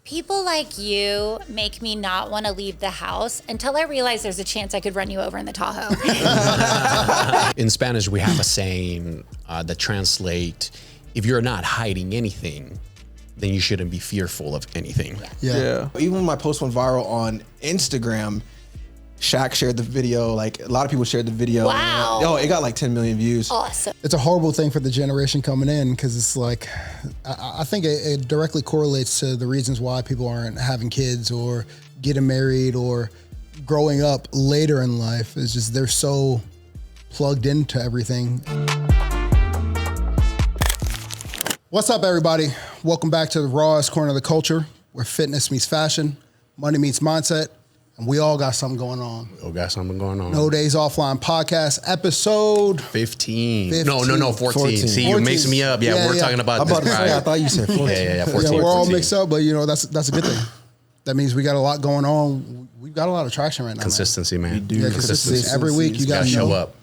People like you make me not want to leave the house until I realize there's a chance I could run you over in the Tahoe. In Spanish, we have a saying that translates, if you're not hiding anything, then you shouldn't be fearful of anything. Yeah. Even when my post went viral on Instagram, Shaq shared the video. Like, a lot of people shared the video. Wow. Oh, it got like 10 million views. Awesome. It's a horrible thing for the generation coming in because it's like, I think it directly correlates to the reasons why people aren't having kids or getting married or growing up later in life. It's just they're so plugged into everything. What's up, everybody? Welcome back to the rawest corner of the culture, where fitness meets fashion, money meets mindset, and we all got something going on. We all got something going on. No Days Offline podcast, episode 15. 15. No, 14. See, 14. you're mixing me up. Yeah, we're talking about this. I thought you said 14. Yeah, 14. Yeah, we're all 14. mixed up, but that's a good thing. That means we got a lot going on. We've got a lot of traction right now. Consistency, man. We do. Yeah, consistency. Every week you Gotta gotta show know. up.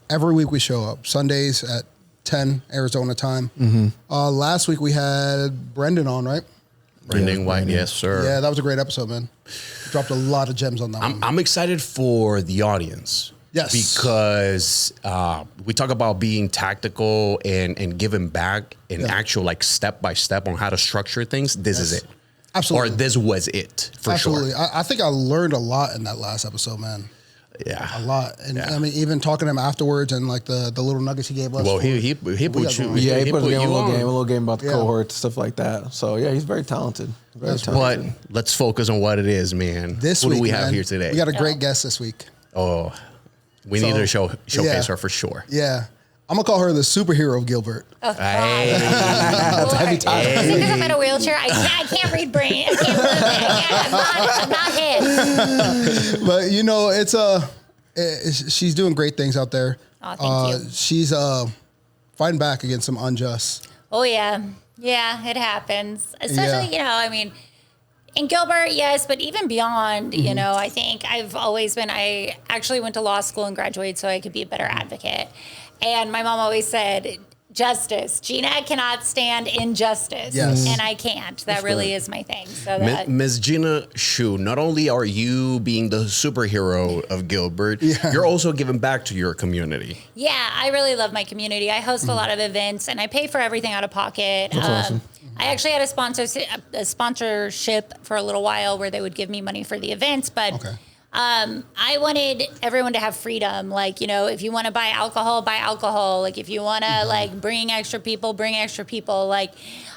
Every week we show up. Sundays at 10 Arizona time. Last week we had Brendan on, right? Brendan White, yes, sir. Yeah, that was a great episode, man. Dropped a lot of gems on that one. I'm excited for the audience. Yes. Because we talk about being tactical and giving back and actual like step by step on how to structure things. This is it. Absolutely. Or this was it for Absolutely. sure. I think I learned a lot in that last episode, man. Yeah. A lot. And Yeah. I mean, even talking to him afterwards and like the little nuggets he gave us. Well, for- he we put got you. going. Yeah, he put you a on. little game about the Yeah. cohort, stuff like that. So yeah, he's very talented. Very That's talented. But let's focus on what it is, man. This what week, do we have man, here today? We got a great guest this week. Oh, we need to showcase yeah. her for sure. Yeah. I'm going to call her the superhero of Gilbert. Hey. Is it because I'm in a wheelchair? I can't read brain. I can't move it. I'm not hit. But you know, she's doing great things out there. Oh, thank you. She's fighting back against some unjust. Oh, yeah. Yeah, it happens. Especially, Yeah. I mean, in Gilbert, yes, but even beyond, I think I've always been, I actually went to law school and graduated so I could be a better advocate. And my mom always said, justice. Gina cannot stand injustice. Yes. And I can't. That really is my thing. So that, Ms. Gina Schuh, not only are you being the superhero of Gilbert, you're also giving back to your community. yeah, I really love my community. I host a lot of events and I pay for everything out of pocket. That's awesome. I actually had a sponsorship for a little while where they would give me money for the events, but Okay. I wanted everyone to have freedom. Like, if you want to buy alcohol, buy alcohol. Like, if you want to like bring extra people, bring extra people. Like,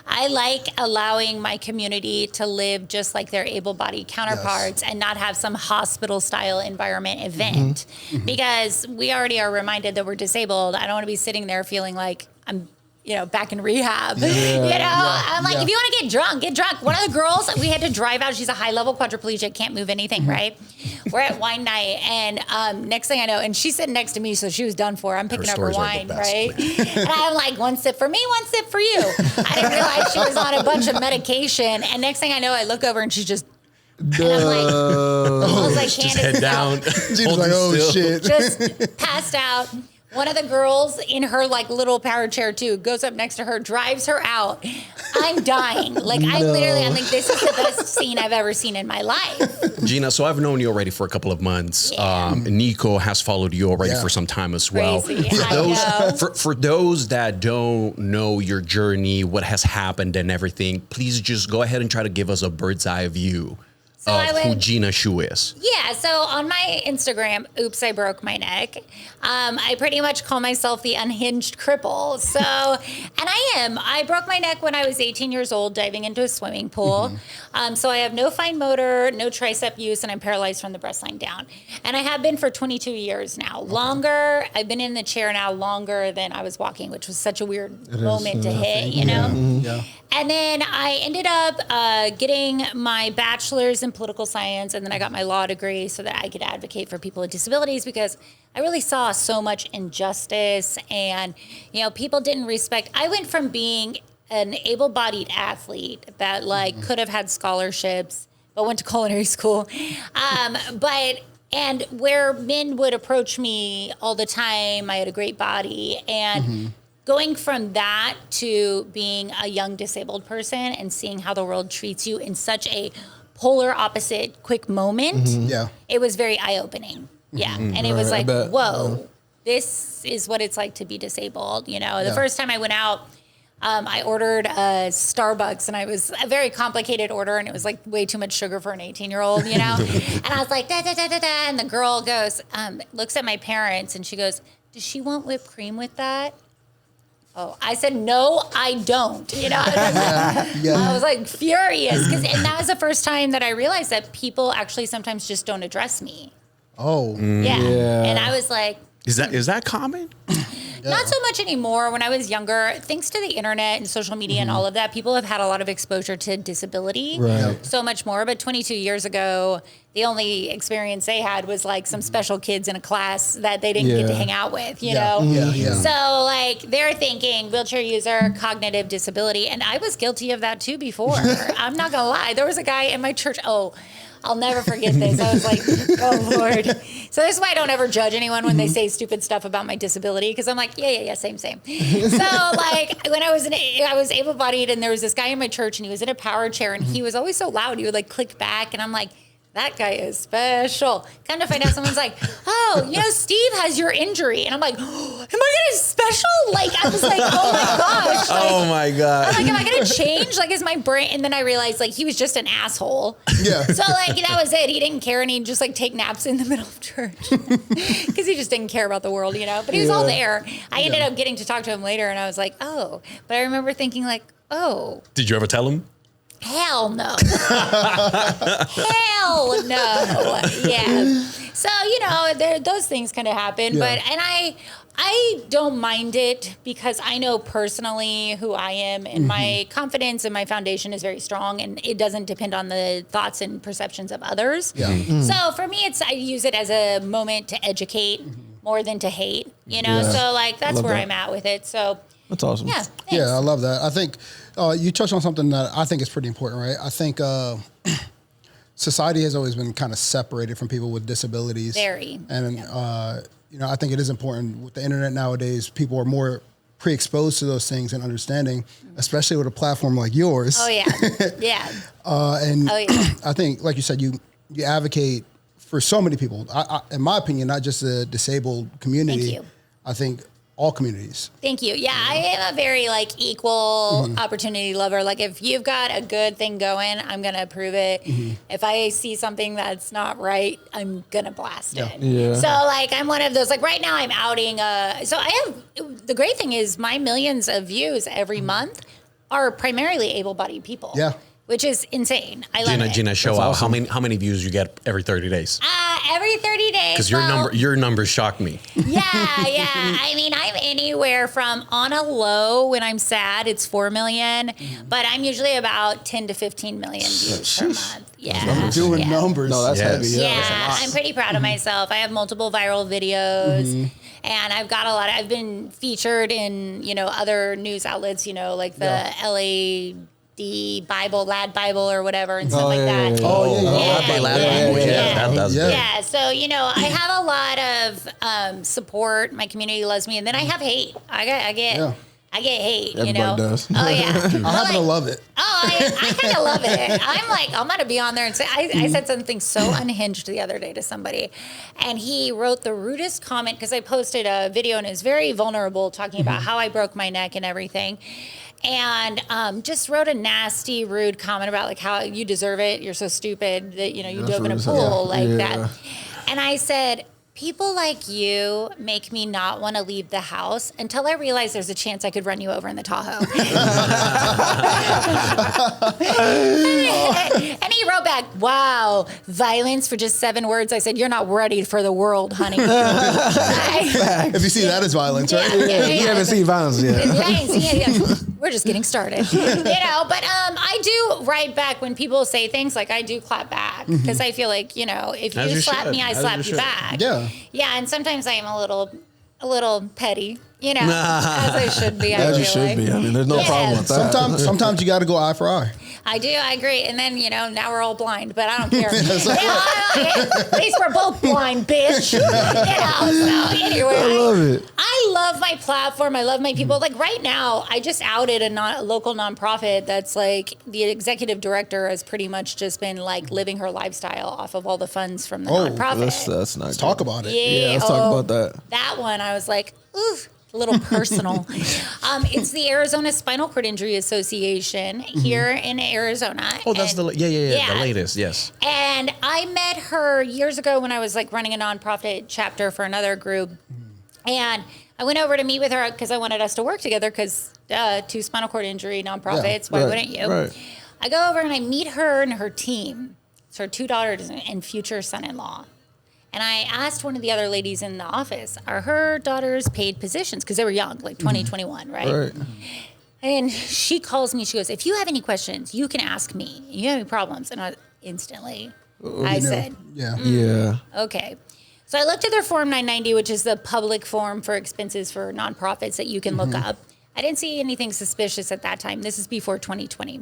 I like allowing my community to live just like their able-bodied counterparts and not have some hospital-style environment event because we already are reminded that we're disabled. I don't want to be sitting there feeling like I'm back in rehab. I'm like, if you want to get drunk, get drunk. One of the girls, we had to drive out. She's a high-level quadriplegic, can't move anything, right? We're at wine night, and next thing I know, and she's sitting next to me, so she was done for. I'm picking up her stories are the wine, best, right? And I'm like, one sip for me, one sip for you. I didn't realize she was on a bunch of medication, and next thing I know, I look over, and she's just, and I'm like, I was like, Just Candace, head down. She's hold like, it oh, still. shit. just passed out. One of the girls in her like little power chair too goes up next to her, drives her out. I'm dying. Like I'm like, this is the best scene I've ever seen in my life. Gina, so I've known you already for a couple of months. Yeah. Nico has followed you already Yeah. for some time as well. Crazy. I know. For those that don't know your journey, what has happened and everything, please just go ahead and try to give us a bird's eye view So of I who would- Gina Schuh is. Yeah, so on my Instagram, oops, I broke my neck. I pretty much call myself the unhinged cripple. So, and I am. I broke my neck when I was 18 years old diving into a swimming pool. So I have no fine motor, no tricep use, and I'm paralyzed from the breast line down. And I have been for 22 years now. Longer, I've been in the chair now longer than I was walking, which was such a weird moment to hit, Yeah. And then I ended up getting my bachelor's in political science, and then I got my law degree so that I could advocate for people with disabilities because I really saw so much injustice and, people didn't respect. I went from being an able-bodied athlete that could have had scholarships, but went to culinary school. And where men would approach me all the time, I had a great body and going from that to being a young disabled person and seeing how the world treats you in such a polar opposite quick moment, Yeah. it was very eye-opening. Yeah. And it was Right, I like, bet. whoa, this is what it's like to be disabled. You know, the first time I went out, I ordered a Starbucks, and it was a very complicated order, and it was like way too much sugar for an 18-year-old, you know? And I was like, da, da, da, da, da. And the girl goes, looks at my parents, and she goes, does she want whipped cream with that? Oh, I said, no, I don't. You know, I was like furious, and that was the first time that I realized that people actually sometimes just don't address me. Oh. Yeah. And I was like, Is that common? not so much anymore. When I was younger, thanks to the internet and social media and all of that, people have had a lot of exposure to disability. Right. So much more. But 22 years ago, the only experience they had was like some special kids in a class that they didn't get to Yeah. hang out with, you Yeah. know? Yeah. So like they're thinking wheelchair user, cognitive disability. And I was guilty of that too before. I'm not gonna lie. There was a guy in my church. Oh, I'll never forget this. I was like, oh Lord. So this is why I don't ever judge anyone when they say stupid stuff about my disability, because I'm like, yeah, same. So like when I was able-bodied, and there was this guy in my church, and he was in a power chair, and he was always so loud. He would like click back, and I'm like, that guy is special. Come to find out, someone's like, oh, you know, Steve has your injury. And I'm like, oh, am I going to special? Like, I was like, oh my gosh. Like, Oh my God. I'm like, am I going to change? Like, is my brain? And then I realized, like, he was just an asshole. Yeah. So, like, that was it. He didn't care, and he'd just, like, take naps in the middle of church. Because he just didn't care about the world, you know? But he was all there. I ended up getting to talk to him later, and I was like, oh. But I remember thinking, like, oh. Did you ever tell him? Hell no. Hell no. Yeah. So, you know, those things kind of happen. Yeah. But I don't mind it, because I know personally who I am, and my confidence and my foundation is very strong, and it doesn't depend on the thoughts and perceptions of others. Yeah. So for me, I use it as a moment to educate more than to hate, you know? Yeah. So like, that's Love where that. I'm at with it. So That's awesome. yeah. Thanks. Yeah, I love that. I think you touched on something that I think is pretty important, right? I think society has always been kind of separated from people with disabilities. Very. And, you know, I think it is important with the internet nowadays. People are more pre-exposed to those things and understanding, especially with a platform like yours. Oh, yeah. Yeah. And Oh, yeah. I think, like you said, you advocate for so many people. I, in my opinion, not just the disabled community. Thank you. I think all communities. Thank you. Yeah, I am a very like equal opportunity lover. Like if you've got a good thing going, I'm gonna approve it. If I see something that's not right, I'm gonna blast it. Yeah. So like I'm one of those. Like right now, I'm outing. So I have the great thing is my millions of views every month are primarily able-bodied people. Yeah. Which is insane. I love it. Gina, show That's out awesome. how many views you get every 30 days? Every 30 days. Because well, your numbers shock me. Yeah. I mean, I'm anywhere from on a low when I'm sad, it's 4 million, but I'm usually about 10 to 15 million views per month. Yeah. Doing yeah. numbers. No, that's Yes. heavy. Yeah. Yeah, That's a lot. I'm pretty proud of myself. I have multiple viral videos, and I've got I've been featured in, you know, other news outlets, you know, like the LAD Bible, Lad Bible or whatever and stuff like that. Oh, yeah. Okay, that's Yeah. good. Yeah, so you know, I have a lot of support. My community loves me, and then I have hate. I get hate. Everybody you know, does. Oh yeah, I happen to love it. Oh, I kind of love it. I'm like, I'm gonna be on there and say, I said something so unhinged the other day to somebody, and he wrote the rudest comment because I posted a video and it was very vulnerable, talking about how I broke my neck and everything. And just wrote a nasty, rude comment about like how you deserve it. You're so stupid that, you know, you dove in a pool like that. And I said, people like you make me not want to leave the house until I realize there's a chance I could run you over in the Tahoe. And he wrote back, wow, violence for just 7 words. I said, you're not ready for the world, honey. If you see that as violence, right? You haven't seen violence yet. Yeah. We're just getting started, you know. But I do write back when people say things. Like I do clap back because I feel like, you know, if As you you slap should. me, I As slap you you should. back. Yeah. Yeah, and sometimes I am a little petty, you know, as I should be. As you should be. I mean, there's no Yeah. problem with that. Sometimes you got to go eye for eye. I do. I agree. And then, now we're all blind, but I don't care. At least we're both blind, bitch. So anyway, I love it. I love my platform. I love my people. Like right now, I just outed a local nonprofit that's like the executive director has pretty much just been like living her lifestyle off of all the funds from the nonprofit. That's not Let's talk about it. Yeah, let's talk about that. That one, I was like, ooh. A little personal. It's the Arizona Spinal Cord Injury Association here in Arizona. Oh, that's the latest, yes. And I met her years ago when I was like running a nonprofit chapter for another group. And I went over to meet with her because I wanted us to work together because two spinal cord injury nonprofits, why wouldn't you? Right. I go over and I meet her and her team. It's her 2 daughters and future son-in-law. And I asked one of the other ladies in the office, are her daughters paid positions? Because they were young, like 2021, right? Right. And she calls me, she goes, if you have any questions, you can ask me. You have any problems? And I instantly, I said, Yeah. okay. So I looked at their Form 990, which is the public form for expenses for nonprofits that you can look up. I didn't see anything suspicious at that time. This is before 2020.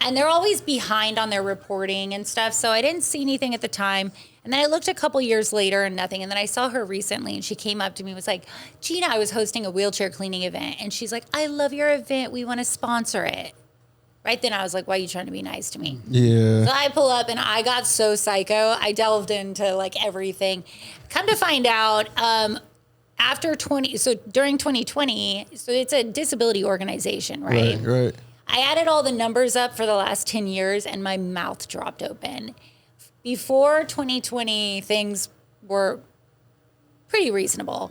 And they're always behind on their reporting and stuff. So I didn't see anything at the time. And then I looked a couple years later and nothing. And then I saw her recently and she came up to me and was like, Gina, I was hosting a wheelchair cleaning event. And she's like, I love your event. We want to sponsor it. Right then I was like, why are you trying to be nice to me? Yeah. So I pull up and I got so psycho. I delved into like everything. Come to find out, during 2020, so it's a disability organization, right? Right. I added all the numbers up for the last 10 years and my mouth dropped open. Before 2020, things were pretty reasonable.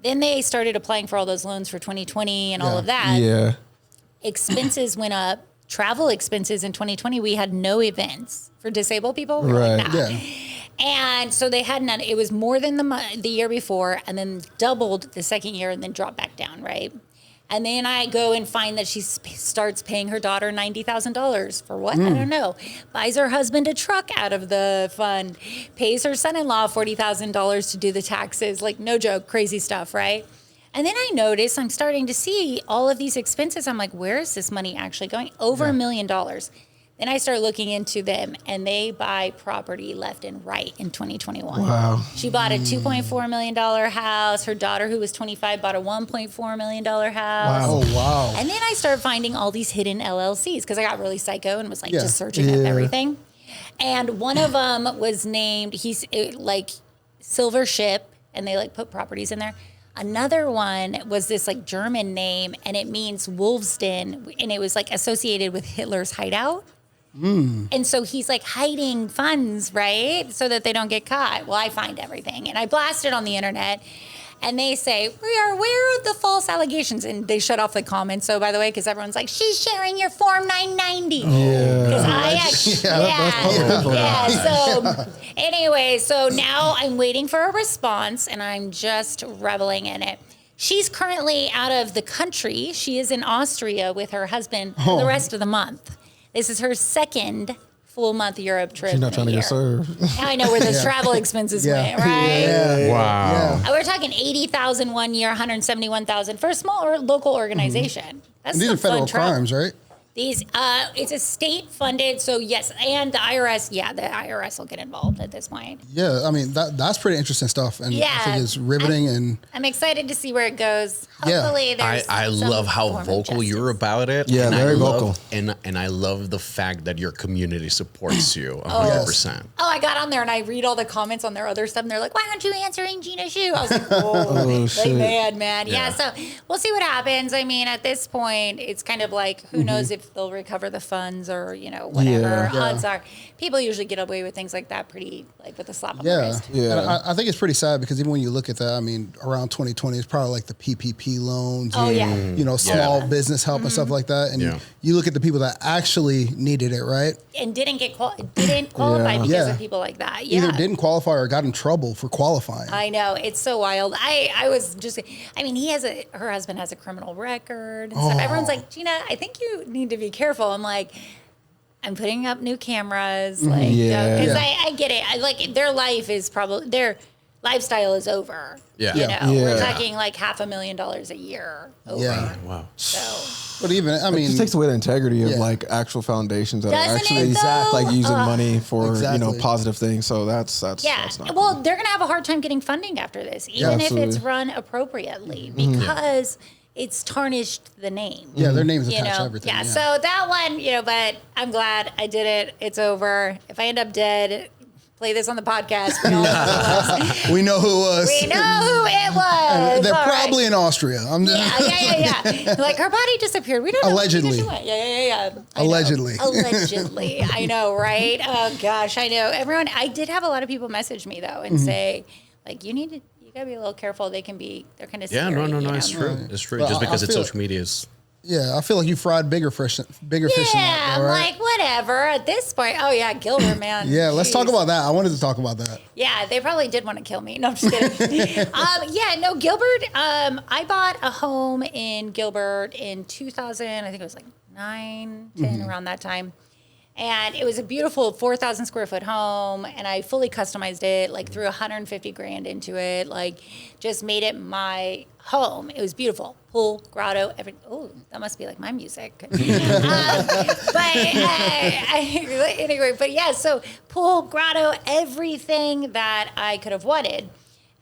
Then they started applying for all those loans for 2020 and all of that. Yeah. Expenses went up. Travel expenses in 2020, we had no events for disabled people. We were Right. like, nah. Yeah. And so they had none. It was more than the year before and then doubled the second year and then dropped back down, right? And then I go and find that she starts paying her daughter $90,000 for what? I don't know. Buys her husband a truck out of the fund. Pays her son-in-law $40,000 to do the taxes. Like, no joke, crazy stuff, right? And then I notice I'm starting to see all of these expenses. I'm like, where is this money actually going? Over $1 million. Then I start looking into them, and they buy property left and right in 2021. Wow. She bought a $2.4 million house. Her daughter, who was 25, bought a $1.4 million house. Oh, wow. And then I started finding all these hidden LLCs because I got really psycho and was like just searching up everything. And one of them was named, like Silver Ship, and they like put properties in there. Another one was this like German name, and it means wolves den, and it was like associated with Hitler's hideout. And so he's like hiding funds, right? So that they don't get caught. Well, I find everything. And I blast it on the internet. And they say, we are aware of the false allegations. And they shut off the comments. So, by the way, because everyone's like, she's sharing your Form 990. Because I actually, So, anyway, so now I'm waiting for a response. And I'm just reveling in it. She's currently out of the country. She is in Austria with her husband for the rest of the month. This is her second full month Europe trip. She's not trying to get served. Now I know where those travel expenses went, right? Wow. We're talking 80,000 one year, 171,000 for a small or local organization. That's And these some are federal fun travel. crimes, right? These, it's a state funded, so yes, and the IRS, the IRS will get involved at this point. Yeah, I mean that's pretty interesting stuff, and I think it's riveting. And I'm excited to see where it goes. Hopefully, there's I some love how form of vocal you're justice. about it. Yeah, and very I love, vocal. And I love the fact that your community supports you 100%. Oh, I got on there and I read all the comments on their other stuff, and they're like, "Why aren't you answering Gina Schuh?" I was like, "Oh, shit. they mad, man." Yeah. Yeah, so we'll see what happens. I mean, at this point, it's kind of like, who knows if they'll recover the funds or whatever. Yeah. Odds are, people usually get away with things like that pretty like with a slap on the yeah, wrist. Yeah. And I think it's pretty sad because even when you look at that, I mean, around 2020, it's probably like the PPP loans, Oh, and, yeah. small business help and stuff like that. And Yeah. you look at the people that actually needed it, right? And didn't qualify because Yeah. of people like that. Yeah. Either didn't qualify or got in trouble for qualifying. I know, it's so wild. I was just, I mean, her husband has a criminal record and stuff. Everyone's like, Gina, I think you need to be careful. I'm like, I'm putting up new cameras, like, Yeah. because I get it. I like their life is probably lifestyle is over. Yeah. You Yeah. know, we're Yeah. talking like $500,000 a year over. Yeah. Wow. So But even, I It mean, just takes away the integrity of Yeah. like actual foundations that Doesn't are it, actually though? like using money for Exactly. positive things. So that's yeah. that's not Well, cool. they're going to have a hard time getting funding after this, even if it's absolutely. run appropriately, because it's tarnished the name. yeah, their names You attached to know, everything. yeah. So that one, you know, but I'm glad I did it. It's over. If I end up dead, play this on the podcast. We all know who it was. we know who it was. We know who it was. They're All right. probably in Austria. Yeah. Like her body disappeared. We don't know. Allegedly. Yeah. I know. Allegedly. Allegedly. I know, right? Oh gosh, I know. Everyone. I did have a lot of people message me though and say, like, you gotta be a little careful. They're kind of Yeah, scary, no, you know? it's true. It's true. Well, Just because I it's feel- social media is. Yeah, I feel like you fried bigger fish than Yeah, that. I'm all right? like, whatever. At this point, oh yeah, Gilbert, man. Yeah, let's talk Jeez. about that. I wanted to talk about that. Yeah, they probably did want to kill me. No, I'm just kidding. Gilbert. I bought a home in Gilbert in 2000. I think it was like 9, 10, around that time. And it was a beautiful 4,000 square foot home, and I fully customized it, like threw 150 grand into it, like just made it my home. It was beautiful, pool, grotto, everything. Oh, that must be like my music. Anyway, but yeah, so pool, grotto, everything that I could have wanted.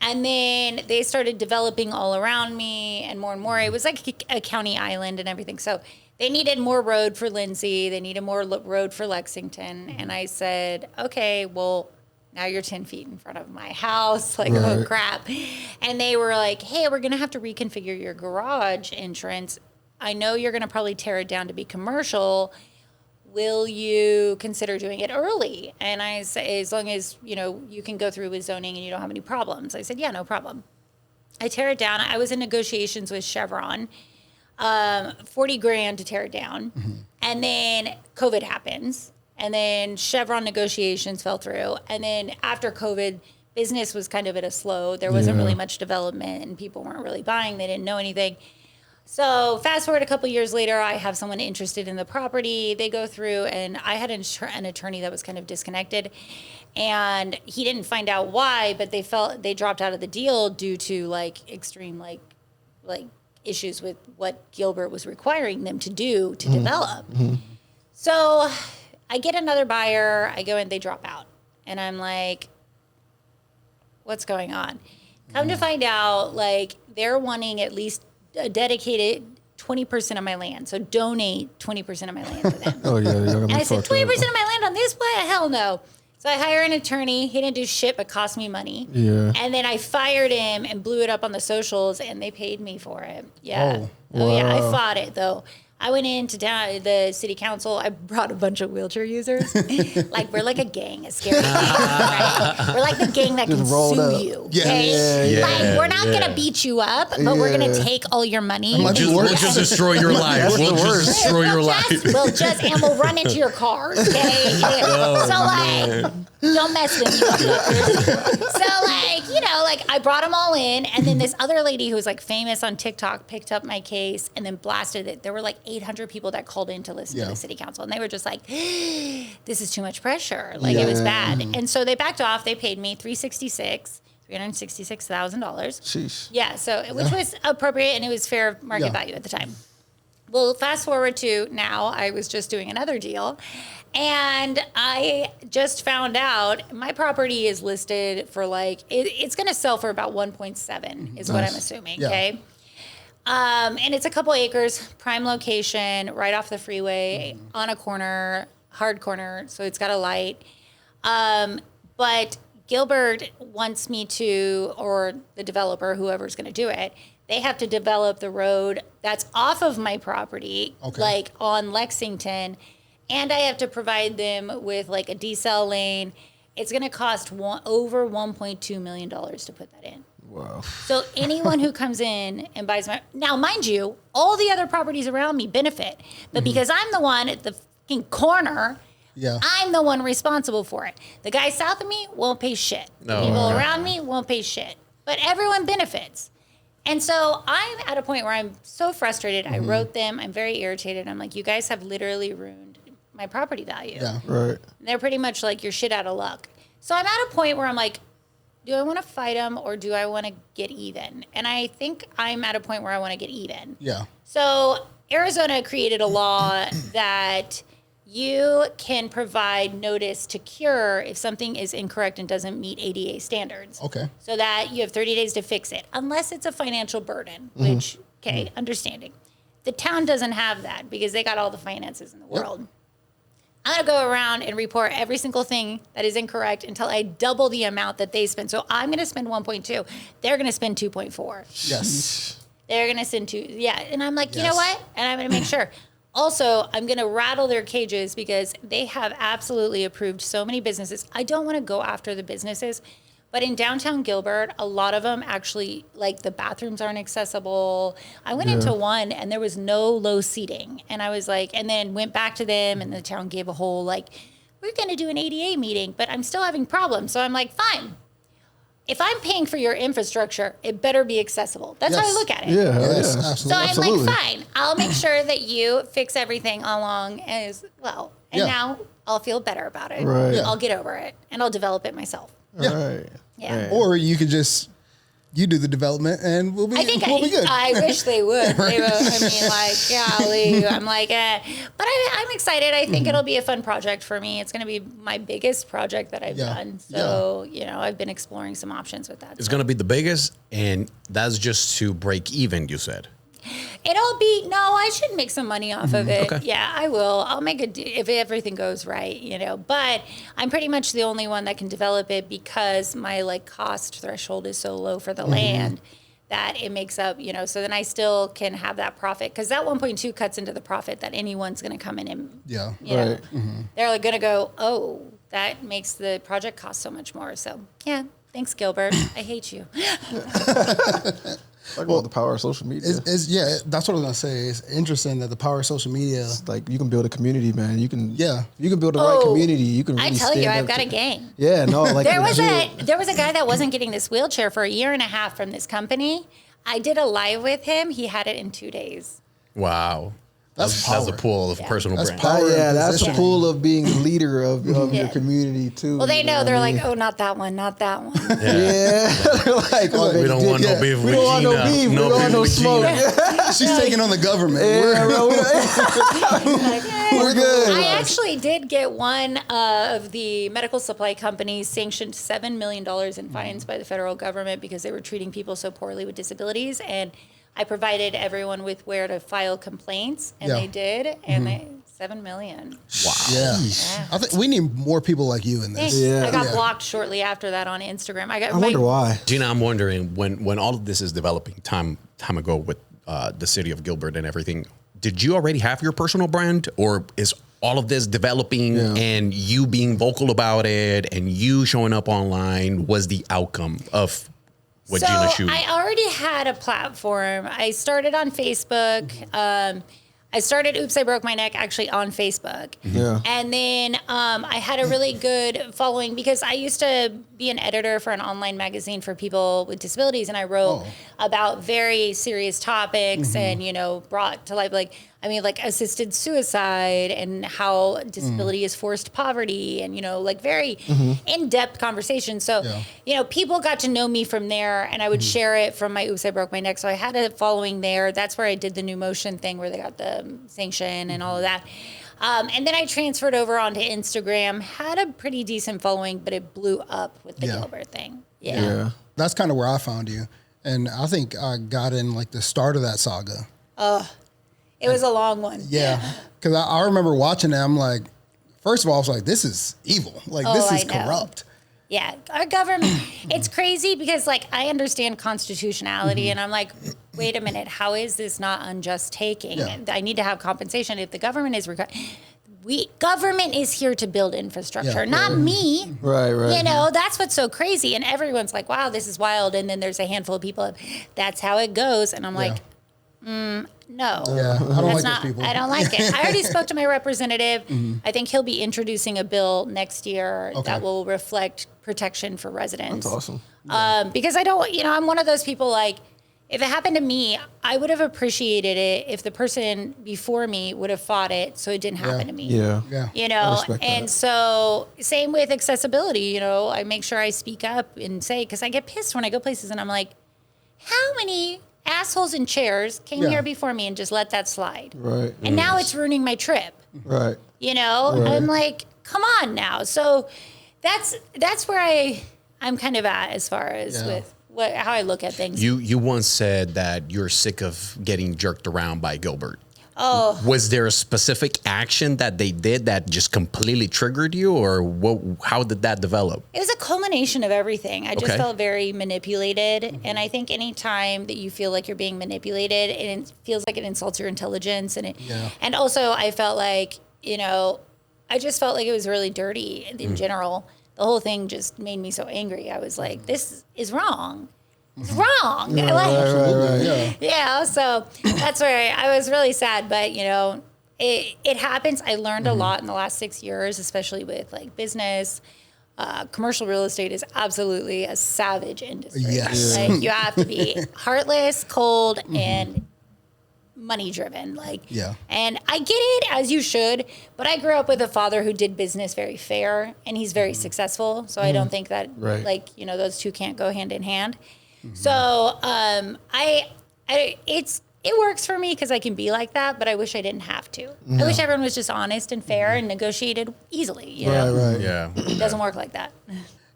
And then they started developing all around me and more. It was like a county island and everything. So they needed more road for Lindsay. They needed more road for Lexington. And I said, okay, well, now you're 10 feet in front of my house. Like, oh, Right. crap. And they were like, hey, we're going to have to reconfigure your garage entrance. I know you're going to probably tear it down to be commercial. Will you consider doing it early? And I say, as long as, you can go through with zoning and you don't have any problems. I said, yeah, no problem. I tear it down. I was in negotiations with Chevron, 40 grand to tear it down. Mm-hmm. And then COVID happens. And then Chevron negotiations fell through. And then after COVID, business was kind of at a slow. There wasn't really much development and people weren't really buying. They didn't know anything. So fast forward a couple years later, I have someone interested in the property. They go through, and I had an attorney that was kind of disconnected, and he didn't find out why, but they dropped out of the deal due to like extreme like issues with what Gilbert was requiring them to do to develop. Mm-hmm. So I get another buyer. I go in, they drop out, and I'm like, what's going on? Come to find out, like they're wanting at least a dedicated 20% of my land. So donate 20% of my land to them. Oh yeah, And I said, 20% of my land on this? What? Hell no. So I hire an attorney. He didn't do shit but cost me money. Yeah. And then I fired him and blew it up on the socials, and they paid me for it. Yeah. Oh, Yeah. I wow. fought it though. I went into the city council. I brought a bunch of wheelchair users. Like we're like a gang, a scary gang. Right? We're like the gang that can Just rolled sue up. you. Yeah. Okay? Yeah, Like we're not yeah. gonna beat you up, but we're gonna take all your money. might be We'll worse. just destroy your life. That's We'll the just worst. destroy your life. And we'll run into your car. Okay. Don't mess with me. So I brought them all in, and then this other lady who was like famous on TikTok picked up my case and then blasted it. There were like 800 people that called in to listen to the city council, and they were just like, "This is too much pressure." Like it was bad, and so they backed off. They paid me $366,000. Sheesh. Yeah, which was appropriate and it was fair market value at the time. Well, fast forward to now, I was just doing another deal, and I just found out my property is listed for it's going to sell for about 1.7 is what I'm assuming. Yeah. Okay. And it's a couple acres, prime location, right off the freeway, on a corner, hard corner, so it's got a light. But Gilbert wants me to, or the developer, whoever's going to do it, they have to develop the road that's off of my property, like on Lexington, and I have to provide them with like a decel lane. It's going to cost over $1.2 million to put that in. Wow. So anyone who comes in and buys now, mind you, all the other properties around me benefit, but because I'm the one at the fucking corner, I'm the one responsible for it. The guy south of me won't pay shit. The people around me won't pay shit, but everyone benefits. And so I'm at a point where I'm so frustrated. I wrote them. I'm very irritated. I'm like, you guys have literally ruined my property value. Yeah. Right. And they're pretty much like, you're shit out of luck. So I'm at a point where I'm like, do I want to fight them or do I want to get even? And I think I'm at a point where I want to get even. Yeah. So Arizona created a law that you can provide notice to cure if something is incorrect and doesn't meet ADA standards. Okay. So that you have 30 days to fix it, unless it's a financial burden, which, understanding. The town doesn't have that because they got all the finances in the world. I'm going to go around and report every single thing that is incorrect until I double the amount that they spend. So I'm going to spend 1.2. They're going to spend 2.4. Yes. They're going to send 2. Yeah. And I'm like, you know what? And I'm going to make sure. Also, I'm going to rattle their cages because they have absolutely approved so many businesses. I don't want to go after the businesses, but in downtown Gilbert, a lot of them actually, like, the bathrooms aren't accessible. I went into one and there was no low seating. And I was like, and then went back to them and the town gave a whole, like, we're going to do an ADA meeting, but I'm still having problems. So I'm like, fine. If I'm paying for your infrastructure, it better be accessible. That's how I look at it. Yeah, Yes, yeah. absolutely. So I'm like, fine, I'll make sure that you fix everything along as well. And now I'll feel better about it. Right. I'll get over it and I'll develop it myself. Right. Yeah. Right. Or you could just, you do the development and we'll be good. I wish they would. They would. I mean, like, golly, I'm like, but I'm excited. I think it'll be a fun project for me. It's going to be my biggest project that I've done. So, I've been exploring some options with that. It's going to be the biggest, and that's just to break even, you said. I should make some money off of it. Okay. Yeah, I will. I'll make it if everything goes right, But I'm pretty much the only one that can develop it because my cost threshold is so low for the land that it makes up, so then I still can have that profit because that 1.2 cuts into the profit that anyone's going to come in and, Right. they're going to go, oh, that makes the project cost so much more. So, yeah, thanks, Gilbert. I hate you. Talk about the power of social media. That's what I was gonna say. It's interesting that the power of social media. Like you can build a community, man. You can build the Oh, right community. You can. Really I tell you, I've up got to- a gang. Yeah, no, like There was legit. a guy that wasn't getting this wheelchair for a year and a half from this company. I did a live with him. He had it in 2 days. Wow. That's That's the power. pool of personal That's brand. power. That's the position. pool of being the leader of Yeah. your community too. Well, they you know. what They're I mean? like, oh, not that one, not that one. Yeah, they're like, oh, We don't want no beef We with don't want no Gina. beef. We No don't want beef no with smoke. Gina. She's taking on the government. Yeah, bro, we're good. I actually did get one of the medical supply companies sanctioned $7 million in fines by the federal government because they were treating people so poorly with disabilities. And I provided everyone with where to file complaints, and they did, and they $7 million. Wow. Yeah. I think we need more people like you in this. Yeah. I got blocked shortly after that on Instagram. I wonder why. Gina, I'm wondering when all of this is developing time ago with the city of Gilbert and everything, did you already have your personal brand, or is all of this developing and you being vocal about it and you showing up online was the outcome of what Gina Schuh? I already had a platform. I started on Facebook. I started Oops, I Broke My Neck actually on Facebook. Yeah. And then I had a really good following because I used to be an editor for an online magazine for people with disabilities. And I wrote about very serious topics and, brought to life, like assisted suicide and how disability is forced poverty and, very in-depth conversations. So, people got to know me from there and I would share it from my Oops, I Broke My Neck. So I had a following there. That's where I did the New Motion thing where they got the sanction and all of that. And then I transferred over onto Instagram, had a pretty decent following, but it blew up with the Gilbert thing. Yeah. That's kind of where I found you. And I think I got in the start of that saga. It was a long one. Yeah. Because I remember watching it. I'm like, first of all, I was like, this is evil. This is I know. corrupt. Yeah, our government, it's crazy because I understand constitutionality and I'm like, wait a minute, how is this not unjust taking? Yeah. I need to have compensation. If the government is, government is here to build infrastructure, not me. Right. That's what's so crazy. And everyone's like, wow, this is wild. And then there's a handful of people, that's how it goes. And I'm like, no. Yeah, I don't like those people. I don't like it. I already spoke to my representative. I think he'll be introducing a bill next year that will reflect protection for residents. That's awesome. Because I don't, I'm one of those people if it happened to me, I would have appreciated it if the person before me would have fought it so it didn't happen to me. Yeah. You I know, respect and that. so same with accessibility, you know, I make sure I speak up and say, because I get pissed when I go places and I'm like, how many assholes in chairs came Yeah. here before me and just let that slide? Right. And now it's ruining my trip. Right. You know, Right. I'm like, come on now. So that's where I'm kind of at as far as Yeah. with how I look at things. You once said that you're sick of getting jerked around by Gilbert. Oh, Was there a specific action that they did that just completely triggered you, or what? How did that develop? it was a culmination of everything. I just Okay. felt very manipulated. And I think any time that you feel like you're being manipulated, it feels like it insults your intelligence. And also I felt like, you know, I just felt like it was really dirty in general. The whole thing just made me so angry. I was like, this is wrong. It's wrong. Yeah, so that's where I was really sad. But, you know, it happens. I learned a lot in the last 6 years, especially with like business. Commercial real estate is absolutely a savage industry. Yes. Like, you have to be heartless, cold, and money driven. Like, Yeah. and I get it, as you should, but I grew up with a father who did business very fair, and he's very successful. So I don't think that Right. like, you know, those two can't go hand in hand. So it works for me because I can be like that, but I wish I didn't have to. I wish everyone was just honest and fair and negotiated easily. You know? Right. Yeah. It doesn't work like that.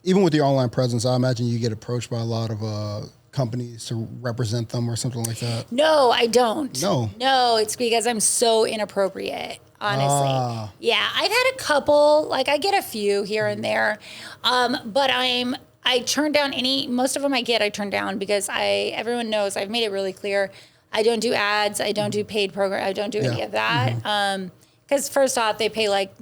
Even with your online presence, I imagine you get approached by a lot of companies to represent them or something like that. No, I don't. No. It's because I'm so inappropriate, honestly. Ah. Yeah, I've had a couple, like I get a few here and there, but I turn down most of them I turn down because everyone knows I've made it really clear. I don't do ads. I don't do paid program. I don't do any of that. Because first off, they pay like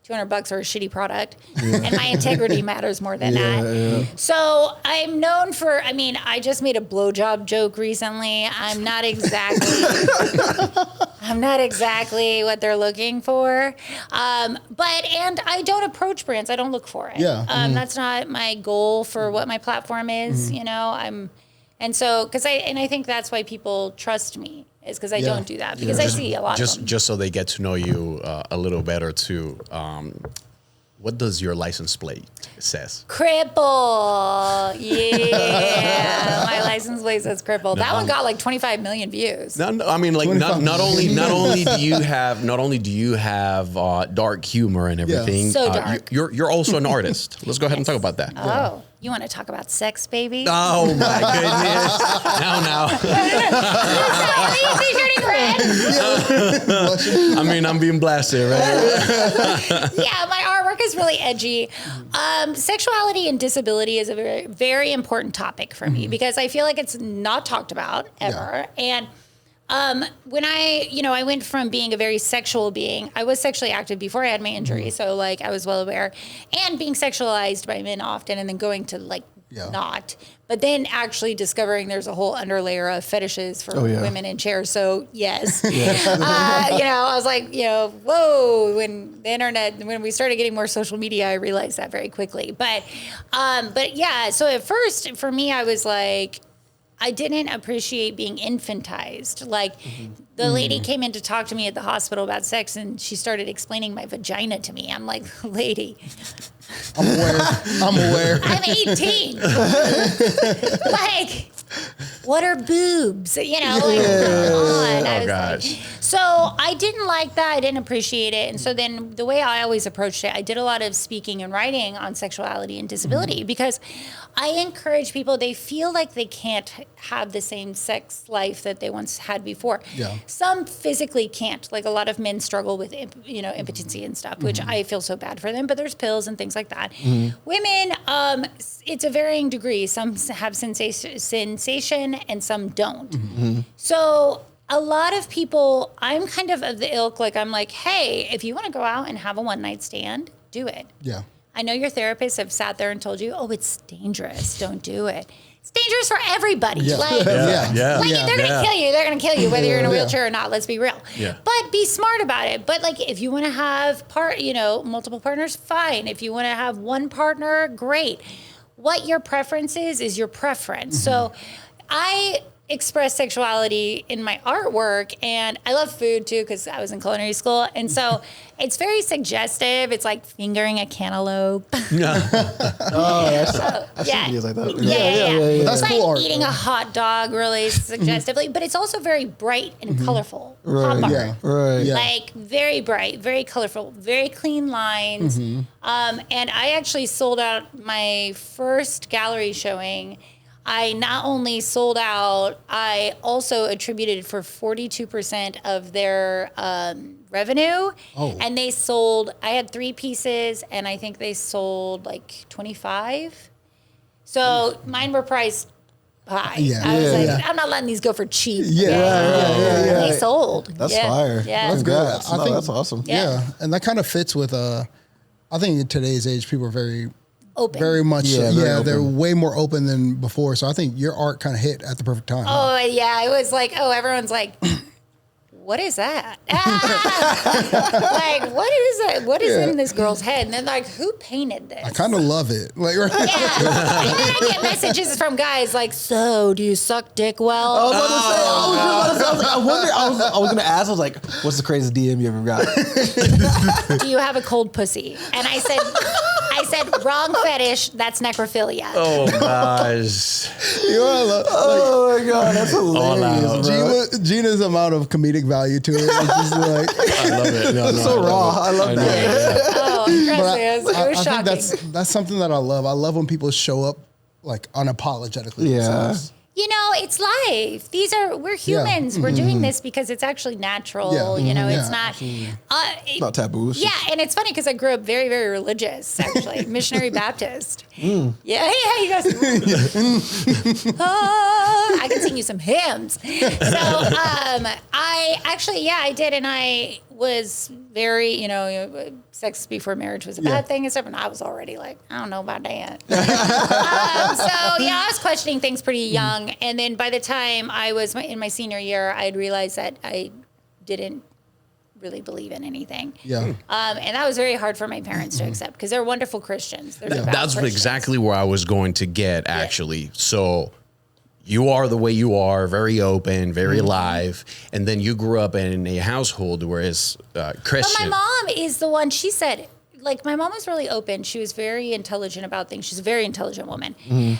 $200 for a shitty product, and my integrity matters more than that. So I'm known for. I mean, I just made a blowjob joke recently. I'm not exactly what they're looking for. And I don't approach brands. I don't look for it. Yeah. That's not my goal for what my platform is. You know, I think that's why people trust me. Is because I don't do that because I see a lot of them. Just so they get to know you a little better too. What does your license plate says? Cripple. Yeah. My license plate says cripple. That one got like 25 million views. No, I mean, like not only do you have dark humor and everything. So dark. You're also an artist. Let's go ahead and talk about that. Oh, you want to talk about sex, baby? Oh my goodness! Now. Are you turning red? I mean, I'm being blasted, right? Yeah, my artwork is really edgy. Sexuality and disability is a very, very important topic for me because I feel like it's not talked about ever. And when I went from being a very sexual being, I was sexually active before I had my injury. So like I was well aware, and being sexualized by men often, and then going to like not, but then actually discovering there's a whole underlayer of fetishes for women in chairs. So yes, I was like, whoa, when we started getting more social media, I realized that very quickly. But yeah, so at first for me, I was like, I didn't appreciate being infantized. Like the lady came in to talk to me at the hospital about sex, and she started explaining my vagina to me. I'm like, lady, I'm aware. I'm 18. Like, what are boobs? Come on. I was gosh. so I didn't like that. I didn't appreciate it. And so then the way I always approached it, I did a lot of speaking and writing on sexuality and disability because I encourage people, they feel like they can't have the same sex life that they once had before. Yeah. Some physically can't. Like a lot of men struggle with, impotency and stuff, which I feel so bad for them, but there's pills and things like that. Women, it's a varying degree. Some have sensation and some don't. So a lot of people, I'm kind of the ilk, like I'm like, hey, if you want to go out and have a one night stand, do it. Yeah. I know your therapists have sat there and told you, oh, it's dangerous. Don't do it. It's dangerous for everybody. Yeah. Like, Yeah. they're going to kill you. They're going to kill you, whether you're in a wheelchair or not. Let's be real. Yeah. But be smart about it. But like, if you want to have multiple partners, fine. If you want to have one partner, great. What your preference is your preference. So I express sexuality in my artwork, and I love food too because I was in culinary school, and so it's very suggestive. It's like fingering a cantaloupe. I've seen videos like that. Yeah. That's It's cool like art, eating though. a hot dog really suggestively, but it's also very bright and colorful. Pop art. Yeah. Right. Yeah. Like very bright, very colorful, very clean lines. And I actually sold out my first gallery showing. I not only sold out, I also attributed for 42% of their revenue. Oh. And they sold, I had 3 pieces and I think they sold like 25. So mine were priced high. Yeah. I was like, Yeah. I'm not letting these go for cheap. Yeah. And they sold. That's Yeah. fire. Yeah. That's good. I think- That's awesome. Yeah. And that kind of fits with I think in today's age people are very Open. very much Yeah, very they're open. way more open than before. So I think your art kind of hit at the perfect time. Oh yeah, it was like, oh, everyone's like, what is that? Like, what is that? What is in this girl's head? And then like, who painted this? I kind of love it. Like, right? Yeah. And then I get messages from guys like, so do you suck dick well? I was about to say, I was gonna ask. I was like, "What's the craziest DM you ever got?" Do you have a cold pussy? And I said, wrong fetish. That's necrophilia. Oh gosh. Oh my god, that's hilarious, bro. Gina's amount of comedic value to it is just like. I love it. No, That's so raw. I love that. Oh, gracias. I It was think shocking. that's something that I love. I love when people show up like unapologetically. Yeah. themselves. You know, it's life. We're humans. We're doing this because it's actually natural. Yeah. You know, Yeah, it's not. Not taboo. It's Yeah, and it's funny because I grew up very, very religious, actually, missionary Baptist. Mm. Yeah, he goes. "Ah," I can sing you some hymns. So I did, and I was very, sex before marriage was a bad thing and stuff, and I was already like, I don't know about that. I was questioning things pretty young, and then by the time I was in my senior year, I had realized that I didn't really believe in anything. Yeah. And that was very hard for my parents to accept because they're wonderful Christians. They're devout That's Christians. exactly where I was going to get, actually. So you are the way you are, very open, very alive. And then you grew up in a household where it's But Christian. my mom is the one, she said, like, my mom was really open. She was very intelligent about things. She's a very intelligent woman.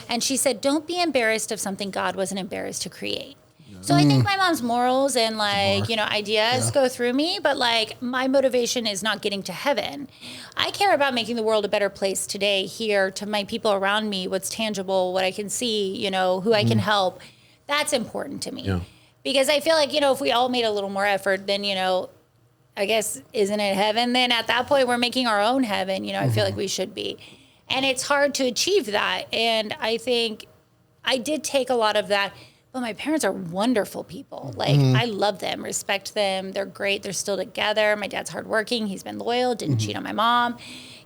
And she said, don't be embarrassed of something God wasn't embarrassed to create. So I think my mom's morals and ideas go through me, but like my motivation is not getting to heaven. I care about making the world a better place today, here, to my people around me, what's tangible, what I can see, who I can help. That's important to me. Yeah. Because I feel like, if we all made a little more effort, then, I guess, isn't it heaven? Then at that point, we're making our own heaven. I feel like we should be. And it's hard to achieve that. And I think I did take a lot of that. But my parents are wonderful people. Like, I love them, respect them. They're great. They're still together. My dad's hardworking. He's been loyal, didn't cheat on my mom.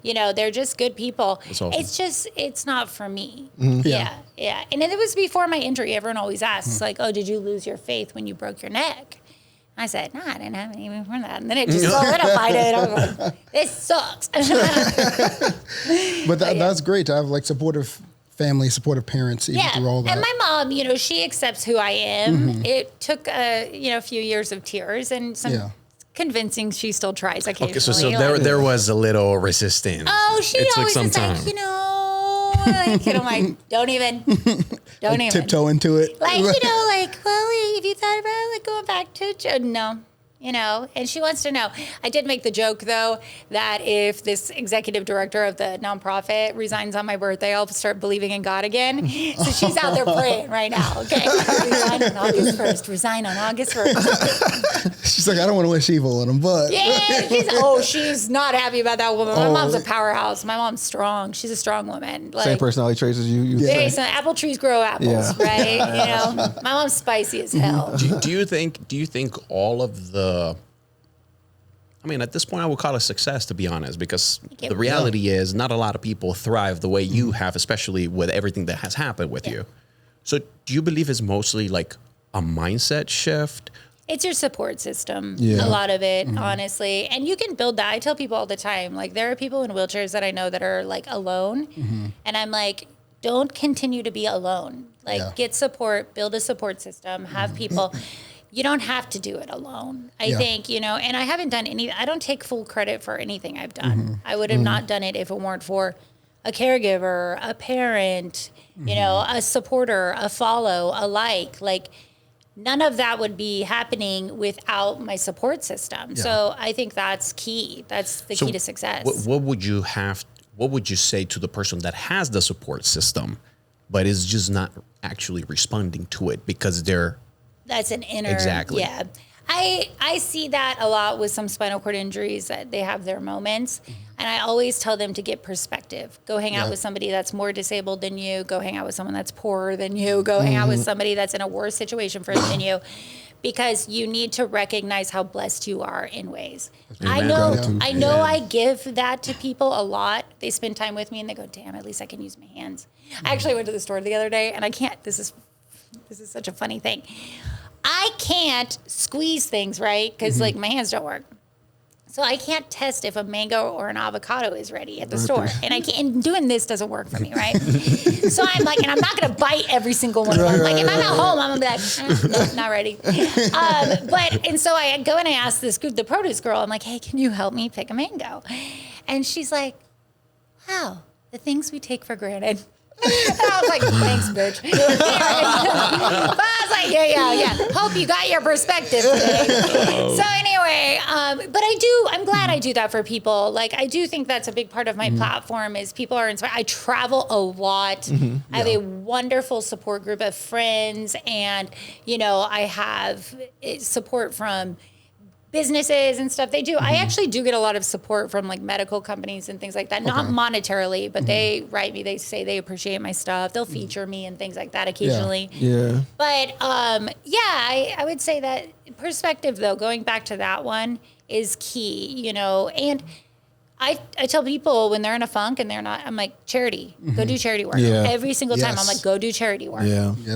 They're just good people. That's awesome. It's just, it's not for me. Yeah. And it was before my injury. Everyone always asks, like, oh, did you lose your faith when you broke your neck? I said, no, I didn't have any before that. And then it just solidified it. I was like, this sucks. But that's great to have like supportive family, supportive parents, even through all that. And my mom, she accepts who I am. It took a few years of tears and some convincing. She still tries occasionally. Okay, so there was a little resistance. Oh, she It took always some is time. like, I'm like, don't even. Tiptoe into it. Like, well, have you thought about like going back to no. And she wants to know. I did make the joke, though, that if this executive director of the nonprofit resigns on my birthday, I'll start believing in God again. So she's out there praying right now, okay? Resign on August 1st. Resign on August 1st. She's like, I don't want to wish evil on him, but. Yeah, she's not happy about that woman. My mom's a powerhouse. My mom's strong. She's a strong woman. Same personality traits as you. Very so apple trees grow apples, right? My mom's spicy as hell. Do you think all of the at this point, I would call it success, to be honest, because the reality is not a lot of people thrive the way you have, especially with everything that has happened with you. So do you believe it's mostly like a mindset shift? It's your support system, Yeah. a lot of it, honestly. And you can build that. I tell people all the time, like, there are people in wheelchairs that I know that are like alone. And I'm like, don't continue to be alone. Like get support, build a support system, have people. You don't have to do it alone. I think, you know, and I haven't done I don't take full credit for anything I've done. I would have not done it if it weren't for a caregiver, a parent, you know, a supporter, a follow, a like none of that would be happening without my support system. So I think that's key. That's the key to success. What would you say to the person that has the support system, but is just not actually responding to it because they're that's an inner. Exactly. Yeah. I see that a lot with some spinal cord injuries that they have their moments. And I always tell them to get perspective. Go hang out with somebody that's more disabled than you. Go hang out with someone that's poorer than you. Go hang out with somebody that's in a worse situation than you. Because you need to recognize how blessed you are in ways. Amen. I know I give that to people a lot. They spend time with me and they go, damn, at least I can use my hands. I actually went to the store the other day and I can't, this is such a funny thing. I can't squeeze things, right? Because like my hands don't work. So I can't test if a mango or an avocado is ready at the store. And I can't, and doing this doesn't work for me, right? So I'm like, and I'm not going to bite every single one of them. Like if I'm at home, I'm going to be like, no, not ready. And so I go and I ask the produce girl, I'm like, hey, can you help me pick a mango? And she's like, wow, the things we take for granted. And I was like, thanks, bitch. But I was like, yeah. Hope you got your perspective today. So anyway, but I'm glad I do that for people. Like, I do think that's a big part of my platform is people are inspired. I travel a lot. I have a wonderful support group of friends. And, you know, I have support from businesses and stuff. They do. I actually do get a lot of support from like medical companies and things like that. Not monetarily, but they write me. They say they appreciate my stuff. They'll feature me and things like that occasionally. Yeah. But I would say that perspective though, going back to that one is key, you know, and I tell people when they're in a funk and they're not, I'm like, charity, go do charity work. Every single time I'm like, go do charity work.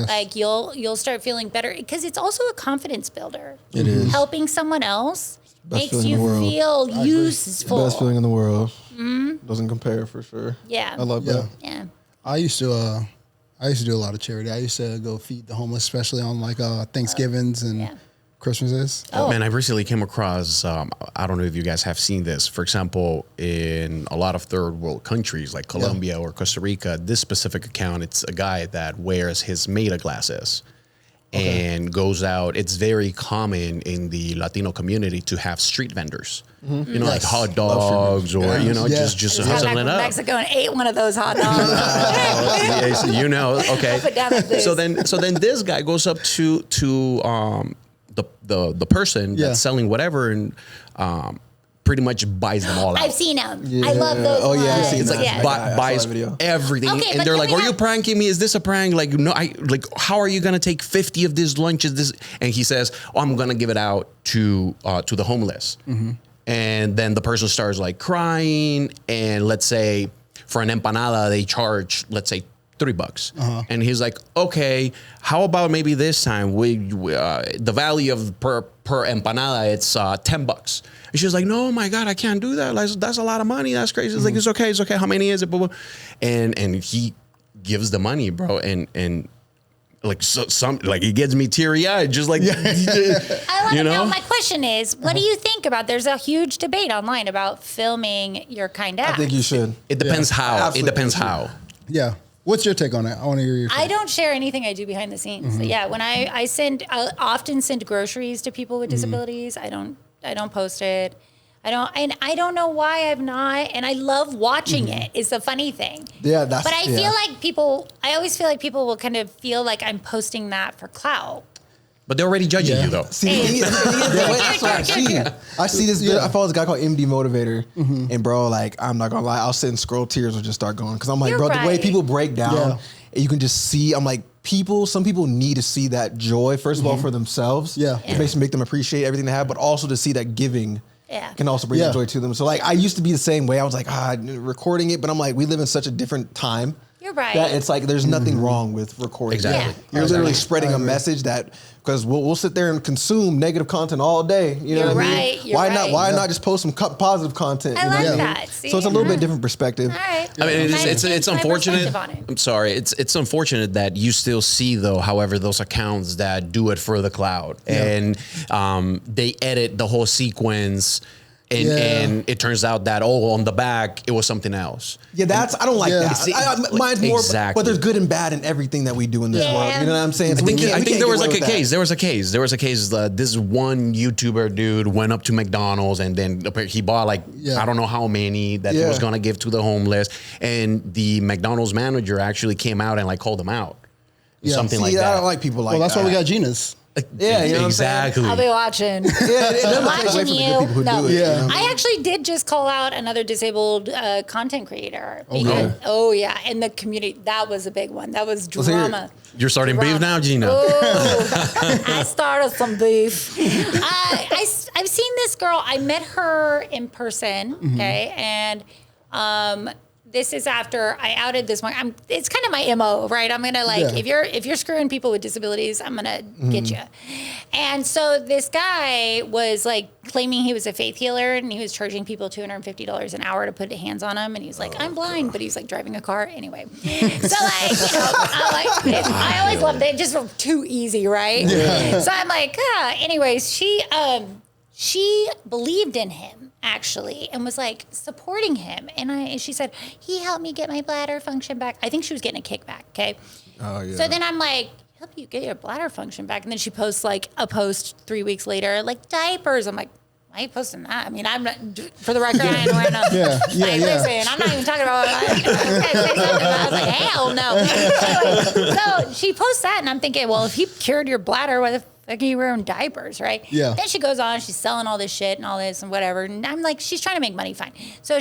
Like you'll start feeling better because it's also a confidence builder. It is. Helping someone else Best makes you feel useful. Best feeling in the world. Doesn't compare for sure. Yeah. I love that. Yeah. I used to do a lot of charity. I used to go feed the homeless, especially on like Thanksgivings and Christmases. Oh man, I recently came across, I don't know if you guys have seen this. For example, in a lot of third world countries like Colombia or Costa Rica, this specific account, it's a guy that wears his Meta glasses and goes out. It's very common in the Latino community to have street vendors, you know, like hot dogs or, you know, just hustling it up. Mexico and ate one of those hot dogs. You know, okay. Put down at this. So then this guy goes up to the person that's selling whatever and pretty much buys them all out. I've seen them. I love those. Oh yeah, I've ones. seen It's that. like buys everything, Okay, and but they're then like, we "Are you have- pranking me? Is this a prank? Like, no, how are you gonna take 50 of these lunches?" This, and he says, "Oh, I'm gonna give it out to the homeless." And then the person starts like crying, and let's say for an empanada they charge, let's say, $3. And he's like, okay, how about maybe this time the value of per empanada, it's $10. And she was like, no, my God, I can't do that. Like, that's a lot of money. That's crazy. It's like, it's okay. How many is it? And he gives the money, bro. And like he gets me teary eyed, just like, I want to know. My question is, what do you think about? There's a huge debate online about filming your kind act. I think you should. it depends how. Absolutely. It depends how. Yeah. What's your take on it? I want to hear your take. I don't share anything I do behind the scenes. Yeah, when I often send groceries to people with disabilities. I don't post it. I don't know why I've not. And I love watching it. It's a funny thing. Yeah, But I feel like I always feel like people will kind of feel like I'm posting that for clout. But they're already judging you, though. See, I see this. I follow this guy called MD Motivator, and bro, like, I'm not gonna lie, I'll sit and scroll, tears will just start going because I'm like, You're bro, the way right. people break down, and you can just see. I'm like, some people need to see that joy first of all for themselves. It make them appreciate everything they have, but also to see that giving. Can also bring joy to them. So like, I used to be the same way. I was like, recording it, but I'm like, we live in such a different time. You're Right. that it's like there's nothing wrong with recording. Exactly. Yeah. You're literally spreading a message that, because we'll sit there and consume negative content all day. You know You're what I mean? right, you're Why right. not? Why not just post some positive content? I you know like what I mean? that. See? So it's a little bit different perspective. All right. I mean, it's My unfortunate. perspective on it. I'm sorry. It's unfortunate that you still see, though, however, those accounts that do it for the cloud, and they edit the whole sequence. And it turns out that on the back it was something else. Yeah, I don't like that. See, mine's more, exactly. but there's good and bad in everything that we do in this world. You know what I'm saying? So I think we there can't was get like away a with case. that. There was a case. This one YouTuber dude went up to McDonald's and then he bought I don't know how many that he was gonna give to the homeless, and the McDonald's manager actually came out and called him out. Something like that. I don't like people like that. Well, that's why we got Gina's. Yeah, you know what I'm saying? exactly. I'll be watching. Yeah, it doesn't take away Watching from the you. good people who No. do it. you know what I mean? I actually did just call out another disabled content creator. Okay. Oh yeah, in the community, that was a big one. That was Let's hear it. drama. You're starting beef now, Gina. Oh, I started some beef. I've seen this girl. I met her in person. Okay, and this is after I outed this one. It's kind of my MO, right? I'm gonna if you're screwing people with disabilities, I'm gonna get you. And so this guy was like claiming he was a faith healer, and he was charging people $250 an hour to put hands on him. And he was like, I'm blind, but he's like driving a car anyway. So I always loved it. It just felt too easy, right? Yeah. So I'm like, anyways, she believed in him actually and was like supporting him. And she said, he helped me get my bladder function back. I think she was getting a kickback. Okay. Oh yeah. So then I'm like, help you get your bladder function back. And then she posts like a post 3 weeks later, like diapers. I'm like, why are you posting that? I mean, I'm not, for the record, I ain't wearing no. Listen, I'm not even talking about. I was like, hell no. Anyway, so she posts that, and I'm thinking, well, if he cured your bladder, why the fuck are you wearing diapers, right? Yeah. Then she goes on, she's selling all this shit and all this and whatever, and I'm like, she's trying to make money, fine. So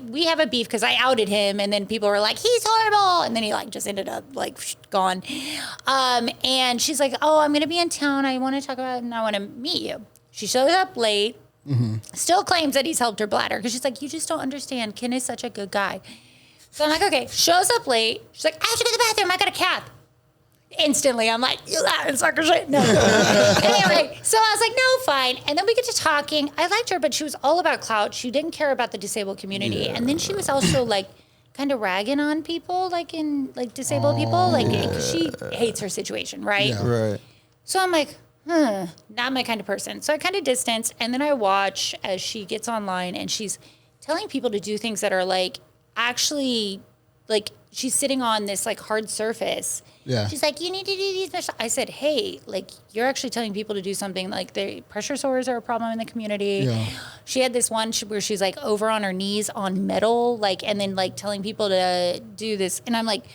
we have a beef because I outed him, and then people were like, he's horrible, and then he like just ended up like gone. And she's like, oh, I'm gonna be in town. I want to talk about it, and I want to meet you. She shows up late, still claims that he's helped her bladder because she's like, you just don't understand. Ken is such a good guy. So I'm like, okay, shows up late. She's like, I have to go to the bathroom. I got a cat. Instantly, I'm like, you lying sucker shit. No. Anyway, so I was like, no, fine. And then we get to talking. I liked her, but she was all about clout. She didn't care about the disabled community. Yeah. And then she was also like, kind of ragging on people, like disabled people, like she hates her situation, right? Yeah. Right. So I'm like, not my kind of person. So I kind of distance, and then I watch as she gets online and she's telling people to do things that are like actually like she's sitting on this like hard surface. Yeah. She's like, you need to do these. I said, hey, like you're actually telling people to do something like the pressure sores are a problem in the community. Yeah. She had this one where she's like over on her knees on metal, like, and then like telling people to do this. And I'm like,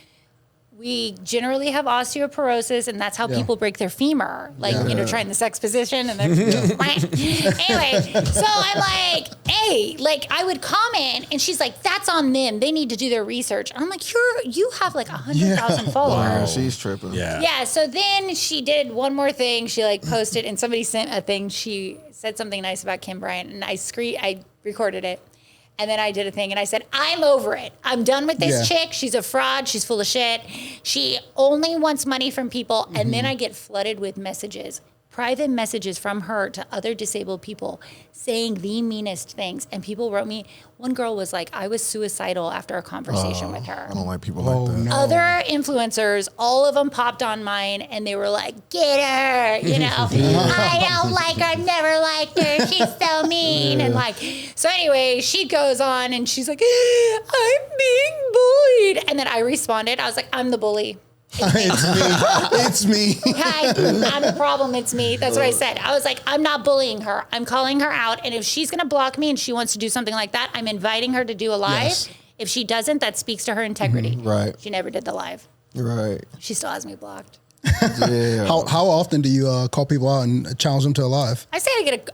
we generally have osteoporosis, and that's how people break their femur, like, trying the sex position. And then, anyway, so I'm like, hey, like, I would comment, and she's like, that's on them. They need to do their research. And I'm like, you have like 100,000 followers. Wow, she's tripping. Yeah. Yeah. So then she did one more thing. She like posted, and somebody sent a thing. She said something nice about Kim Bryant, and I recorded it. And then I did a thing, and I said, I'm over it. I'm done with this chick. She's a fraud. She's full of shit. She only wants money from people. And then I get flooded with messages, private messages from her to other disabled people saying the meanest things. And people wrote me, one girl was like, I was suicidal after a conversation with her. I don't like people like that. No. Other influencers, all of them popped on mine, and they were like, get her, I don't like her, I've never liked her, she's so mean. And like, so anyway, she goes on and she's like, I'm being bullied. And then I responded, I was like, I'm the bully. It's me. Hi, I'm the problem. It's me. That's what I said. I was like, I'm not bullying her. I'm calling her out. And if she's going to block me and she wants to do something like that, I'm inviting her to do a live. Yes. If she doesn't, that speaks to her integrity. Right. She never did the live. Right. She still has me blocked. Yeah. How often do you call people out and challenge them to a live? I say I get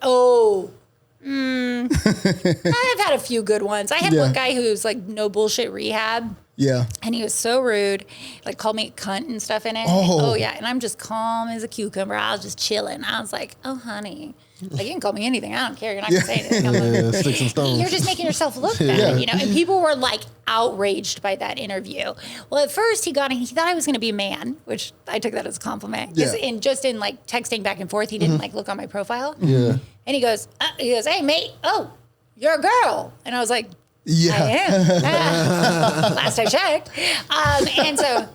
I've had a few good ones. I had one guy who was like no bullshit rehab. Yeah. And he was so rude, like called me cunt and stuff in it. Oh. Yeah. And I'm just calm as a cucumber. I was just chilling. I was like, oh, honey. Like, you can call me anything. I don't care. You're not going to say anything. I'm like, sticks and stones. you're just making yourself look bad, you know? And people were like outraged by that interview. Well, at first he thought I was going to be a man, which I took that as a compliment. Yeah. In like texting back and forth, he didn't like look on my profile. Yeah. And he goes, hey, mate, oh, you're a girl. And I was like, Yeah. I am. Last I checked. And so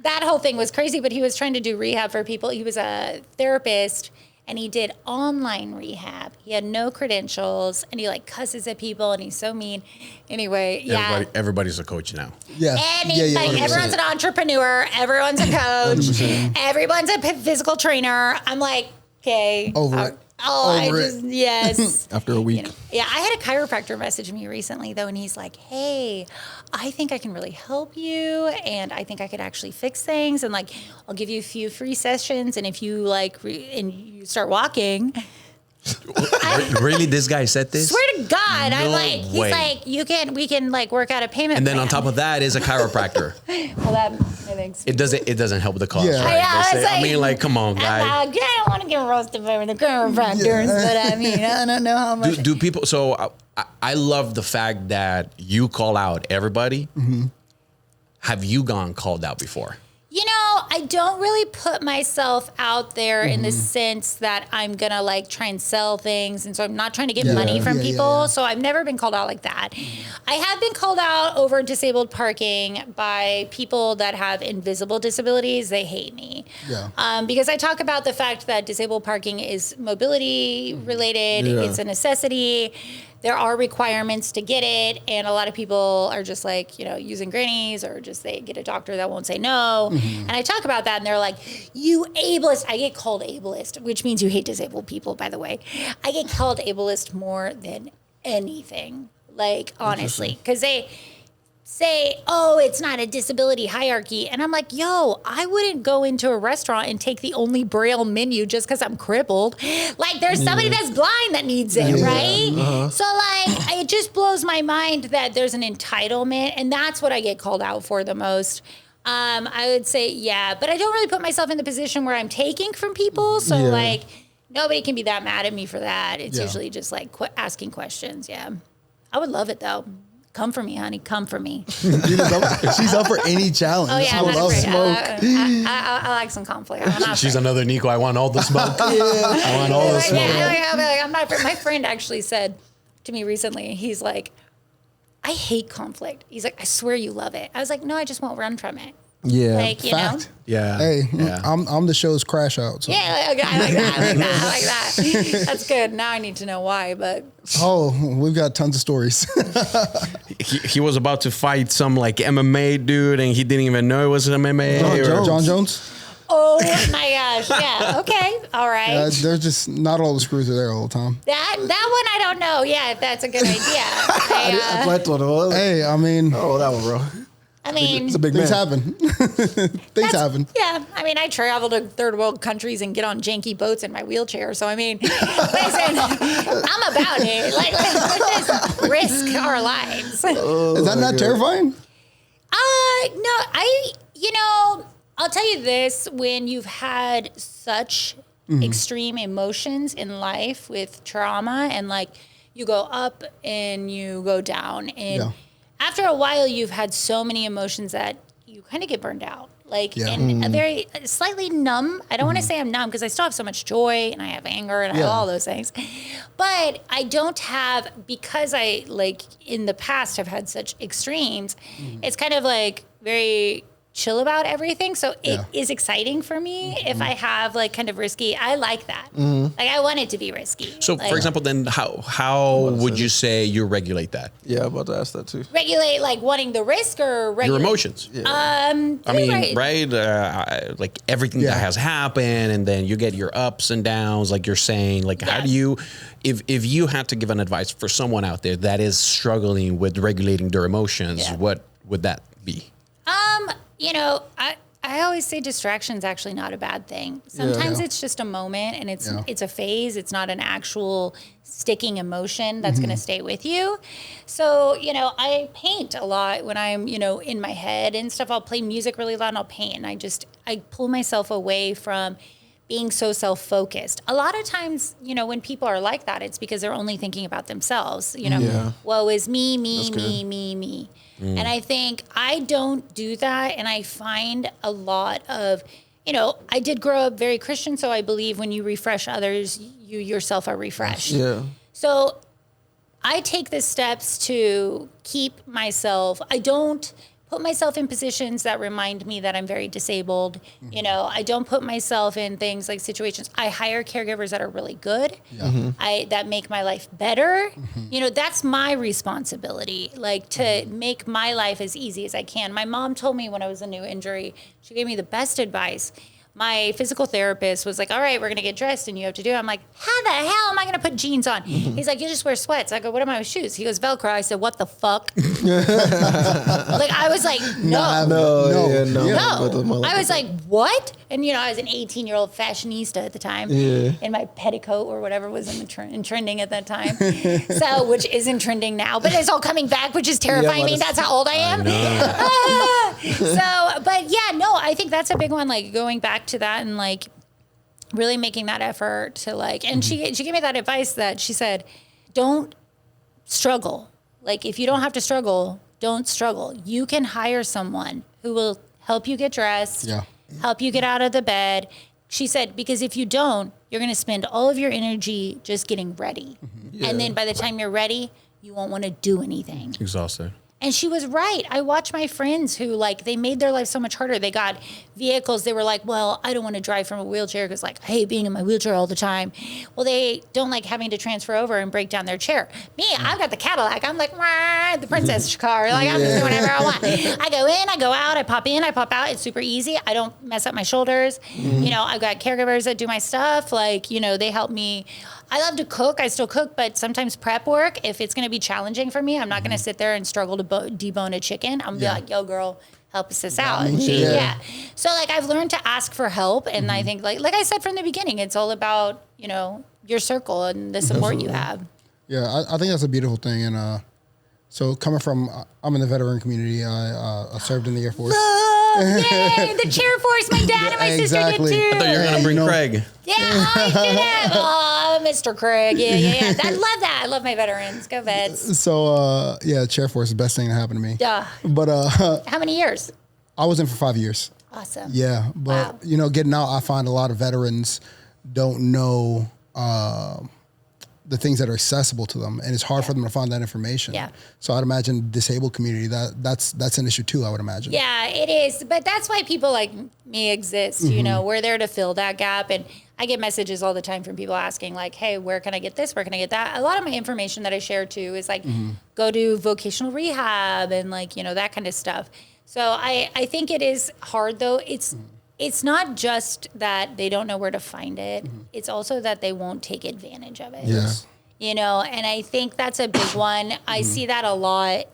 that whole thing was crazy, but he was trying to do rehab for people. He was a therapist and he did online rehab. He had no credentials and he like cusses at people and he's so mean. Anyway, yeah. Everybody's a coach now. Yeah. Anybody, everyone's an entrepreneur. Everyone's a coach. 100%. Everyone's a physical trainer. I'm like, okay. Over it. Yes. After a week. You know, yeah, I had a chiropractor message me recently though, and he's like, "Hey, I think I can really help you, and I think I could actually fix things, and like, I'll give you a few free sessions, and if you like, and you start walking." Really, this guy said this? Swear to God, I'm No like, he's way. like, we can like work out a payment. And then on plan." top of that is a chiropractor. Well, that I think. It doesn't help the cause, Yeah. right? Yeah, They it's say- I like- mean, like, come on, guy. I don't want to get roasted by the chiropractors, but I mean, I don't know how much. Do people? So I love the fact that you call out everybody. Have you gone called out before? You know, I don't really put myself out there in the sense that I'm going to like try and sell things. And so I'm not trying to get money from people. So I've never been called out like that. I have been called out over disabled parking by people that have invisible disabilities. They hate me. Yeah. Because I talk about the fact that disabled parking is mobility related. Yeah. It's a necessity. There are requirements to get it, and a lot of people are just like, you know, using grannies or just they get a doctor that won't say no. And I talk about that, and they're like, you ableist. I get called ableist, which means you hate disabled people, by the way. I get called ableist more than anything, like, honestly, because they say, oh, it's not a disability hierarchy. And I'm like, yo, I wouldn't go into a restaurant and take the only Braille menu just because I'm crippled. Like, there's somebody that's blind that needs it, right? So, like, it just blows my mind that there's an entitlement. And that's what I get called out for the most. I would say, yeah. But I don't really put myself in the position where I'm taking from people. So, like, nobody can be that mad at me for that. It's usually just, like, asking questions. Yeah. I would love it, though. Come for me, honey. Come for me. She's up for any challenge. Oh, yeah. I love smoke. I like some conflict. I'm not She's afraid. another Nico. I want all the smoke. I want all the smoke. I'm not afraid. My friend actually said to me recently, he's like, I hate conflict. He's like, I swear you love it. I was like, no, I just won't run from it. Yeah. Like, you know? Fact. Yeah. Hey, Yeah. I'm the show's crash out. So. Yeah, I like that. I like that. I like that. That's good. Now I need to know why, but Oh, we've got tons of stories. He was about to fight some like MMA dude, and he didn't even know it was MMA. John Jones. oh my gosh. Yeah. Okay. All right. There's just not all the screws are there all the time. That one I don't know. Yeah, if that's a good idea. Hey, I mean, Oh, that one, bro. I mean, It's a big things man. happen. Things happen. Yeah, I mean, I travel to third world countries and get on janky boats in my wheelchair. So I mean, listen, I'm about it. Like let's just risk our lives. Is that not terrifying? No, I'll tell you this: when you've had such extreme emotions in life with trauma, and like you go up and you go down, and after a while, you've had so many emotions that you kind of get burned out. Like, and a very slightly numb. I don't want to say I'm numb because I still have so much joy and I have anger and I have all those things. But I don't have, because I like in the past have had such extremes, it's kind of like very chill about everything. So it is exciting for me if I have like kind of risky. I like that. Like I want it to be risky. So, like, for example, then how would you say you regulate that? Yeah, I'm about to ask that too. regulate like wanting the risk or regulate Your emotions. I mean, right? Like everything that has happened, and then you get your ups and downs, like you're saying. Like, how do you, if you had to give an advice for someone out there that is struggling with regulating their emotions, what would that be? I always say distraction's actually not a bad thing. Sometimes it's just a moment and it's a phase. It's not an actual sticking emotion that's going to stay with you. So, I paint a lot when I'm, in my head and stuff. I'll play music really loud and I'll paint. And I pull myself away from being so self-focused. A lot of times, you know, when people are like that, it's because they're only thinking about themselves, you know, woe is me, me. And I think I don't do that. And I find a lot of, you know, I did grow up very Christian. So I believe when you refresh others, you yourself are refreshed. Yeah. So I take the steps to keep myself, I don't put myself in positions that remind me that I'm very disabled. You know, I don't put myself in things like situations. I hire caregivers that are really good. That make my life better. You know, that's my responsibility, like to make my life as easy as I can. My mom told me when I was a new injury, she gave me the best advice. My physical therapist was like, all right, we're going to get dressed and you have to do it. I'm like, how the hell am I going to put jeans on? He's like, you just wear sweats. I go, what am I with shoes? He goes, Velcro. I said, what the fuck? Like, I was like, no. I was like, what? And, you know, I was an 18-year-old fashionista at the time in my petticoat or whatever was in trending at that time. So, which isn't trending now, but it's all coming back, which is terrifying me. That's how old I am. So, but yeah, no, I think that's a big one. Like going back to that and like really making that effort to like, and she gave me that advice that she said, don't struggle. Like if you don't have to struggle, don't struggle. You can hire someone who will help you get dressed, help you get out of the bed. She said, because if you don't, you're going to spend all of your energy just getting ready. And then by the time you're ready, you won't want to do anything. Exhausted. And she was right. I watched my friends who, like, they made their life so much harder. They got vehicles. They were like, well, I don't want to drive from a wheelchair because, like, I hate being in my wheelchair all the time. Well, they don't like having to transfer over and break down their chair. Me, I've got the Cadillac. I'm like, wah, the princess car. Like, I'm just doing whatever I want. I go in, I go out, I pop in, I pop out. It's super easy. I don't mess up my shoulders. You know, I've got caregivers that do my stuff. Like, you know, they help me. I love to cook. I still cook, but sometimes prep work, if it's going to be challenging for me, I'm not going to sit there and struggle to debone a chicken. I'm going to be like, yo, girl, help us this out. And so, like, I've learned to ask for help. And I think, like I said from the beginning, it's all about, you know, your circle and the support you have. Yeah, I think that's a beautiful thing. And so coming from, I'm in the veteran community. I served in the Air Force. Yay, the chair force. My dad and my sister did too. I thought you were going to bring Craig. Yeah, I did. Oh, Mr. Craig. Yeah. I love that. I love my veterans. Go vets. So, chair force is the best thing that happened to me. But how many years? I was in for 5 years. Awesome. Yeah, but you know, getting out, I find a lot of veterans don't know the things that are accessible to them, and it's hard for them to find that information. Yeah. So I'd imagine disabled community that's an issue too. I would imagine. Yeah, it is, but that's why people like me exist. You know, we're there to fill that gap, and I get messages all the time from people asking like, "Hey, where can I get this? Where can I get that?" A lot of my information that I share too is like, go to vocational rehab and like that kind of stuff. So I think it is hard though. It's not just that they don't know where to find it. It's also that they won't take advantage of it. Yes. And I think that's a big one. I see that a lot.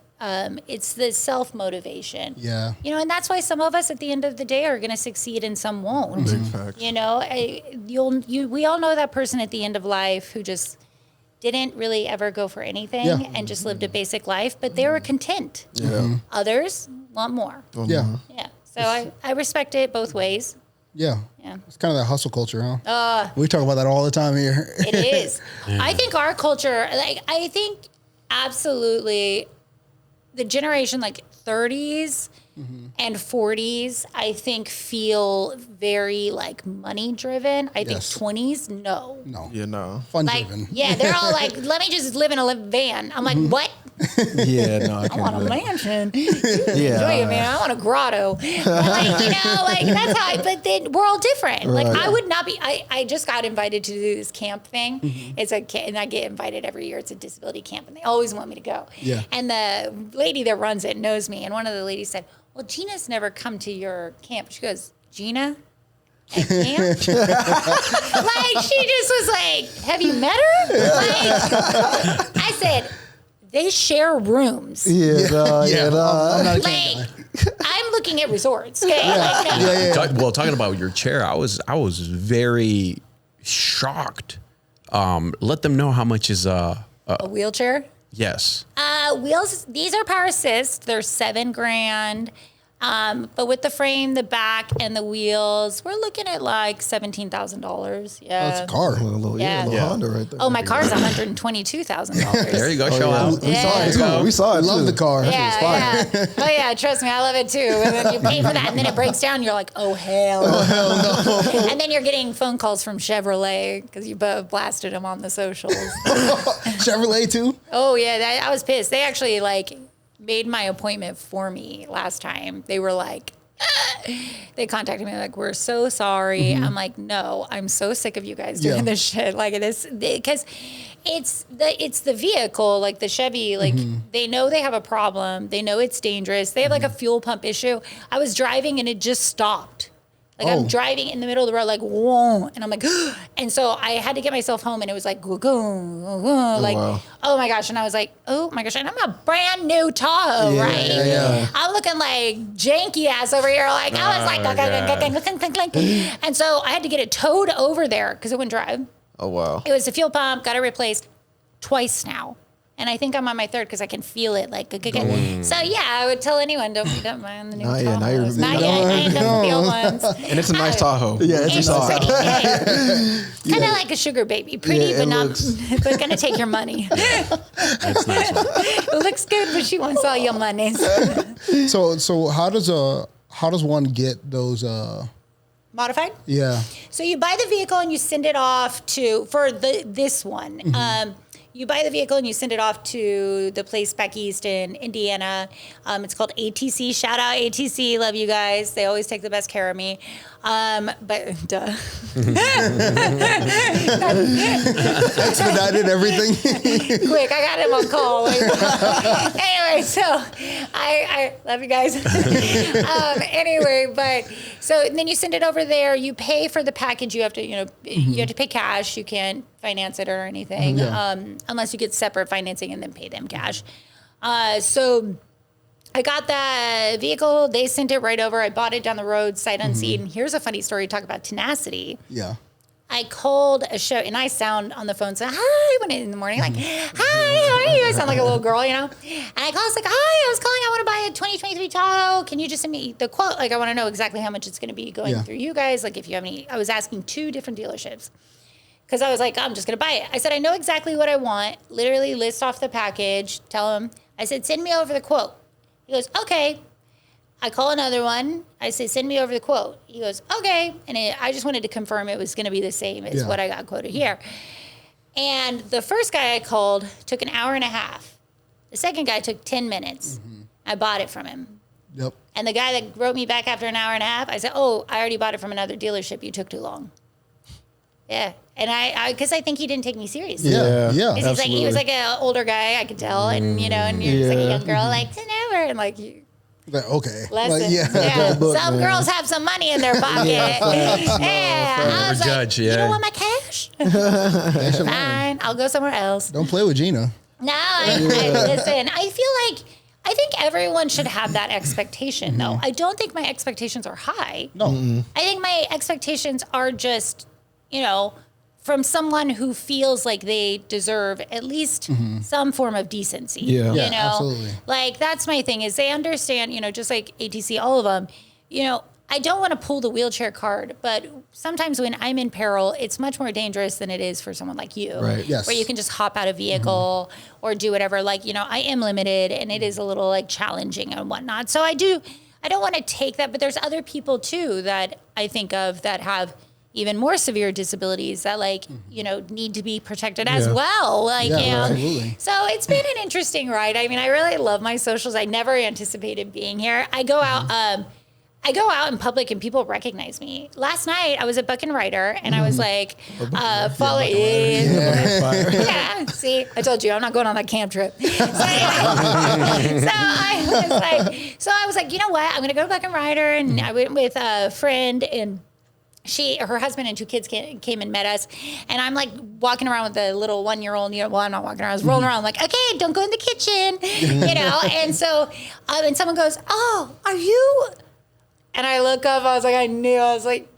It's the self-motivation. Yeah. And that's why some of us at the end of the day are going to succeed and some won't. Big facts. We all know that person at the end of life who just didn't really ever go for anything and just lived a basic life, but they were content. Yeah. Others want more. Yeah. Yeah. So I respect it both ways. Yeah. Yeah. It's kind of that hustle culture, huh? We talk about that all the time here. It is. I think our culture, I think absolutely the generation like 30s and 40s, I think feel very like money driven. I think 20s, no. Yeah, no. Fun like, driven. Yeah, they're all like, let me just live in a van. I'm like, what? Yeah, no, I want a mansion. Enjoy it, man. I want a grotto. That's how but then we're all different. Right. Like I would not be, I just got invited to do this camp thing. It's and I get invited every year. It's a disability camp and they always want me to go. Yeah. And the lady that runs it knows me. And one of the ladies said, well, Gina's never come to your camp. She goes, Gina? At camp? She just was like, have you met her? I said, they share rooms. I'm not a camp guy. I'm looking at resorts. Okay? Well, talking about your chair, I was very shocked. Let them know how much is A wheelchair? Yes. Wheels, these are power assist. They're $7,000. But with the frame, the back, and the wheels, we're looking at like $17,000. Yeah. That's a car. A little Honda right there. Oh, my car's $122,000. There you go. Show out. We saw it too. We saw it. Love the car. Yeah. Oh yeah, trust me, I love it too. And then you pay for that, and then it breaks down. You're like, oh hell no. And then you're getting phone calls from Chevrolet because you both blasted them on the socials. Chevrolet too? Oh yeah, I was pissed. They actually like made my appointment for me last time. They were like, they contacted me like, we're so sorry. I'm like, no, I'm so sick of you guys doing this shit like this, because it's the vehicle, like the Chevy, like they know they have a problem. They know it's dangerous. They have like a fuel pump issue. I was driving and it just stopped. Like I'm driving in the middle of the road, like, whoa. And I'm like, and so I had to get myself home and it was like, like, oh my gosh. And I was like, oh my gosh. And I'm a brand new Tahoe, right? Yeah. I'm looking like janky ass over here. Like I was like, and so I had to get it towed over there because it wouldn't drive. Oh, wow. It was a fuel pump, got it replaced twice now. And I think I'm on my third because I can feel it. Like, so yeah, I would tell anyone, don't mind the new Tahoes. Not yet. I ain't done the old ones. And it's a nice Tahoe. Yeah, it's pretty. Kind of like a sugar baby. Pretty, but not, but gonna take your money. That's nice. It looks good, but she wants all your money. So how does one get those? Modified? Yeah. So you buy the vehicle and you send it off for this one. You buy the vehicle and you send it off to the place back east in Indiana. It's called ATC. Shout out ATC. Love you guys. They always take the best care of me. But duh. Expedited everything. Quick, I got him on call. Anyway, so I love you guys. Anyway, but so then you send it over there. You pay for the package. You have to, you have to pay cash. You can't finance it or anything, unless you get separate financing and then pay them cash. So I got that vehicle. They sent it right over. I bought it down the road, sight unseen. Here's a funny story. Talk about tenacity. Yeah. I called a show, and I sound on the phone, so hi, when in the morning, like, hi, how are you? I sound like a little girl, And I called, I was like, hi, I was calling, I want to buy a 2023 Tahoe. Can you just send me the quote? Like, I want to know exactly how much it's going to be going through you guys. Like, if you have any, I was asking 2 different dealerships. Because I was like, I'm just going to buy it. I said, I know exactly what I want. Literally list off the package. Tell him. I said, send me over the quote. He goes, okay. I call another one. I say, send me over the quote. He goes, okay. And I just wanted to confirm it was going to be the same as what I got quoted here. And the first guy I called took an hour and a half. The second guy took 10 minutes. I bought it from him. Yep. And the guy that wrote me back after an hour and a half, I said, oh, I already bought it from another dealership. You took too long. Yeah. And because I think he didn't take me seriously. Yeah. He was like an older guy, I could tell. And, and you're just like a young girl, like, never. And like, okay. Lesson. Some girls have some money in their pocket. I was like, you don't want my cash? Fine, I'll go somewhere else. Don't play with Gina. No, listen, I think everyone should have that expectation, though. I don't think my expectations are high. No. I think my expectations are just, from someone who feels like they deserve at least some form of decency. Yeah, absolutely. Like, that's my thing, is they understand, just like ATC, all of them, I don't want to pull the wheelchair card, but sometimes when I'm in peril, it's much more dangerous than it is for someone like you. Right. Yes. Where you can just hop out of vehicle or do whatever. Like, I am limited and it is a little like challenging and whatnot. So I don't want to take that, but there's other people too that I think of that have even more severe disabilities that need to be protected as well. Absolutely. So it's been an interesting ride. I mean, I really love my socials. I never anticipated being here. I go out in public and people recognize me. Last night I was at Buck and Ryder and I was like, following. Yeah, see, I told you I'm not going on that camp trip. So I was like, you know what? I'm gonna go to Buck and Ryder, and I went with a friend, and her husband and 2 kids came and met us, and I'm like walking around with the little 1-year-old. Well, I'm not walking around. I was rolling around like, okay, don't go in the kitchen, And so, and someone goes, "Oh, are you?" And I look up. I was like, I was like,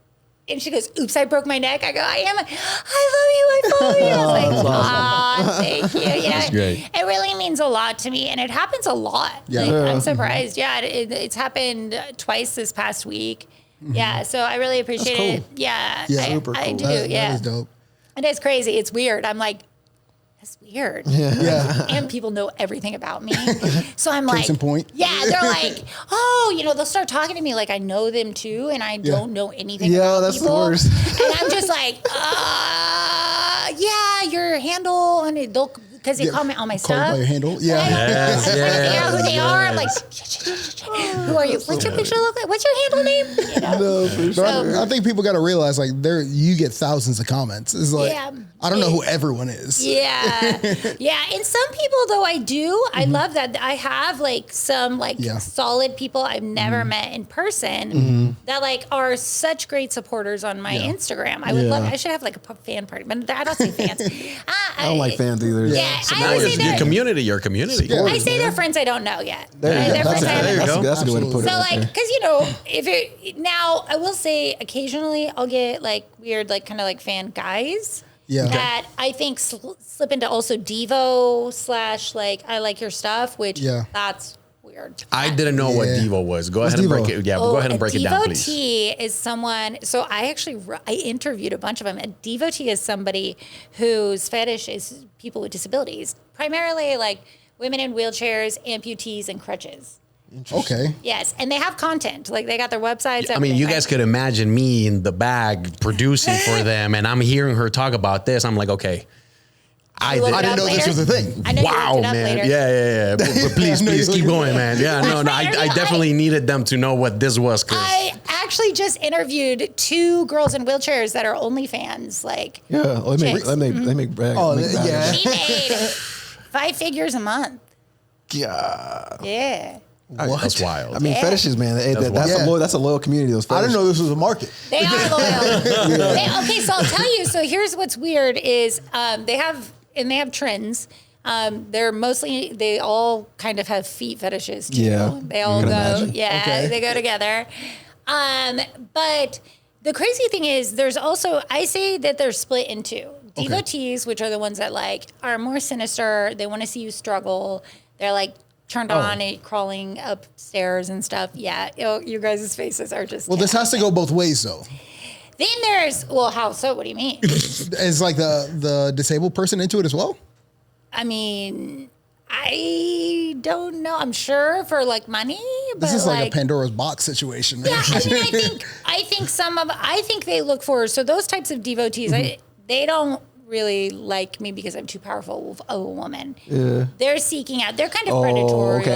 And she goes, oops, I broke my neck. I go, I love you. I follow you. I was like, aw, thank you. You know, That's great. It really means a lot to me. And it happens a lot. Yeah. Like, I'm surprised. Yeah, it's happened twice this past week. Yeah, so I really appreciate it. Yeah, super I cool. do. That Yeah, is dope. and it's crazy. It's weird. I'm like, that's weird. Yeah. And people know everything about me. So I'm Case like, in point. yeah, they're like, oh, you know, they'll start talking to me like I know them too, and I don't know anything about that's the people. worst. And I'm just like, yeah, your handle, and they'll, because they comment on my Call you stuff. by your handle. I Yeah. don't I'm trying to figure out who they are. I'm like, Yes. who are you? What's your picture look like? What's your handle name? You know? for So- I think people got to realize like you get thousands of comments. It's like, Yeah. I don't know who everyone is. Yeah. Yeah. And some people though I do. I love that I have like some like solid people I've never met in person that like are such great supporters on my Instagram. I would love I should have like a fan party, but I don't say fans. I don't like fans either. Yeah. I always say Your that community, your community. Yeah. I say they're friends I don't know yet. There you They're go. friends I haven't There you met. go. That's a good way to put it. So right like, there. because you know, if it now, I will say occasionally I'll get like weird, like kind of like fan guys. Yeah. That I think slip into also Devo / like I like your stuff, which that's weird. I didn't know what Yeah. Devo was. Go ahead and break it. Yeah, go ahead and break it down, please. Devotee is someone. So I actually I interviewed a bunch of them. A devotee is somebody whose fetish is people with disabilities, primarily like women in wheelchairs, amputees, and crutches. Okay. Yes, and they have content. Like they got their websites. I mean, you everything, guys could imagine me in the bag producing for them, and I'm hearing her talk about this. I'm like, okay. I didn't know this was a thing. I know you Wow, looked it up man. later. Yeah. But please keep going, man. Yeah, no. I definitely needed them to know what this was. I actually just interviewed 2 girls in wheelchairs that are OnlyFans. Like, They make brag. Oh, make brag. yeah. she made 5 figures a month. Yeah. Yeah. That's wild. I mean, fetishes, man. That's a loyal community. Those I fetishes. didn't know this was a market. They are loyal. Okay, so I'll tell you. So here's what's weird is they have trends. They all kind of have feet fetishes too. Yeah, They all can go, imagine. they go together. But the crazy thing is I say that they're split in 2. Devotees, which are the ones that like are more sinister. They want to see you struggle. They're like turned on and crawling upstairs and stuff. Yeah. You guys' faces are just. Well, this has to go both ways though. Then there's, how so? What do you mean? Is like the disabled person into it as well? I mean, I don't know. I'm sure for like money, but This is like a Pandora's box situation. Yeah, I mean, I think they look for, so those types of devotees, they don't really like me because I'm too powerful of a woman. Yeah. They're seeking out, they're kind of predatory. Okay.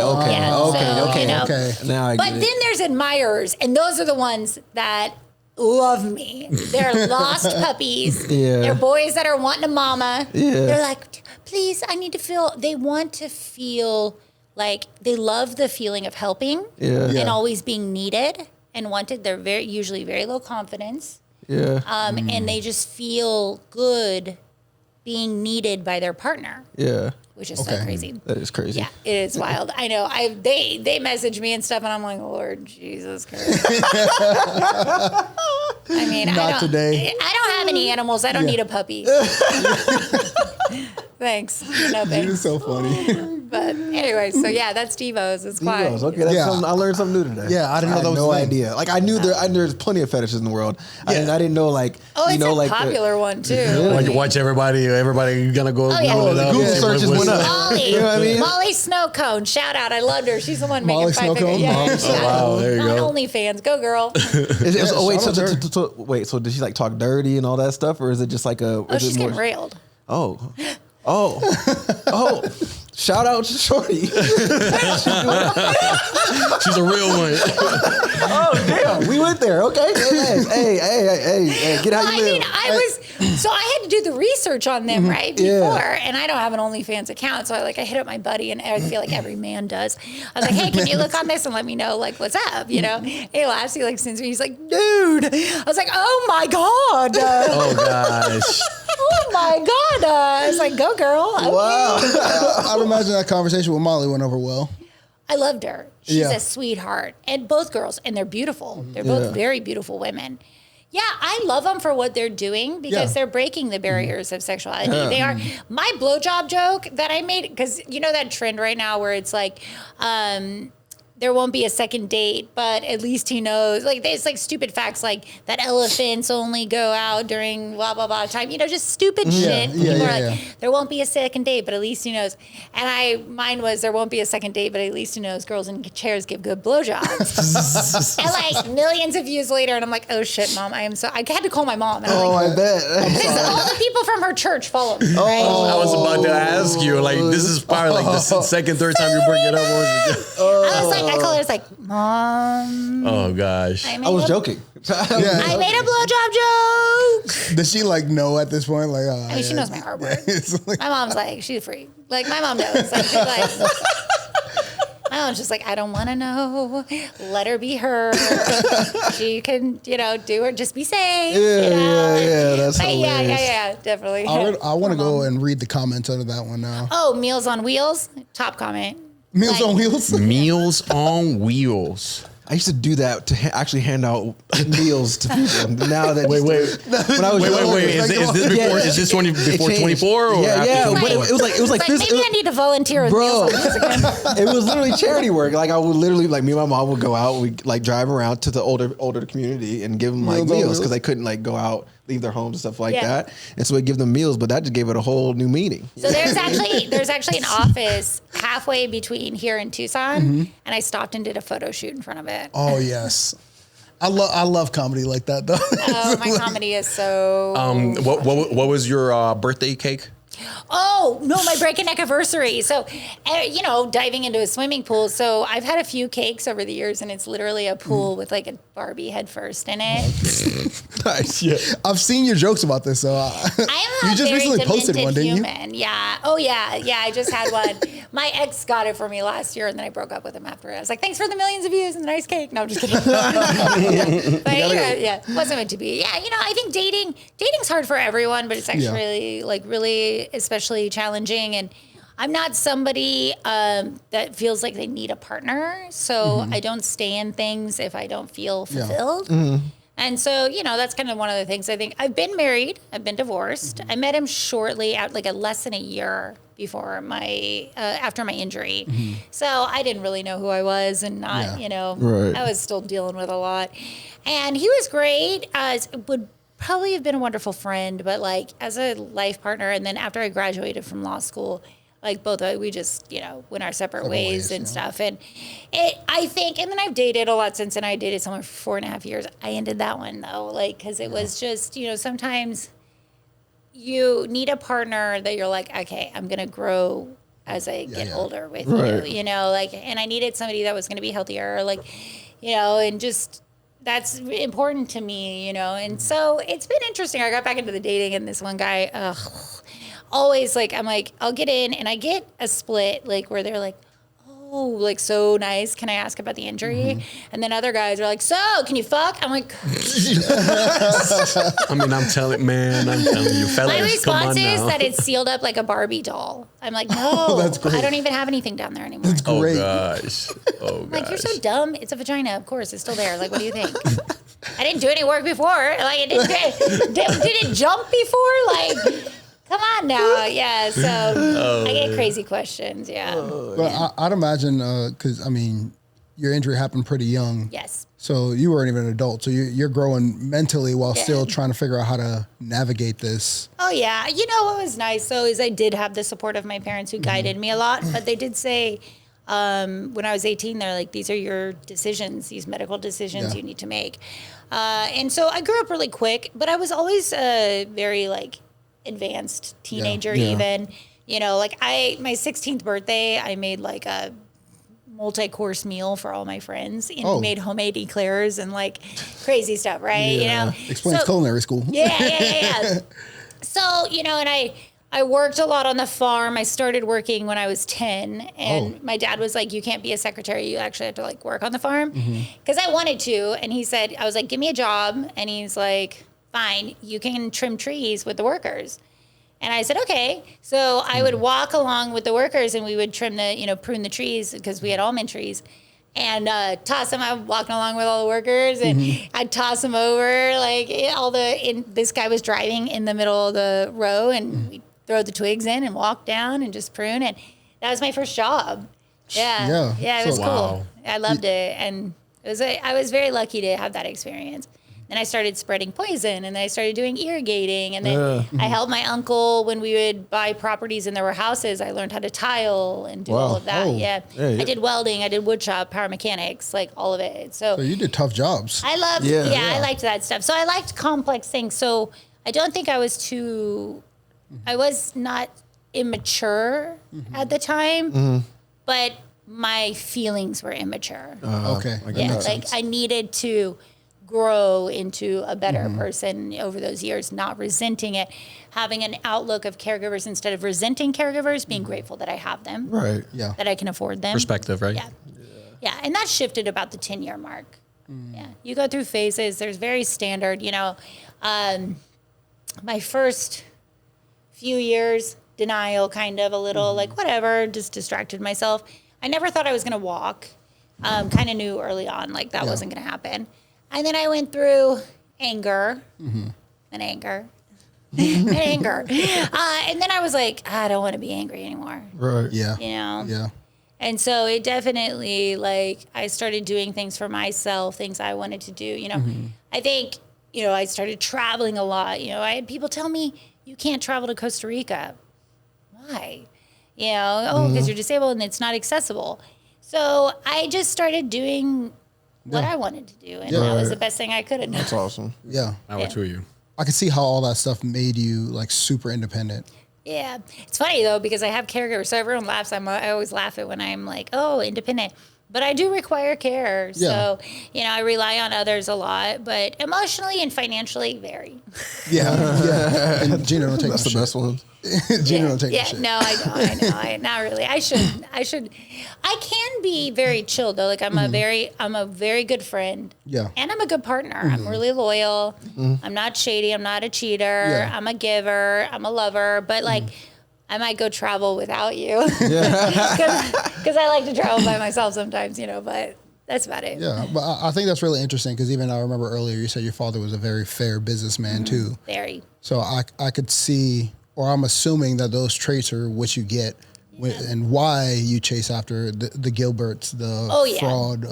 Now I but get it. then there's admirers, and those are the ones that love me. They're lost puppies. Yeah. They're boys that are wanting a mama. Yeah. They're like, please, they want to feel like they love the feeling of helping and always being needed and wanted. They're usually very low confidence. Yeah. And they just feel good being needed by their partner. Yeah. Which is so crazy. That is crazy. Yeah, it is wild. I know. They message me and stuff, and I'm like, Lord Jesus Christ. I mean, Not today. I don't have any animals. I don't need a puppy. Thanks. No thanks. You're so funny. But anyway, so yeah, that's Devo's. It's fine. Devos. Okay, that's something, I learned something new today. Yeah, I didn't know that was no a thing. idea. Like I knew there's plenty of fetishes in the world. I didn't know like It's a popular one too. Like watch everybody gonna go. Oh, yeah. look it up. Google searches went up. Molly, You know what I mean? Molly Snowcone, shout out. I loved her. She's the one Molly making 5 figures. Snowcone? Yeah, Molly yeah. Wow, there you go. On OnlyFans, go girl. Wait, so did she like talk dirty and all that stuff, or is it just like a? Oh, she's getting railed. Oh. Shout out to Shorty. She's a real one. Oh damn, we went there. Okay, hey, get how you live. So I had to do the research on them right before, and I don't have an OnlyFans account, so I hit up my buddy, and I feel like every man does. I was like, hey, can you look on this and let me know what's up? You know, he laughs, he sends me, he's like, dude. I was like, oh my god. Oh gosh. Oh my god. I was like, go girl. Okay. Wow. I'd imagine that conversation with Molly went over well. I loved her. She's a sweetheart, and both girls, and they're beautiful. They're both very beautiful women. Yeah, I love them for what they're doing because they're breaking the barriers of sexuality. They are. My blowjob joke that I made, because you know that trend right now where it's like, there won't be a second date, but at least he knows. Like, it's like stupid facts like that elephants only go out during blah, blah, blah time. You know, just stupid shit. People are like, there won't be a second date, but at least he knows. And mine was, there won't be a second date, but at least he knows girls in chairs give good blowjobs. And like millions of views later, and I'm like, oh shit, Mom, I had to call my mom. And I'm like, I bet. because all the people from her church follow me. Right? I was about to ask you, like, this is probably like the second, third time you bring it up. I was like, I call her, it's like, Mom. Oh gosh. I was joking. I made a blowjob joke. Does she like know at this point? Like, I mean, she knows my R word. Like, My mom's like, she's free. Like, my mom knows. Like, she's like, my mom's just like, I don't want to know. Let her be her. She can, do her. Just be safe. Yeah. That's but hilarious. yeah, definitely. I want to go and read the comments under that one now. Oh, Meals on Wheels. Top comment. Meals on Wheels. Meals on Wheels. I used to do that to actually hand out meals to people. Now that when I was younger, Is this before? Is this before 24 or yeah, after? yeah. But it was like this. Maybe I need to volunteer with Meals on Wheels again. It was literally charity work. Like I would literally, like me and my mom would go out. We like drive around to the older community and give them like meals because they couldn't like go out, leave their homes and stuff like that. And so we give them meals, but that just gave it a whole new meaning. So there's actually an office halfway between here and Tucson, and I stopped and did a photo shoot in front of it. Oh yes, I love comedy like that though. Oh, my comedy is so. What was your birthday cake? Oh, no, my break-a-neck anniversary. So, diving into a swimming pool. So I've had a few cakes over the years, and it's literally a pool with like a Barbie head first in it. Nice. Yeah. I've seen your jokes about this, so I'm you just recently posted one, didn't human. Yeah. Oh, yeah. Yeah, I just had one. My ex got it for me last year, and then I broke up with him after it. I was like, thanks for the millions of views and the nice cake. No, I'm just kidding. But it wasn't meant to be. Yeah, I think dating's hard for everyone, but it's actually like really especially challenging. And I'm not somebody that feels like they need a partner. So I don't stay in things if I don't feel fulfilled. And so, that's kind of one of the things. I think I've been married, I've been divorced. I met him shortly out, like less than a year before after my injury. So I didn't really know who I was and not, I was still dealing with a lot. And he was great. Would probably have been a wonderful friend, but like as a life partner. And then after I graduated from law school, like both we just, went our separate ways and stuff. And I think, and then I've dated a lot since then. I dated someone for 4.5 years. I ended that one though, like, cause it was just, sometimes you need a partner that you're like, okay, I'm going to grow as I get older with you, and I needed somebody that was going to be healthier, like, and just, that's important to me, and so it's been interesting. I got back into the dating, and this one guy, always like, I'm like, I'll get in and I get a split, like where they're like, oh, like so nice. Can I ask about the injury? And then other guys are like, so can you fuck? I'm like, I mean, I'm telling you, fellas, my response is now. that it's sealed up like a Barbie doll. I'm like, no, that's great. I don't even have anything down there anymore. That's great. Oh gosh. I'm like, you're so dumb. It's a vagina. Of course, it's still there. Like, what do you think? I didn't do any work before. Like, it did it jump before? Like, come on now. Yeah. So I get crazy questions. Yeah. But I'd imagine, because I mean, your injury happened pretty young. Yes. So you weren't even an adult. So you're growing mentally while still trying to figure out how to navigate this. Oh, yeah. What was nice, though, is I did have the support of my parents who guided me a lot. But they did say when I was 18, they're like, these are your decisions, these medical decisions you need to make. And so I grew up really quick, but I was always very, like, advanced teenager even. Like my 16th birthday, I made like a multi-course meal for all my friends and made homemade eclairs and like crazy stuff, right? Explains culinary school. Yeah. So, and I worked a lot on the farm. I started working when I was 10, and my dad was like, you can't be a secretary. You actually have to like work on the farm. Because I wanted to. And he said, I was like, give me a job. And he's like, fine, you can trim trees with the workers. And I said, okay. So I would walk along with the workers and we would trim prune the trees because we had almond trees. and toss them. I'm walking along with all the workers, and I'd toss them over. Like this guy was driving in the middle of the row, and we'd throw the twigs in and walk down and just prune. And that was my first job. Yeah, it was cool. I loved it, and I was very lucky to have that experience. Then I started spreading poison, and then I started doing irrigating, and then I helped my uncle when we would buy properties and there were houses. I learned how to tile and do all of that. I did welding, I did wood shop, power mechanics, like all of it. So you did tough jobs. I loved, I liked that stuff. So I liked complex things. So I don't think I was not immature at the time, but my feelings were immature. Okay. I needed to grow into a better person over those years, not resenting it, having an outlook of caregivers instead of resenting caregivers, being grateful that I have them, Right. Yeah. that I can afford them. Perspective, right? Yeah. And that shifted about the 10-year mark. Yeah. You go through phases. There's very standard, my first few years, denial, kind of a little like whatever, just distracted myself. I never thought I was going to walk. Kind of knew early on, like that wasn't going to happen. And then I went through anger and anger and anger. And then I was like, I don't want to be angry anymore. Right. Yeah. Yeah. And so it definitely, like, I started doing things for myself, things I wanted to do. I think, I started traveling a lot. I had people tell me, you can't travel to Costa Rica. Why? Because you're disabled and it's not accessible. So I just started doing what I wanted to do, and that was the best thing I could have done. That's awesome. Yeah. I would too you. I can see how all that stuff made you like super independent. Yeah. It's funny though, because I have caregivers, so everyone laughs. I always laugh at when I'm like, oh, independent. But I do require care. Yeah. So, I rely on others a lot, but emotionally and financially, very. Yeah. And Gina don't take That's no the shit. best one. Gina don't take no shit. No, I don't. Not really. I should. I can be very chill though. Like I'm a very good friend. Yeah. And I'm a good partner. I'm really loyal. I'm not shady. I'm not a cheater. Yeah. I'm a giver. I'm a lover. But like, I might go travel without you. Because I like to travel by myself sometimes, but that's about it. Yeah, but I think that's really interesting because even I remember earlier you said your father was a very fair businessman too. Very. So I could see, or I'm assuming that those traits are what you get and why you chase after the Gilberts, the fraud,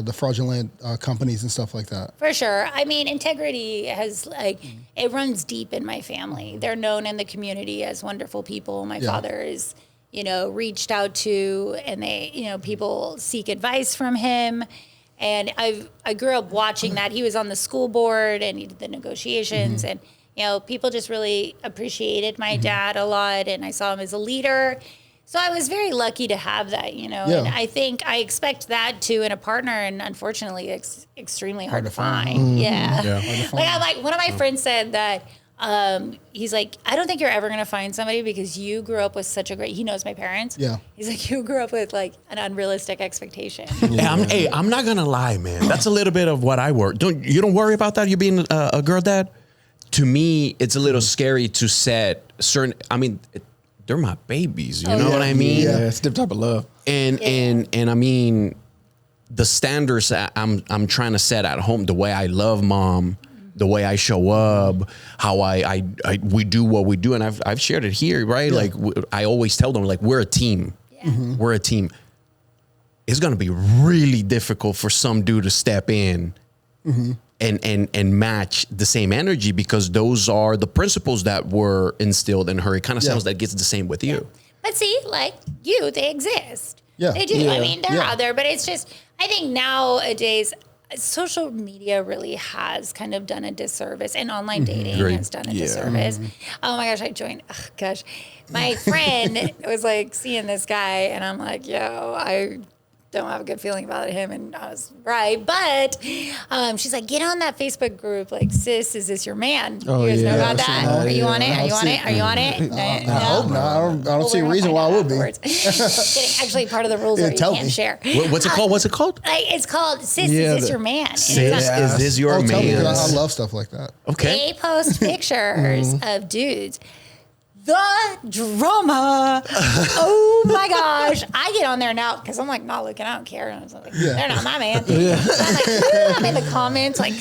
the fraudulent companies and stuff like that. For sure. I mean, integrity has it runs deep in my family. They're known in the community as wonderful people. My father is, reached out to, and they, people seek advice from him. And I grew up watching that. He was on the school board and he did the negotiations and, people just really appreciated my dad a lot. And I saw him as a leader. So I was very lucky to have that, and I think I expect that too in a partner, and unfortunately it's extremely hard to find. Like one of my friends said that he's like, I don't think you're ever going to find somebody because you grew up with such a great, he knows my parents. Yeah. He's like, you grew up with like an unrealistic expectation. I'm not going to lie, man. That's a little bit of what I work. You don't worry about that? You being a girl dad? To me, it's a little scary to set certain, they're my babies, you know what I mean? Yeah, it's a different type of love. And I mean, the standards that I'm trying to set at home, the way I love mom, the way I show up, how we do what we do, and I've shared it here, right? Yeah. Like I always tell them, like we're a team. Yeah. We're a team. It's gonna be really difficult for some dude to step in and match the same energy because those are the principles that were instilled in her. It kind of sounds like it's the same with you. But see, like they exist. Yeah. They do. I mean, they're out there, but it's just, I think nowadays, social media really has kind of done a disservice, and online dating has done a disservice. Oh my gosh, I joined. Oh gosh, my friend was like seeing this guy, and I'm like, yo, I don't have a good feeling about him, and I was right. But she's like, get on that Facebook group, like, sis, is this your man? Oh, you guys know yeah, about that? Are you on it? Are you on it? Are you on it? I hope not. I don't see a reason why I would be. Kidding. Actually, part of the rules are you can't share. What's it called? What's it called? It's called Sis, is this your man? Sis, is this your man? I love stuff like that. Okay. They post pictures of dudes. the drama. Oh my gosh. I get on there now because I'm like not looking, I don't care. And I was like, they're not my man. So I'm like, I'm in the comments, like,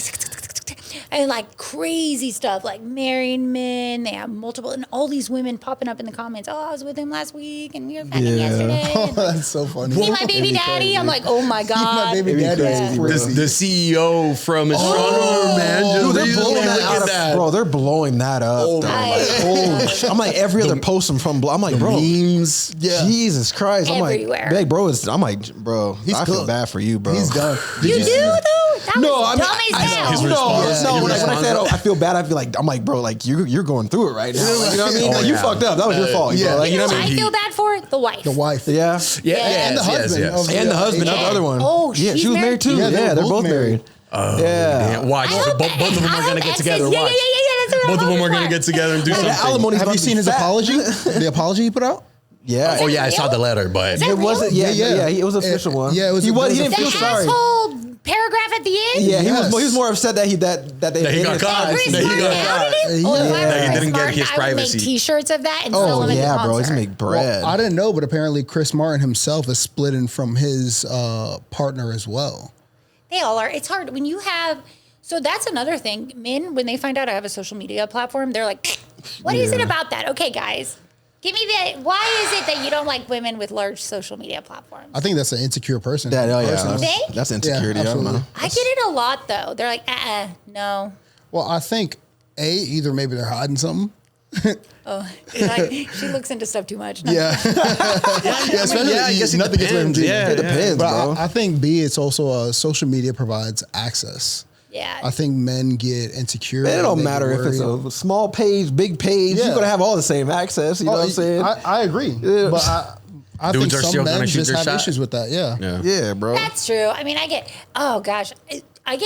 and like crazy stuff, like married men. They have multiple, and all these women popping up in the comments. Oh, I was with him last week, and we were fucking yesterday. Oh, that's so funny. See my baby daddy. I'm like, oh my god. My baby daddy is crazy. The CEO from Astronomer, man. Dude, they're Just blowing look that at up, bro. They're blowing that up. Oh, though. my Like, holy shit. I'm like every other post I'm like, bro, memes. yeah. Jesus Christ. I'm Everywhere. like, bro, I'm like, bro, I feel cooked. bad for you, bro. He's done. You do though? That was dumb as hell. His response. No, His when I response. said I feel bad, I feel like I'm like, bro, like you're going through it right now. Like, you know what I mean? Like, you fucked up. That was your fault. yeah. Bro. Like, You know what what I feel bad for? The wife. The wife. Yeah. Yeah, And the husband. yes. of And the husband of the Yeah. other one. Oh, yeah, she's she was married married too. too? Yeah, they're both married. Yeah. Yeah. Watch. I hope Both of them I are going to hope get exes- together. Yeah, Watch. that's what I'm Both of them hoping are going to for. get together and do The something. alimony's Have about you to seen be his fat. apology? The apology he put out? Yeah. Oh, yeah, I saw the letter, but that It wasn't. real? Yeah, it was an official one. yeah, it was- He it was he didn't The feel sorry. asshole paragraph at the end? Yeah, Yes. he was more upset that they That he got caught. Chris That he Martin got outed caught. him? Oh, if I Yeah. were That he Chris didn't get Martin, his I would make privacy. T-shirts of that and sell Oh them at the yeah, bro, concert. he's make bread. I didn't know, but apparently Chris Martin himself is splitting from his partner as well. They all are. It's hard when you have. So that's another thing. Men, when they find out I have a social media platform, they're like, "What is it about that?" Okay, guys, give me the. Why is it that you don't like women with large social media platforms? I think that's an insecure person. That, personally. Think? that's insecurity. Yeah, I don't know. absolutely. I get it a lot though. They're like, no. Well, I think either maybe they're hiding something. Oh, like, she looks into stuff too much. No. Yeah, especially I guess it nothing gets away from depends. Gina. Yeah, It depends, But bro. I think B, it's also social media provides access. Yeah. I think men get insecure. Man, it and don't they matter get if it's worried. a small page, big page. Yeah. You're gonna have all the same access. You know what I'm saying? I agree, but I think Dudes are some still gonna men shoot just their have shot. issues with that. Yeah. yeah, bro. That's true. I mean, I get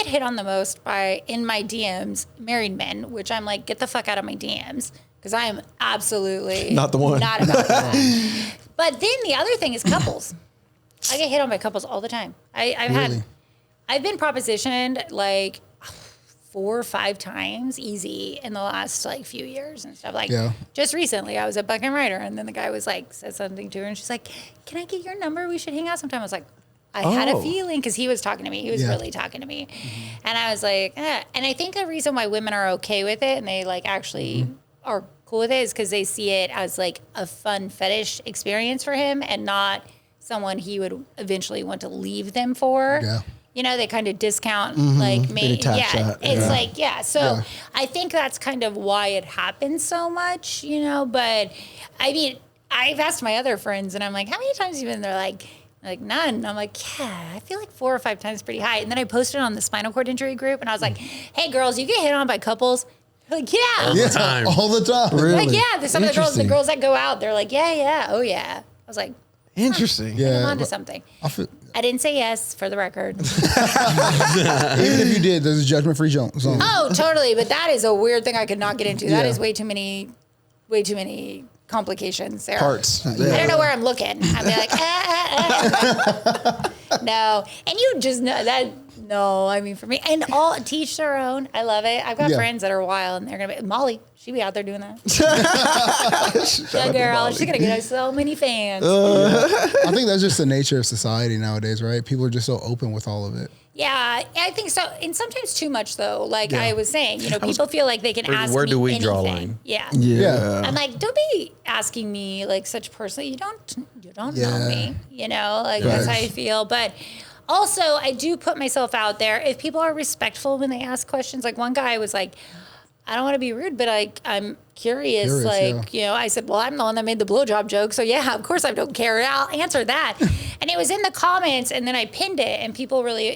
hit on the most in my DMs, married men, which I'm like, get the fuck out of my DMs because I am absolutely Not the one. Not about that. But then the other thing is couples. I get hit on by couples all the time. I've been propositioned like 4 or 5 times easy in the last like few years and stuff. Like just recently I was at Buck and Ryder and then the guy was like, said something to her and she's like, can I get your number? We should hang out sometime. I was like, I had a feeling because he was talking to me. He was really talking to me. And I was like, And I think the reason why women are okay with it and they like actually are cool with it is because they see it as like a fun fetish experience for him and not someone he would eventually want to leave them for. Yeah. You know, they kind of discount like me. detach Yeah. that. It's Yeah. like, So I think that's kind of why it happens so much, you know, but I mean, I've asked my other friends and I'm like, how many times have you been there? Like none. I'm like, yeah, I feel like 4 or 5 times pretty high. And then I posted on the spinal cord injury group and I was like, hey girls, you get hit on by couples. They're like, yeah. all the time. all the time. Really? Like, yeah. Some of the girls that go out, they're like, yeah, oh yeah. I was like, Interesting. Yeah. I'm onto something. I didn't say yes for the record. Even if you did, there's a judgment-free zone. Oh, totally. But that is a weird thing I could not get into. That Yeah. is way too many complications there. Parts. I don't know where I'm looking. I'd be like, no. And you just know that. No, I mean for me, and all teach their own. I love it. I've got friends that are wild, and they're gonna be Molly. She be out there doing that. Yeah, girl, she's gonna get us so many fans. I think that's just the nature of society nowadays, right? People are just so open with all of it. Yeah, I think so. And sometimes too much, though. Like I was saying, you know, people feel like they can ask me where do we anything. draw a line? Yeah. Yeah. I'm like, don't be asking me like such personally. You don't know me. You know, like that's how I feel. But also, I do put myself out there. If people are respectful when they ask questions, like one guy was like, I don't want to be rude, but I'm curious. You know, I said, well, I'm the one that made the blowjob joke. So yeah, of course I don't care. I'll answer that. And it was in the comments and then I pinned it and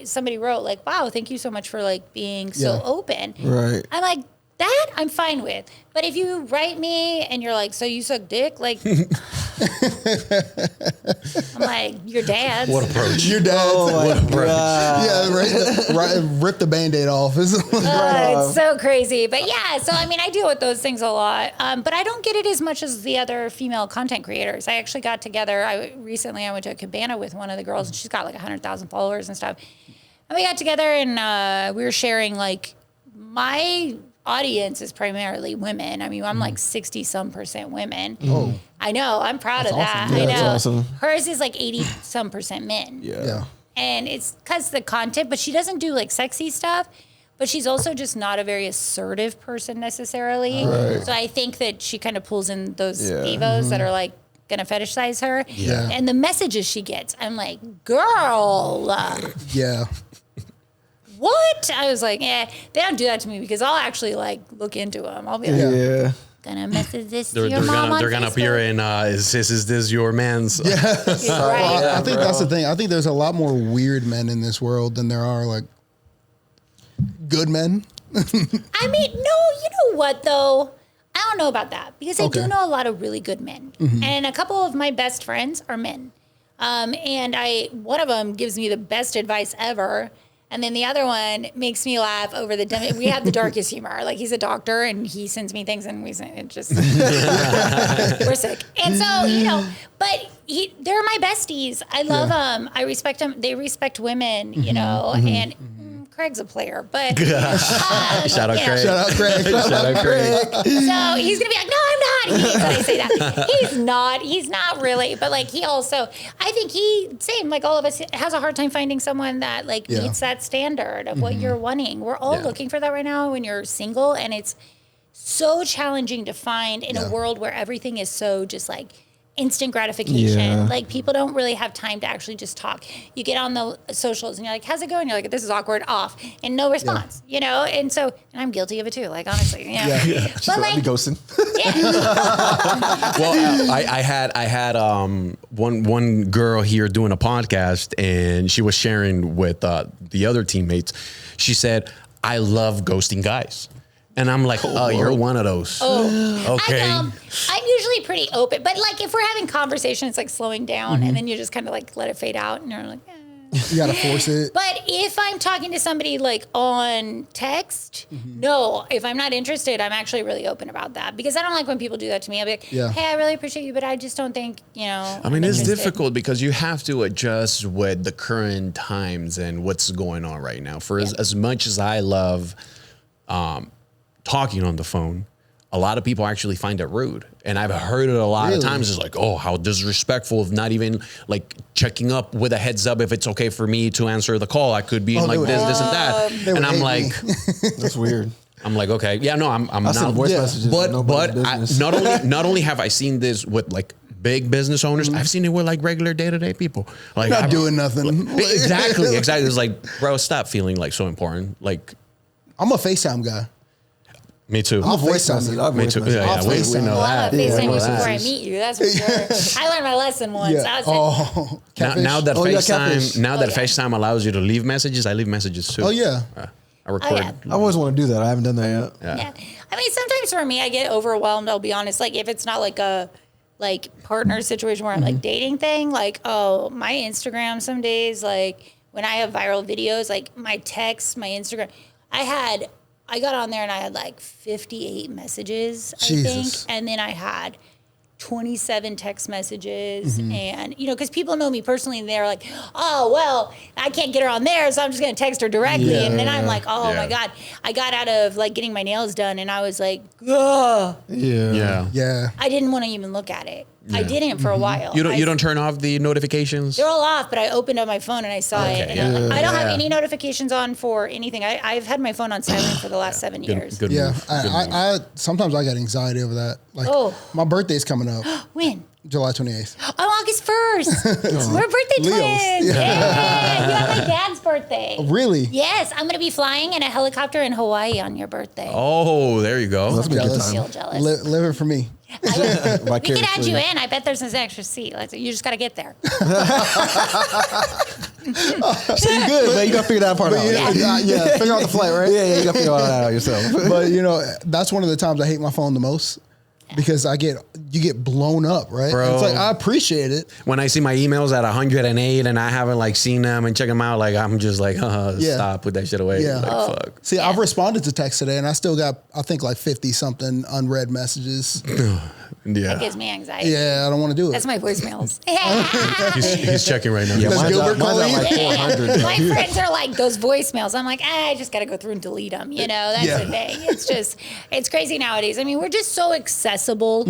somebody wrote like, wow, thank you so much for like being so open. Right. I'm like, that I'm fine with. But if you write me and you're like, so you suck dick? Like, I'm like, your dad's. What approach? Your dad. Oh my God. Yeah, rip the Band-Aid off. It's so crazy. But yeah, so I mean, I deal with those things a lot. But I don't get it as much as the other female content creators. I actually got together. Recently I went to a cabana with one of the girls and she's got like 100,000 followers and stuff. And we got together and we were sharing like my audience is primarily women. I mean, I'm like 60-some% women. Oh, I know. I'm proud of That's that. awesome. I Yeah, know. that's awesome. Hers is like 80-some% men. yeah. And it's because the content, but she doesn't do like sexy stuff. But she's also just not a very assertive person necessarily. Right. So I think that she kind of pulls in those Yeah. divas that are like gonna fetishize her. Yeah. And the messages she gets, I'm like, girl, Yeah. what? I was like, they don't do that to me because I'll actually like look into them. I'll be like, Yeah. gonna message this to They're, your mom on they're gonna Facebook. appear in is this your man's? Right. I think that's the thing. I think there's a lot more weird men in this world than there are like good men. I mean, no, you know what though? I don't know about that because I do Okay. know a lot of really good men, and a couple of my best friends are men. And one of them gives me the best advice ever, and then the other one makes me laugh over the dumb. We have the darkest humor. Like he's a doctor, and he sends me things, and it just we're sick. And so but they're my besties. I love them. I respect them. They respect women, and. Craig's a player, but Shout out Craig. Shout out Craig. Shout out Craig. So he's gonna be like, no, I'm not. He hates that I say that. He's not really. But like he also, I think same like all of us, has a hard time finding someone that like Yeah. meets that standard of what you're wanting. We're all looking for that right now when you're single, and it's so challenging to find in a world where everything is so just like instant gratification. Yeah. Like people don't really have time to actually just talk. You get on the socials and you're like, how's it going? You're like, this is awkward, off, and no response, And so, and I'm guilty of it too, like honestly, She's But like, like, ghosting. Well, I had one girl here doing a podcast, and she was sharing with the other teammates. She said, "I love ghosting guys." And I'm like, oh, you're one of those. Oh, okay. I'm usually pretty open, but like if we're having conversation, it's like slowing down, and then you just kind of like let it fade out, and you're like, You gotta force it. But if I'm talking to somebody like on text, no, if I'm not interested, I'm actually really open about that because I don't like when people do that to me. I'll be like, hey, I really appreciate you, but I just don't think, I mean, it's difficult because you have to adjust with the current times and what's going on right now. For as much as I love talking on the phone, a lot of people actually find it rude. And I've heard it a lot of times. It's like, oh, how disrespectful of not even like checking up with a heads up if it's okay for me to answer the call. I could be in like this and that. And I'm like, That's weird. I'm like, okay, yeah, no, I'm I not. send voice messages. But not only have I seen this with like big business owners, I've seen it with like regular day-to-day people. Like Not doing nothing. Exactly. It's like, bro, stop feeling like so important. Like, I'm a FaceTime guy. me too. I'll voice message. Me too. Yeah, we know well, that. I'm a FaceTime you Yeah. before I meet you. That's for sure. I learned my lesson once. Yeah. I was like, Now that Oh, yeah, catfish. FaceTime allows you to leave messages, I leave messages too. Oh, yeah. I record. yeah. I always want to do that. I haven't done that yet. Yeah. I mean, sometimes for me, I get overwhelmed. I'll be honest. Like, if it's not like a partner situation where I'm like dating thing, like, oh, my Instagram some days, like when I have viral videos, like my text, my Instagram, I got on there and I had like 58 messages, I think. Jesus. And then I had 27 text messages and, because people know me personally and they're like, oh, well, I can't get her on there, so I'm just going to text her directly. And then I'm like, oh my God. I got out of like getting my nails done and I was like, ugh. Yeah. Yeah. I didn't want to even look at it. I didn't for a while. You don't turn off the notifications? They're all off, but I opened up my phone and I saw it. And I'm like, I don't have any notifications on for anything. I've had my phone on silent for the last 7 years. Good Yeah. move. Good move. I sometimes I get anxiety over that. Like my birthday's coming up, When? July 28th. Oh, August 1st. We're birthday Leos. twins. Yeah. You have my dad's birthday. Really? Yes, I'm going to be flying in a helicopter in Hawaii on your birthday. Oh, there you go. That's a good Jealous. I time. feel jealous. Living for me. We could add Vicariously. you in. I bet there's an extra seat. Like, you just got to get there. So you good, man. You got to figure that part out. Yeah. Figure out the flight, right? Yeah, you got to figure all that out yourself. But that's one of the times I hate my phone the most. because you get blown up, right? Bro. And it's like, I appreciate it. When I see my emails at 108 and I haven't like seen them and check them out, like I'm just like, stop, put that shit away. Yeah. Like, fuck. See, I've responded to text today and I still got, I think like 50 something unread messages. That gives me anxiety. Yeah, I don't want to do it. That's my voicemails. He's checking right now. Yeah, Does mine's Gilbert at, mine's call at you? like 400. My friends are like those voicemails. I'm like, I just got to go through and delete them. You know, that's the thing. It's crazy nowadays. I mean, we're just so accessible.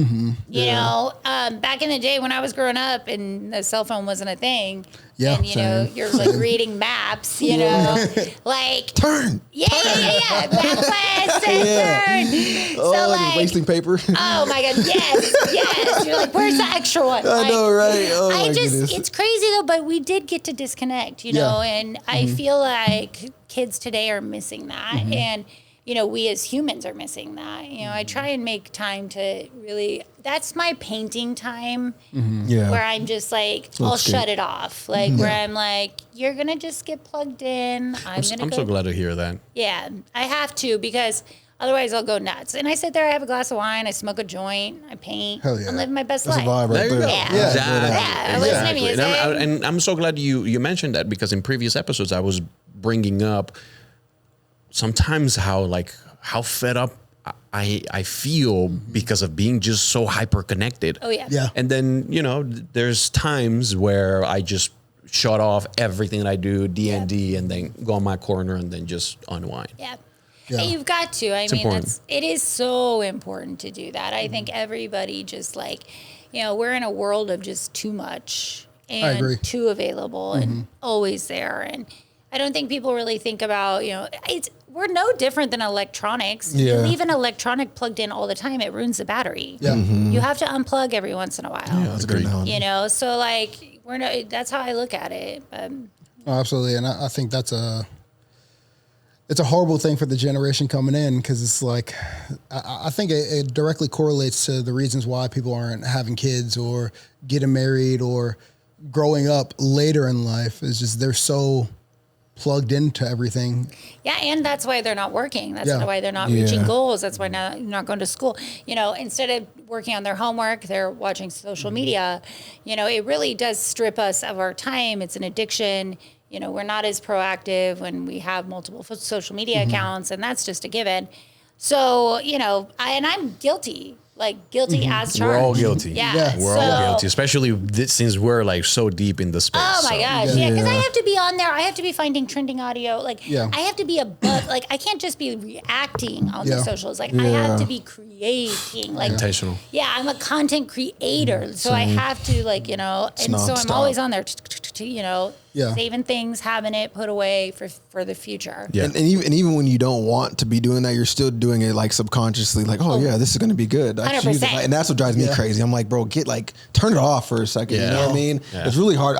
You know, back in the day when I was growing up and the cell phone wasn't a thing. Yeah, and you know, you're like reading maps. You know, like Turn. Yeah. Map west and turn. Oh, So like like, wasting paper. oh my god, yes. You're like, where's the extra one? I know, right? Oh, my goodness. It's crazy though, but we did get to disconnect, you know, and I feel like kids today are missing that. And, you know, we as humans are missing that. You know, I try and make time to really, that's my painting time Yeah. where I'm just like, I'll shut it off. Like, where I'm like, you're going to just get plugged in. I'm so glad to hear that. Yeah, I have to because otherwise I'll go nuts. And I sit there, I have a glass of wine, I smoke a joint, I paint. Hell yeah. I'm living my best That's a life. vibe right There you there. go. Yeah. Exactly. Yeah, I listen to music. And I'm so glad you mentioned that because in previous episodes I was bringing up sometimes how fed up I feel because of being just so hyper connected. Oh yeah. Yeah. And then, you know, there's times where I just shut off everything that I do, D&D, and then go in my corner and then just unwind. Yeah. Yeah. And you've got to. I mean, important. it is so important to do that. I think everybody just like, you know, we're in a world of just too much agree. and too available and always there. And I don't think people really think about, you know, we're no different than electronics. You Yeah. leave an electronic plugged in all the time, it ruins the battery. Yeah. You have to unplug every once in a while. Yeah, that's a good Agreed. analogy. You know, so like that's how I look at it. Oh, absolutely. And I think it's a horrible thing for the generation coming in because it's like, I think it directly correlates to the reasons why people aren't having kids or getting married or growing up later in life. Is just they're so plugged into everything. Yeah, and that's why they're not working. That's Yeah. why they're not reaching goals. That's why they're not going to school. You know, instead of working on their homework, they're watching social media. You know, it really does strip us of our time. It's an addiction. You know, we're not as proactive when we have multiple social media accounts, and that's just a given. So, you know, I'm guilty. Like guilty as charged. We're all guilty. Yeah. We're all guilty, especially since we're like so deep in the space. Oh my so. gosh, yeah, because I have to be on there. I have to be finding trending audio. Like, Yeah. I have to be like, I can't just be reacting on the Yeah. socials. Like, I have to be creating. Like, Intentional. yeah, I'm a content creator, so I have to like, you know, and so I'm nonstop. always on there, you know, Yeah. saving things, having it put away for the future. Yeah. And even when you don't want to be doing that, you're still doing it like subconsciously, like, oh yeah, this is going to be good. I should use it. 100%. And that's what drives me Yeah. crazy. I'm like, bro, turn it off for a second. You Yeah. know what I mean? Yeah. It's really hard.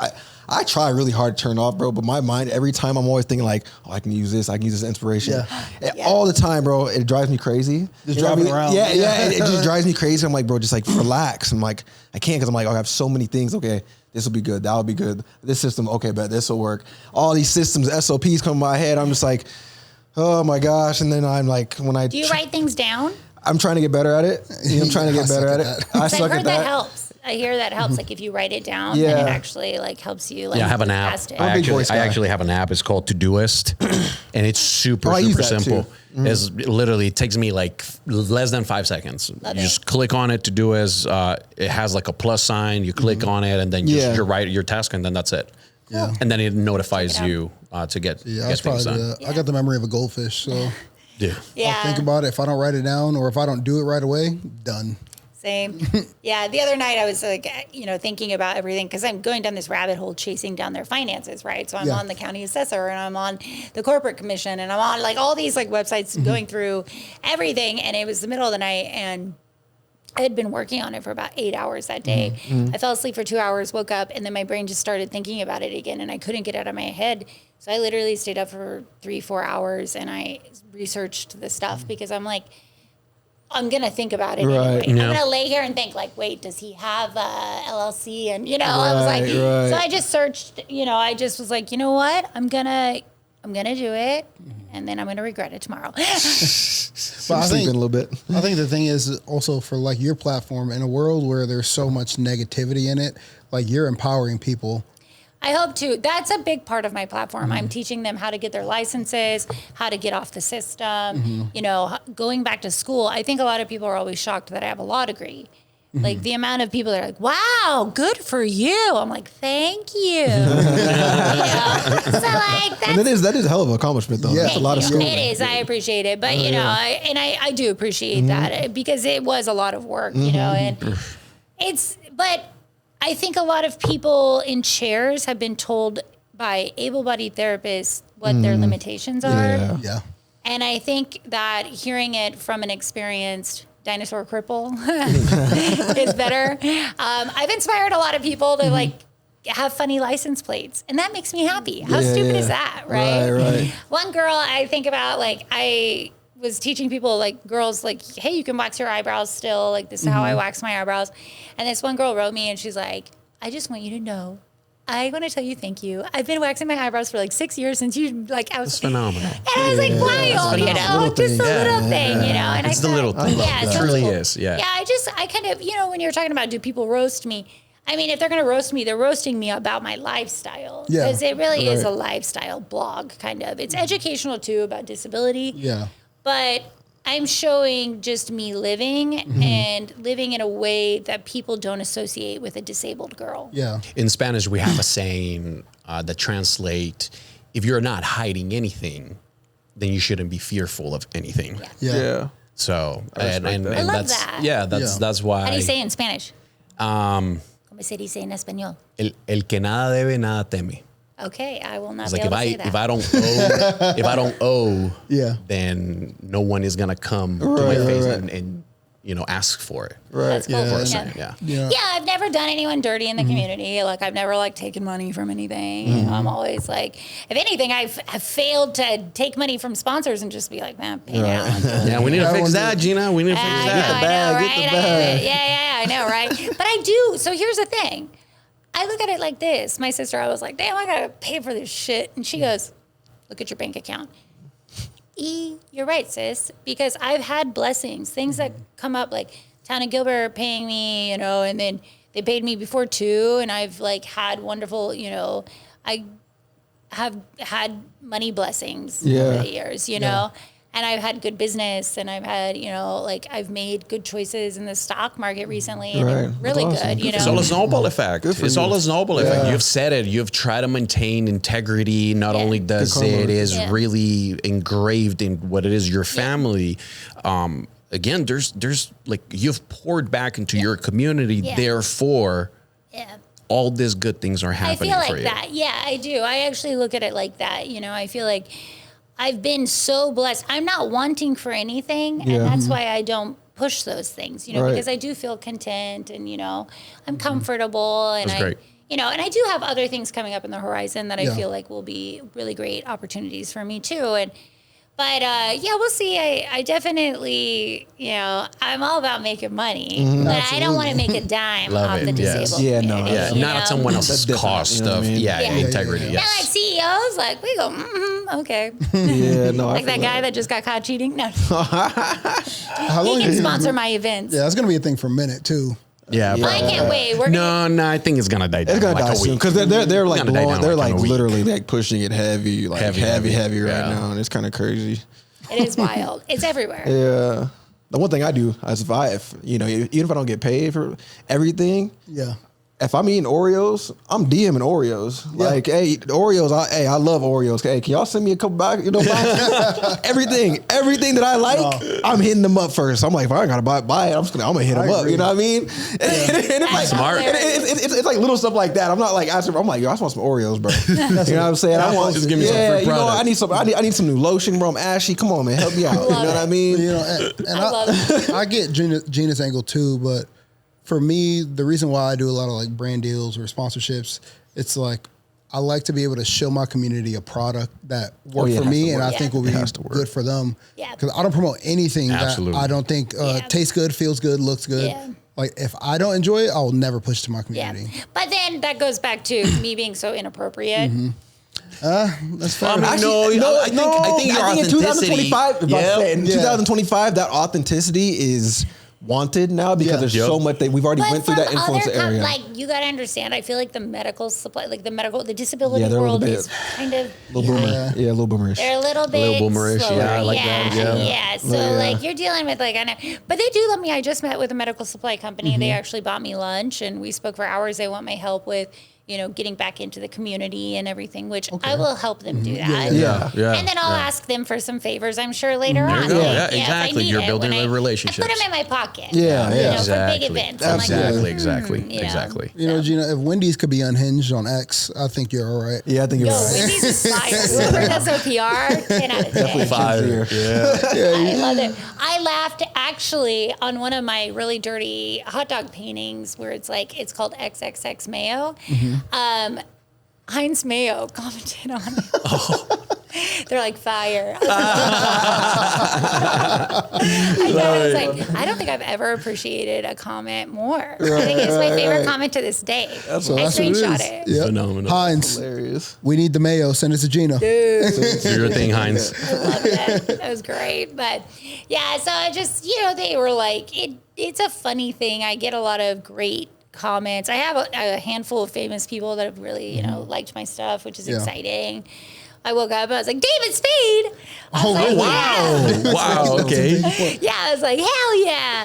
I try really hard to turn it off, bro, but my mind, every time I'm always thinking like, oh, I can use this inspiration. Yeah. And all the time, bro, it drives me crazy. Just You know what I driving mean? around. Yeah. It just drives me crazy. I'm like, bro, just like relax. I'm like, I can't because I'm like, I have so many things. Okay, this will be good. That will be good. This system, okay, bet this will work. All these systems, SOPs come in my head. I'm just like, oh my gosh. And then I'm like, Do you write things down? I'm trying to get better at it. I'm trying to get better at it. I I've suck heard at that that. helps. I hear that helps. Like if you write it down, Yeah. then it actually like helps you. Like, Yeah, I have an move app. past it. I'm a big Boy I Scout. actually have an app. It's called Todoist, and it's super Oh, I use that simple. too. It's literally it takes me like less than 5 seconds. Love You it. just click on it. Todoist. It has like a plus sign. You click on it, and then Yeah. you write your task, and then that's it. Yeah. And then it notifies Check it you to get Yeah, I get was things probably done. I got the memory of a goldfish, so Yeah. Yeah. I'll think about it. If I don't write it down or if I don't do it right away, done. Same. Yeah. The other night I was like, you know, thinking about everything because I'm going down this rabbit hole chasing down their finances, right? So I'm Yeah. on the county assessor and I'm on the corporate commission and I'm on like all these like websites going through everything. And it was the middle of the night and I had been working on it for about 8 hours that day. I fell asleep for 2 hours, woke up, and then my brain just started thinking about it again, and I couldn't get it out of my head. So I literally stayed up for 3-4 hours, and I researched the stuff because I'm like, I'm going to think about it Right. anyway. Yeah. I'm going to lay here and think like, wait, does he have a LLC? And, you know, I was like, Right. so I just searched, you know, I just was like, you know what? I'm going to do it. and then I'm going to regret it tomorrow. But I Sleeping think a little bit. I think the thing is also for like your platform in a world where there's so much negativity in it, like you're empowering people. I hope to. That's a big part of my platform. I'm teaching them how to get their licenses, how to get off the system. You know, going back to school. I think a lot of people are always shocked that I have a law degree. Like the amount of people that are like, "Wow, good for you." I'm like, "Thank you." You know? So like that's. And that is a hell of an accomplishment, though. Yeah. That's a lot of school. It is. I appreciate it, but you know, I do appreciate that because it was a lot of work. You know, and but I think a lot of people in chairs have been told by able-bodied therapists what their limitations are. Yeah. And I think that hearing it from an experienced dinosaur cripple is better. I've inspired a lot of people to like have funny license plates, and that makes me happy. How stupid is that, right? Right. One girl I think about, like I was teaching people, like girls, like, hey, you can wax your eyebrows still. Like this is how I wax my eyebrows. And this one girl wrote me, and she's like, I just want you to know, I want to tell you thank you. I've been waxing my eyebrows for like 6 years since you like. I was phenomenal. And I was like, wild, you know, just a little thing, you know. And It's I the thought, little thing. Yeah, It so really cool. is. Yeah. Yeah, I kind of, you know, when you're talking about do people roast me? I mean, if they're going to roast me, they're roasting me about my lifestyle. Yeah. Because it really is a lifestyle blog, kind of. It's educational, too, about disability. Yeah. But I'm showing just me living and living in a way that people don't associate with a disabled girl. Yeah. In Spanish, we have a saying that translate, if you're not hiding anything, then you shouldn't be fearful of anything. Yeah. So, and I love that's, that. yeah, that's why. How do you say it in Spanish? ¿Cómo se dice en español? El que nada debe, nada teme. Okay, I will not It's be like able to say that. if I don't owe, Yeah. then no one is gonna come to my face and you know ask for it. That's cool. Yeah. Yeah, I've never done anyone dirty in the community. Like I've never like taken money from anything. You know, I'm always like, if anything, I've failed to take money from sponsors and just be like, man, pay me out. Yeah, we need to fix that, Gina. We need to fix I that. know, Get the right? bag. Yeah, I know, right? But I do. So here's the thing. I look at it like this. My sister, I was like, damn, I gotta pay for this shit. And she goes, look at your bank account. You're right, sis. Because I've had blessings, things that come up like Town of Gilbert paying me, you know, and then they paid me before too. And I've like had wonderful, you know, I have had money blessings over the years, you know. And I've had good business, and I've had, you know, like I've made good choices in the stock market recently, and Right. really That's awesome. good, you know. It's all a snowball effect. It's all a snowball effect. You've said it. You've tried to maintain integrity. Not only does it is really engraved in what it is your family. Again, there's like you've poured back into your community. Therefore, all these good things are happening I feel for like you. that. Yeah, I do. I actually look at it like that. You know, I feel like I've been so blessed. I'm not wanting for anything, and that's why I don't push those things, you know, because I do feel content and, you know, I'm comfortable and That's great. you know, and I do have other things coming up in the horizon that I feel like will be really great opportunities for me too. But yeah, we'll see. I definitely, you know, I'm all about making money, but I don't want to make a dime Love off it, the yes. disabled Yeah, no, community, Yeah, you not know? at someone else's That's different, cost you know what of I mean? integrity. Now, Yes. like CEOs, like we go, okay. Yeah, no. Like that guy that just got caught cheating. No, How long he can is sponsor my events. Yeah, that's gonna be a thing for a minute too. Yeah, I can't wait. We're gonna, No, I think it's gonna die down. It's gonna like die a soon week. because they're like Gonna die down they're like like in a week. literally like pushing it heavy right Yeah. now, and it's kind of crazy. it is wild. It's everywhere. Yeah. The one thing I do is if you know, even if I don't get paid for everything, Yeah. if I'm eating Oreos, I'm DMing Oreos. Like, hey, Oreos, I love Oreos. Hey, can y'all send me a couple back? You know, everything that I like, I'm hitting them up first. I'm like, if I gotta buy it, I'm gonna hit them up. agree. You know what I mean? And it's like Smart. It's like little stuff like that. I'm not like asking. I'm like, yo, I just want some Oreos, bro. You know what I'm saying? I want Just give me some free you know, product. I need some new lotion, bro. I'm ashy. Come on, man, help me out. You know what I mean? You know, and I love it. I get Gina's angle too, but for me, the reason why I do a lot of like brand deals or sponsorships, it's like I like to be able to show my community a product that worked for me and I think will be good for them. Yeah. Because I don't promote anything Absolutely. that I don't think tastes good, feels good, looks good. Yeah. Like if I don't enjoy it, I will never push it to my Yeah. community. But then that goes back to me being so inappropriate. That's fair. I mean, Actually, I think your in authenticity. 2025, in 2025, that authenticity is wanted now because there's so much that we've already went through that influencer area. Like, you got to understand, I feel like the medical supply, like the disability world is kind of a little boomerish. They're a little bit boomerish. slower. Yeah, I like that. Yeah. So like you're dealing with like, I know, but they do let me. I just met with a medical supply company. They actually bought me lunch and we spoke for hours. They want my help with, getting back into the community and everything, which I will help them do that. Yeah. And then I'll ask them for some favors, I'm sure, later on. Yeah, exactly. You're building a relationship. I put them in my pocket. Exactly. For big events. Exactly. Gina, if Wendy's could be unhinged on X, I think you're all right. Yeah, I think you're right. Wendy's is fire. Whoever does OPR, 10 out of 10. Fire. I love it. I laughed actually on one of my really dirty hot dog paintings where it's called XXX Mayo. Heinz Mayo commented on it. They're like, fire. I don't think I've ever appreciated a comment more. I think it's my favorite comment to this day. I screenshot it. Yep. Phenomenal. Heinz, Hilarious. we need the mayo. Send it to Gina. Dude. Do your thing, Heinz. I love that. That was great. But yeah, so I just, they were like, it's a funny thing. I get a lot of great comments. I have a handful of famous people that have really, liked my stuff, which is exciting. I woke up, I was like, David Spade. Wow. Okay. Yeah, I was like, hell yeah.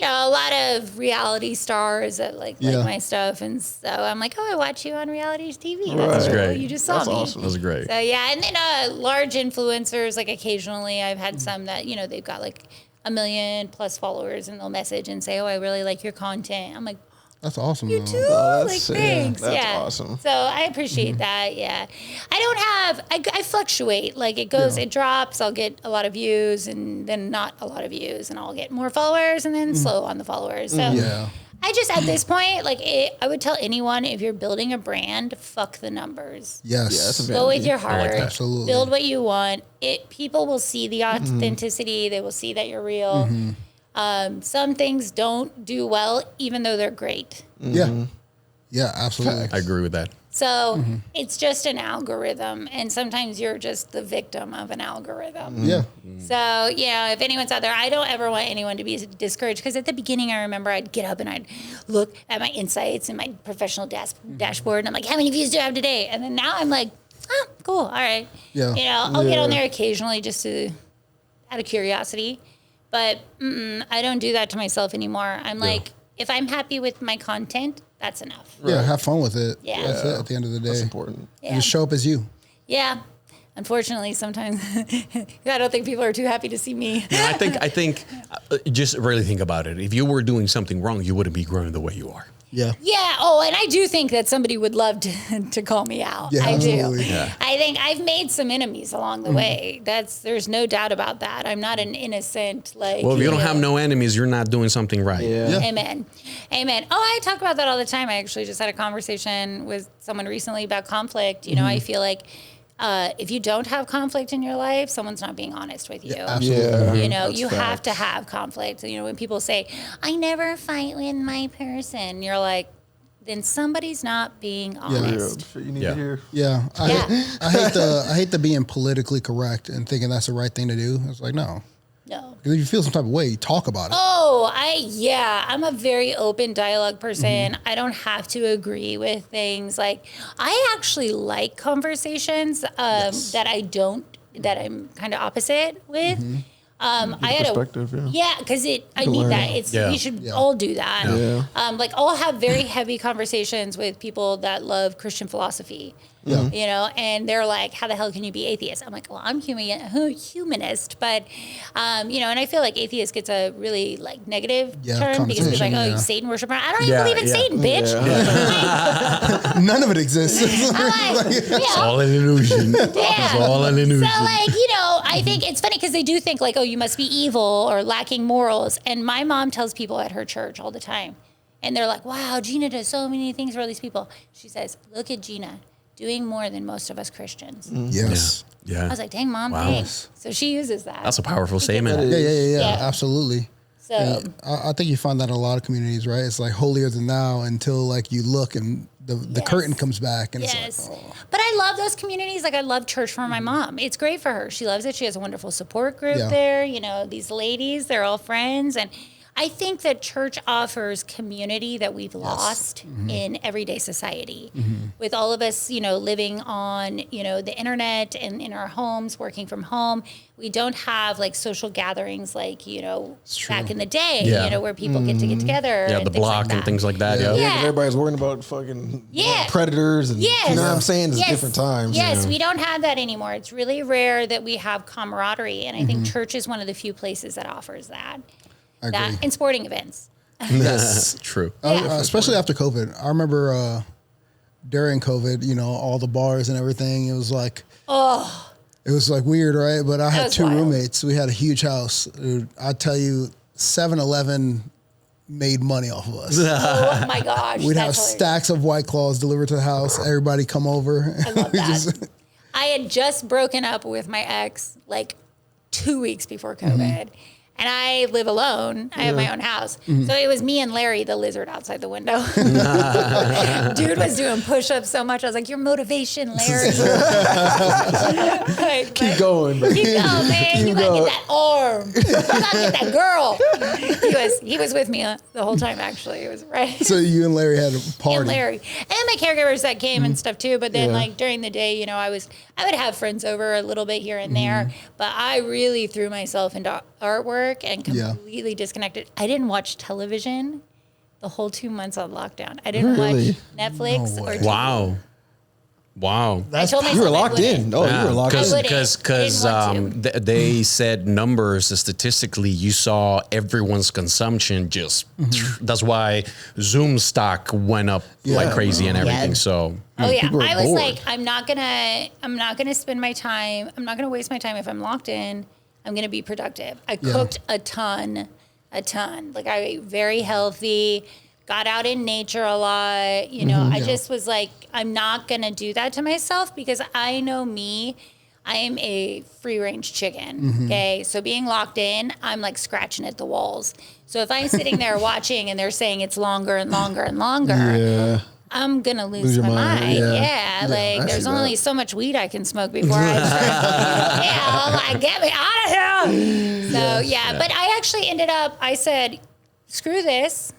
A lot of reality stars that like my stuff. And so I'm like, I watch you on reality TV. That's great. You just saw me. Awesome. That was great. So yeah, and then large influencers, like occasionally I've had some that, they've got like 1 million plus followers and they'll message and say, I really like your content. I'm like, That's awesome. you too? Thanks. That's awesome. So I appreciate that. Yeah. I fluctuate. Like it goes, it drops. I'll get a lot of views and then not a lot of views and I'll get more followers and then slow on the followers. So I just, at this point, I would tell anyone, if you're building a brand, fuck the numbers. Yes. Go with your heart. Absolutely. Build what you want. People will see the authenticity. They will see that you're real. Some things don't do well, even though they're great. Yeah, absolutely. I agree with that. So it's just an algorithm, and sometimes you're just the victim of an algorithm. Yeah. So, if anyone's out there, I don't ever want anyone to be discouraged, because at the beginning, I remember I'd get up and I'd look at my insights and my professional dashboard, and I'm like, how many views do I have today? And then now I'm like, oh, cool, all right. Yeah. I'll get on there occasionally just out of curiosity. But I don't do that to myself anymore. I'm like, if I'm happy with my content, that's enough. Yeah, have fun with it. Yeah. That's it at the end of the day. That's important. Yeah. And just show up as you. Yeah. Unfortunately, sometimes I don't think people are too happy to see me. I think just really think about it. If you were doing something wrong, you wouldn't be growing the way you are. Yeah. Yeah. Oh, and I do think that somebody would love to call me out. Yeah, I absolutely. do. Yeah. I think I've made some enemies along the way. There's no doubt about that. I'm not an innocent Well, if you don't have no enemies, you're not doing something right. Yeah. Amen. Oh, I talk about that all the time. I actually just had a conversation with someone recently about conflict. I feel like if you don't have conflict in your life, someone's not being honest with you. Yeah, absolutely. You have to have conflict. When people say, I never fight with my person, you're like, then somebody's not being honest. You need to hear. Yeah. I hate the being politically correct and thinking that's the right thing to do. It's like, no. No. Because if you feel some type of way, you talk about it. Oh, I'm a very open dialogue person. I don't have to agree with things. Like, I actually like conversations that I'm kind of opposite with. I had perspective, because I need learn. that. We should all do that. Yeah. I'll have very heavy conversations with people that love Christian philosophy. And they're like, how the hell can you be atheist? I'm like, well, I'm humanist, but, and I feel like atheist gets a really negative term because it's like, oh, you Satan worshiper. I don't even believe in Satan, bitch. None of it exists. It's all an illusion. It's all an illusion. So I think it's funny because they do think oh, you must be evil or lacking morals. And my mom tells people at her church all the time, and they're like, wow, Gina does so many things for all these people. She says, look at Gina. Doing more than most of us Christians. Yes. Yeah. I was like, dang, Mom, thanks. So she uses that. That's a powerful statement. Yeah. Absolutely. So I think you find that in a lot of communities, right? It's like holier than thou until like you look and the curtain comes back and it's like, oh. But I love those communities. Like I love church for my mom. It's great for her. She loves it. She has a wonderful support group there. You know, these ladies, they're all friends. And I think that church offers community that we've lost in everyday society. With all of us, you know, living on, you know, the internet and in our homes, working from home, we don't have like social gatherings like, you know, back in the day, you know, where people get together. Yeah, the block and things like that. Yeah, 'cause everybody's worrying about fucking predators and you know what I'm saying? It's different times. Yes, we don't have that anymore. It's really rare that we have camaraderie. And I think church is one of the few places that offers that. That and sporting events. That's true. Especially after COVID. I remember during COVID, you know, all the bars and everything. It was like, it was like weird, right? But I had 2 roommates. We had a huge house. Dude, I tell you, 7-Eleven made money off of us. Oh my gosh. We'd have stacks of White Claws delivered to the house. Everybody come over. I love that. I had just broken up with my ex like 2 weeks before COVID. And I live alone. I have my own house. So it was me and Larry, the lizard, outside the window. Dude was doing push-ups so much. I was like, your motivation, Larry. Keep going, bro. Keep going, man. You gotta get that arm. You gotta get that girl. He was with me the whole time, actually. It was right. So you and Larry had a party. And Larry. And my caregivers that came and stuff too. But then like during the day, you know, I would have friends over a little bit here and there. But I really threw myself into artwork and completely disconnected. I didn't watch television the whole 2 months on lockdown. I didn't watch Netflix or TV. Wow. I told myself you were locked in. Oh, you were locked in. Because they said numbers statistically, you saw everyone's consumption just. That's why Zoom stock went up like crazy and everything. So. Oh yeah, I was like, I'm not gonna spend my time. I'm not gonna waste my time if I'm locked in. I'm going to be productive. I cooked a ton. Like I ate very healthy, got out in nature a lot. You know, I just was like, I'm not going to do that to myself because I know me. I am a free range chicken. Okay. So being locked in, I'm like scratching at the walls. So if I'm sitting there watching and they're saying it's longer and longer and longer, I'm going to lose my mind. Like there's only so much weed I can smoke before I start, like, get me out of here. So, but I actually ended up, I said, screw this.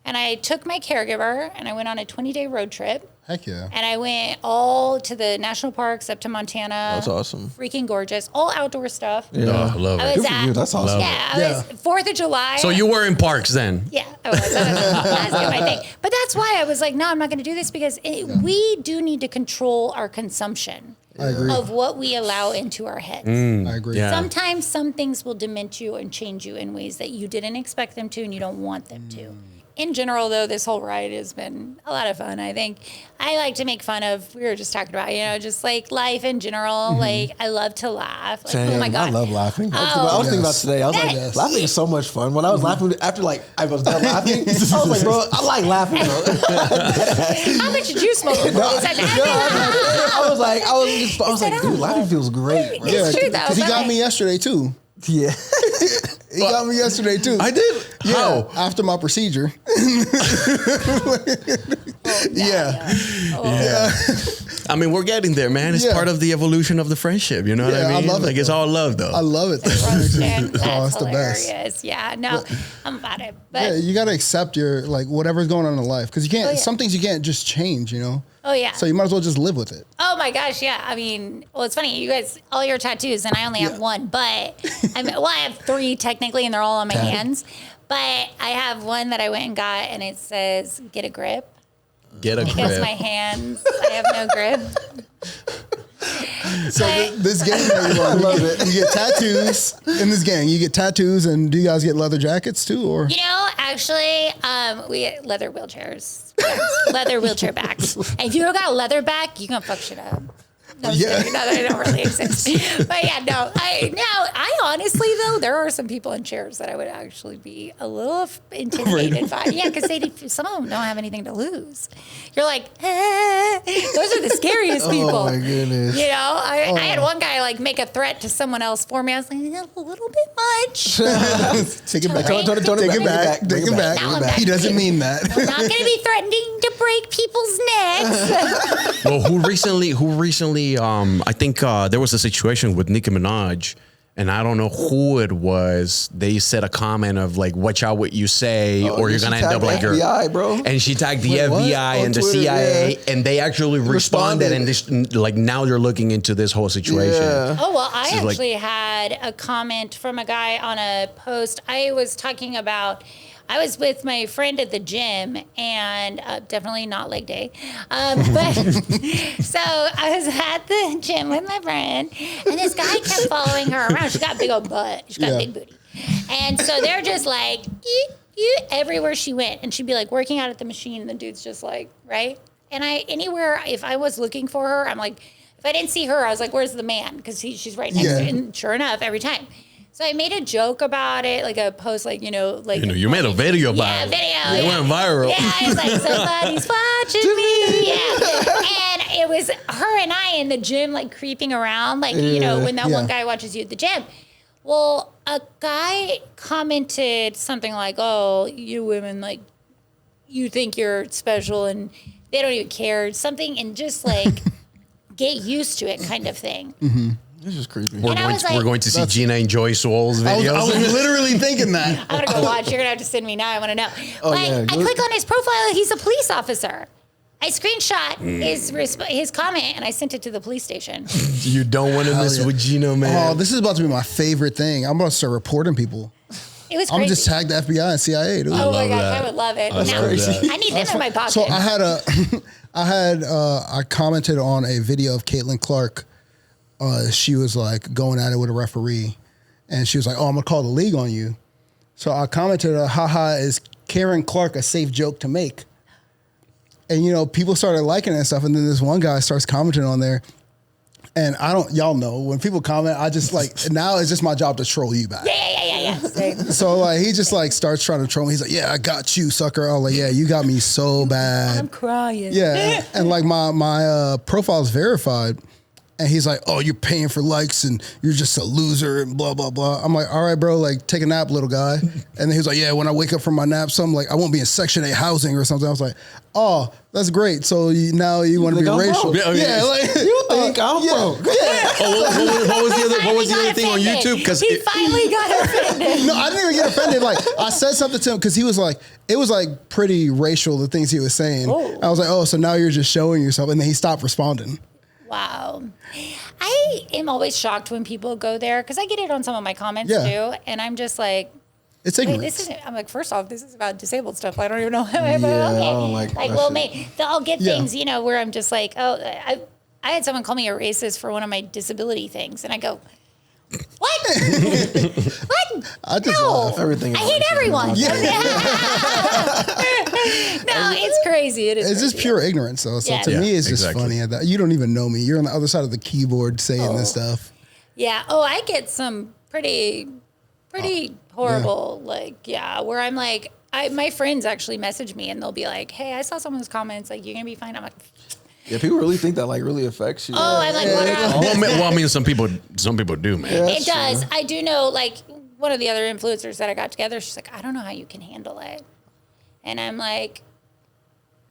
And I took my caregiver and I went on a 20-day road trip. Heck yeah. And I went all to the national parks up to Montana. That's awesome. Freaking gorgeous. All outdoor stuff. Yeah, I love it. Good for you. That's awesome. Yeah, I was 4th of July. So you were in parks then? Yeah, I was. That's my thing. But that's why I was like, no, I'm not going to do this because we do need to control our consumption of what we allow into our heads. I agree. Yeah. Sometimes some things will dement you and change you in ways that you didn't expect them to and you don't want them to. In general, though, this whole ride has been a lot of fun. I think I like to make fun of, we were just talking about, you know, just like life in general. Like, I love to laugh. Like, Same. oh my God. I love laughing. I was thinking about today. I was like, laughing is so much fun. When I was laughing, after like I was done laughing, I was like, bro, I like laughing, bro. How much did you smoke before this? I was like, dude, laughing feels great, bro. It's true, though. Because he got me yesterday, too. Yeah. He got me yesterday, too. I did? Yeah, How? after my procedure. I mean, we're getting there, man. It's part of the evolution of the friendship. You know what I mean? I love it, like, it's all love, though. I love it. That's it's the best. Hilarious. Yeah, no, I'm about it. But you got to accept your, like, whatever's going on in life. Because you can't, some things you can't just change, you know? Oh, yeah. So you might as well just live with it. Oh, my gosh, yeah. I mean, well, it's funny. You guys, all your tattoos, and I only have one. But, I have 3 technically, and they're all on my hands. But I have one that I went and got, and it says, get a grip. Get a grip. Because my hands, I have no grip. So this gang that you love it. You get tattoos in this gang. You get tattoos, and do you guys get leather jackets too, or? You know, actually, we get leather wheelchairs, leather wheelchair backs. And if you don't got a leather back, you can fuck shit up. No, they don't really exist. But yeah, no, I honestly, though, there are some people in chairs that I would actually be a little intimidated by. Yeah, because some of them don't have anything to lose. You're like, those are the scariest people. Oh my goodness. You know, I had one guy like make a threat to someone else for me. I was like, a little bit much. Take it back. Take it back. Take it back. He doesn't mean that. I'm not going to be threatening to break people's necks. Well, who recently, I think there was a situation with Nicki Minaj, and I don't know who it was. They said a comment of like, watch out what you say, or you're going to end up like FBI, bro. And she tagged the FBI and the Twitter, CIA, and they actually responded. And this, like, now they're looking into this whole situation. Yeah. Oh, well, I actually had a comment from a guy on a post. I was talking about, I was with my friend at the gym, and definitely not leg day. But so I was at the gym with my friend, and this guy kept following her around. She got a big old butt. She got a big booty. And so they're just like, everywhere she went. And she'd be like working out at the machine, and the dude's just like, right? And anywhere, if I was looking for her, I'm like, if I didn't see her, I was like, where's the man? Because she's right next to her. And sure enough, every time. So I made a joke about it, like a post, like, you made a video about it. It went viral. Yeah, I was like, somebody's watching me. Yeah. And it was her and I in the gym, like creeping around, like, when that one guy watches you at the gym. Well, a guy commented something like, oh, you women, like, you think you're special and they don't even care. Something, and just like, get used to it kind of thing. Mm-hmm. This is creepy. We're going to see Gina enjoy Swole's videos. I was literally thinking that. I'm gonna go watch. You're gonna have to send me now. I want to know. Oh, But yeah. I click on his profile. He's a police officer. I screenshot his comment and I sent it to the police station. You don't want to mess with Gina, man. Oh, this is about to be my favorite thing. I'm about to start reporting people. It was crazy. I'm just tag the FBI and CIA, dude. Oh my gosh, I would love it. I need them in my pocket. So I commented on a video of Caitlin Clark. She was like going at it with a referee, and she was like, "Oh, I'm gonna call the league on you." So I commented, "Haha, is Karen Clark a safe joke to make?" And people started liking it and stuff, and then this one guy starts commenting on there, and y'all know when people comment, I just like now it's just my job to troll you back. Yeah. So like he just like starts trying to troll me. He's like, "Yeah, I got you, sucker." I was like, "Yeah, you got me so bad." I'm crying. Yeah, and like my profile's verified. And he's like, "Oh, you're paying for likes and you're just a loser and blah, blah, blah." I'm like, "All right, bro, like take a nap, little guy." And then he was like, "Yeah, when I wake up from my nap, something like I won't be in Section 8 housing or something." I was like, "Oh, that's great. So now you want to be racial?" Yeah, like you think I'm broke. Yeah. What was the other thing on YouTube? Because he finally got offended. No, I didn't even get offended. Like I said something to him because he was like, it was like pretty racial, the things he was saying. Oh. I was like, "Oh, so now you're just showing yourself." And then he stopped responding. Wow. I am always shocked when people go there because I get it on some of my comments too. And I'm just like, It's wait, ignorance. I'm like, first off, this is about disabled stuff. I don't even know how I don't like that well, shit. I'll get things, where I'm just like, oh, I had someone call me a racist for one of my disability things. And I go, what? What? I just no. laugh. Everything I hate everyone. No, it's crazy. It's just pure ignorance, though. So to me, it's just funny. That you don't even know me. You're on the other side of the keyboard saying this stuff. Yeah. Oh, I get some pretty horrible, where I'm like, my friends actually message me and they'll be like, "Hey, I saw someone's comments. Like, you're gonna be fine." I'm like, Yeah, people really think that like really affects you. oh, I'm like, what? well, I mean, some people do, man. Yeah, It does. I do know, like, one of the other influencers that I got together, she's like, "I don't know how you can handle it." And I'm like,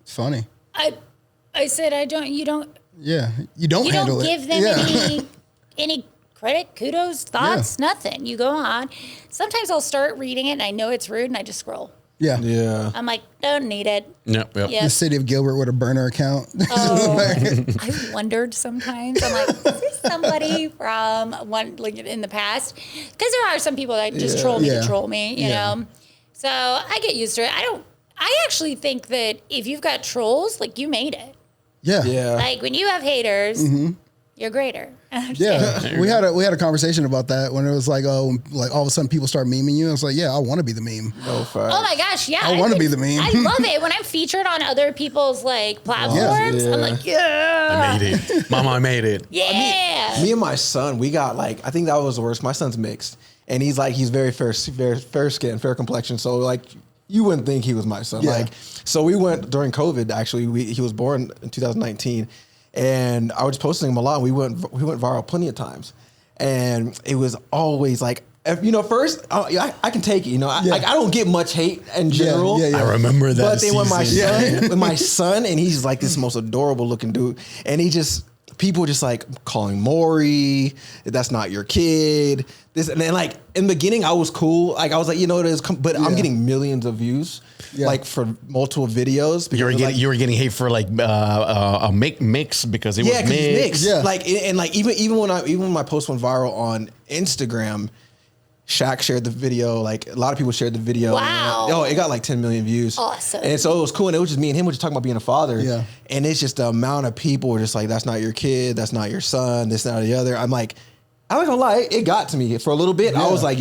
It's funny. I said, you don't handle give it. them any credit, kudos, thoughts, nothing. You go on. Sometimes I'll start reading it and I know it's rude and I just scroll. Yeah. Yeah. I'm like, don't need it. Yep. The city of Gilbert with a burner account. Oh, I've wondered sometimes. I'm like, is this somebody from in the past? Because there are some people that just troll me to troll me, you know? So I get used to it. I actually think that if you've got trolls, like, you made it. Yeah. Yeah. Like, when you have haters, you're greater. Yeah, we had a conversation about that when it was like, oh, like all of a sudden people start memeing you. I was like, yeah, I want to be the meme. No facts. Oh my gosh, yeah. I want to be the meme. I love it when I'm featured on other people's like platforms. Yeah. I'm like, yeah, I made it. Mama, I made it. yeah. Me and my son, we got like, I think that was the worst. My son's mixed, and he's very fair skin, fair complexion. So like, you wouldn't think he was my son. Yeah. Like, so we went during COVID. Actually, he was born in 2019, and I was posting him a lot. We went viral plenty of times, and it was always like, first I can take it. I don't get much hate in general. Yeah. I remember that. But then season. when my son, and he's like this most adorable looking dude, and people just like calling Maury, that's not your kid. This and then like in the beginning, I was cool. Like I was like, but I'm getting millions of views, like for multiple videos. You were getting hate for like a mix because it was mixed. Yeah, like and like even when my post went viral on Instagram, Shaq shared the video. Like a lot of people shared the video. Wow. It got like 10 million views. Awesome. And so it was cool. And it was just me and him were just talking about being a father. Yeah. And it's just the amount of people were just like, that's not your kid. That's not your son. This, that, or the other. I'm like, I'm not gonna lie. It got to me for a little bit. Yeah. I was like,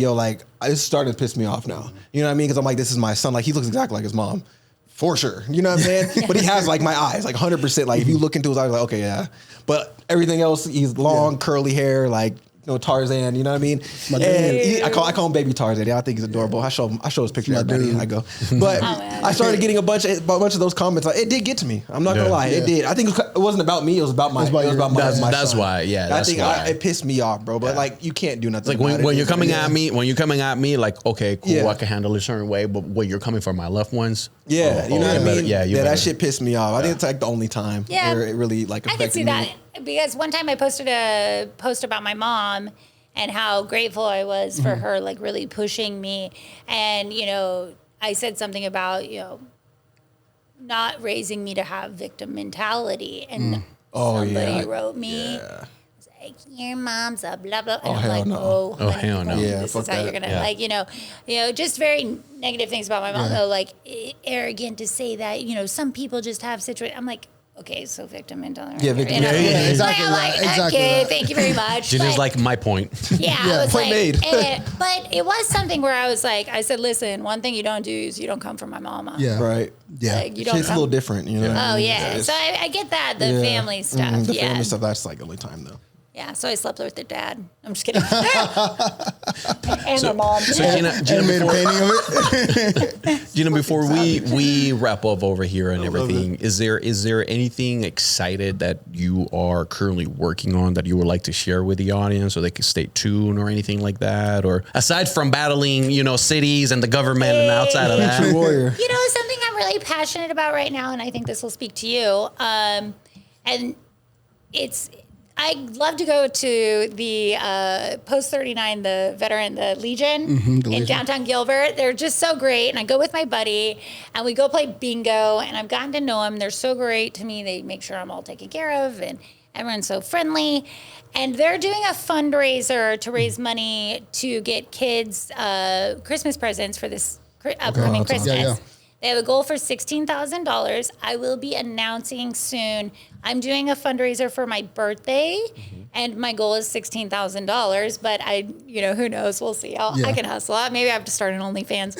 it's starting to piss me off now. You know what I mean? Because I'm like, this is my son. Like he looks exactly like his mom. For sure. You know what I'm saying? But he has like my eyes, like 100%. Like if you look into his eyes, like, okay, yeah. But everything else, he's long, curly hair, like, Tarzan, you know what I mean? And I call him Baby Tarzan. I think he's adorable. I show his picture to everybody. I go, but I started getting a bunch of those comments. Like, it did get to me. I'm not gonna lie, it did. I think it wasn't about me. It was about my. That's son. why. Yeah, that's why it pissed me off, bro. But like, you can't do nothing. Like about when it. you're coming at me, like, okay, cool, I can handle it a certain way, but when you're coming for my loved ones, you know what I mean? That shit pissed me off. I think it's like the only time where it really like affected me. I can see that because one time I posted a post about my mom and how grateful I was for her, like really pushing me. And, I said something about, not raising me to have victim mentality. And somebody wrote me, it's like, your mom's a blah, blah. And I'm like, no. honey, Hell no. Yeah, this is how you're going to, just very negative things about my mom, though, like arrogant to say that, some people just have situations. I'm like, okay, so victim mentality. Yeah, victim mentality. Exactly. Exactly Like, right. Exactly okay, right. thank you very much. Gina's like my point. Yeah, I was point made. But it was something where I was like, I said, listen, one thing you don't do is you don't come from my mama. Yeah. Right. Yeah. Like, you don't Shit's a little different, you know. Oh, yeah. So I get that, the family stuff. The family stuff, that's like the only time though. Yeah, so I slept with their dad. I'm just kidding. And their mom. So Gina, Made a painting of it. Gina, before we wrap up over here and everything, is there anything excited that you are currently working on that you would like to share with the audience, so they can stay tuned or anything like that? Or aside from battling, cities and the government and outside of that, True warrior. Something I'm really passionate about right now, and I think this will speak to you. And I'd love to go to the Post 39, the Legion in downtown Gilbert. They're just so great. And I go with my buddy and we go play bingo, and I've gotten to know them. They're so great to me. They make sure I'm all taken care of and everyone's so friendly. And they're doing a fundraiser to raise money to get kids Christmas presents for this upcoming Christmas. Yeah. They have a goal for $16,000. I will be announcing soon. I'm doing a fundraiser for my birthday, and my goal is $16,000. But who knows? We'll see. I can hustle. Maybe I have to start an OnlyFans.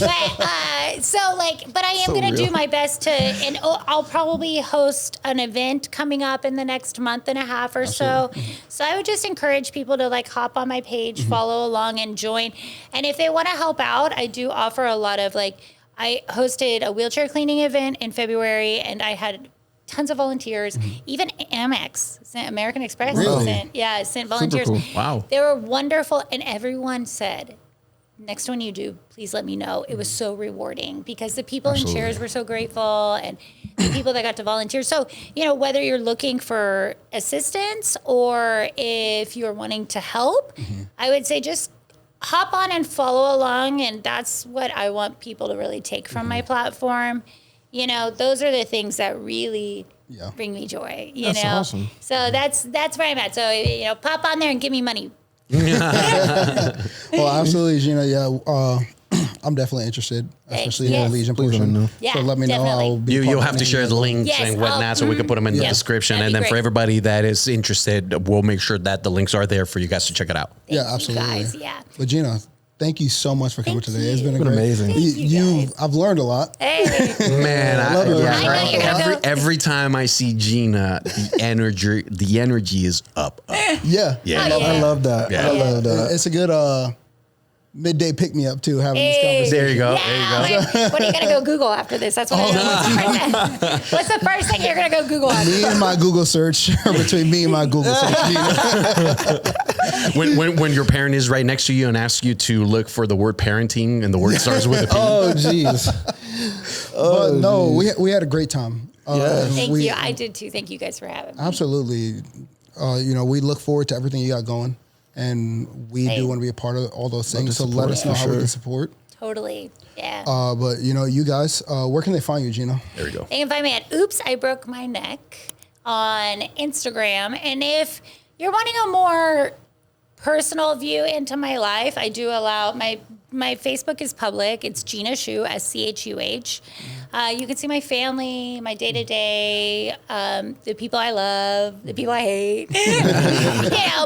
But I am going to do my best to, and I'll probably host an event coming up in the next month and a half or so. So I would just encourage people to hop on my page, follow along, and join. And if they want to help out, I do offer a lot of I hosted a wheelchair cleaning event in February, and I had tons of volunteers. Even Amex, American Express, sent volunteers. Cool. Wow. They were wonderful, and everyone said, next one you do, please let me know. It was so rewarding because the people in chairs were so grateful, and the people that got to volunteer. So, whether you're looking for assistance or if you're wanting to help, I would say just hop on and follow along, and that's what I want people to really take from my platform. Those are the things that really bring me joy. That's awesome. So that's where I'm at. So pop on there and give me money. Well, absolutely, Gina. Yeah, I'm definitely interested, especially Yes. in the Legion Please let me portion. know. Yeah, So let me know. definitely. I'll be You'll part have of to any share of the those. links Yes, and whatnot so we can put them in the Yeah. description. That'd And be then for great. everybody that is interested, we'll make sure that the links are there for you guys to check it out. Yeah, Thank you absolutely. guys, yeah. But Gina, thank you so much for coming Thank today. It's been you. a great, amazing. Thank you, guys. I've learned a lot. Hey. Man, I love it. I know you're gonna go- every time I see Gina, the energy is up. Yeah. Yeah. Oh, yeah. I love that. Yeah. I love that. It's a good midday pick me up too, having this Hey. conversation. There you go. Yeah, There you go. what are you gonna go Google after this? That's what what's the first thing you're gonna go Google after? Me and my Google search between me and my Google search. When your parent is right next to you and asks you to look for the word parenting and the word starts with a P. Oh, jeez. But no, we had a great time. Thank we- you. I did too. Thank you guys for having me. Absolutely. We look forward to everything you got going, and we Hey. do want to be a part of all those things. So support let us know for how we sure. can support. Totally. Yeah. But you guys, where can they find you, Gina? There you go. They can find me at Oops, I Broke My Neck on Instagram. And if you're wanting a more personal view into my life, I do allow my Facebook is public. It's Gina Schuh, SCHUH. You can see my family, my day to day, the people I love, the people I hate.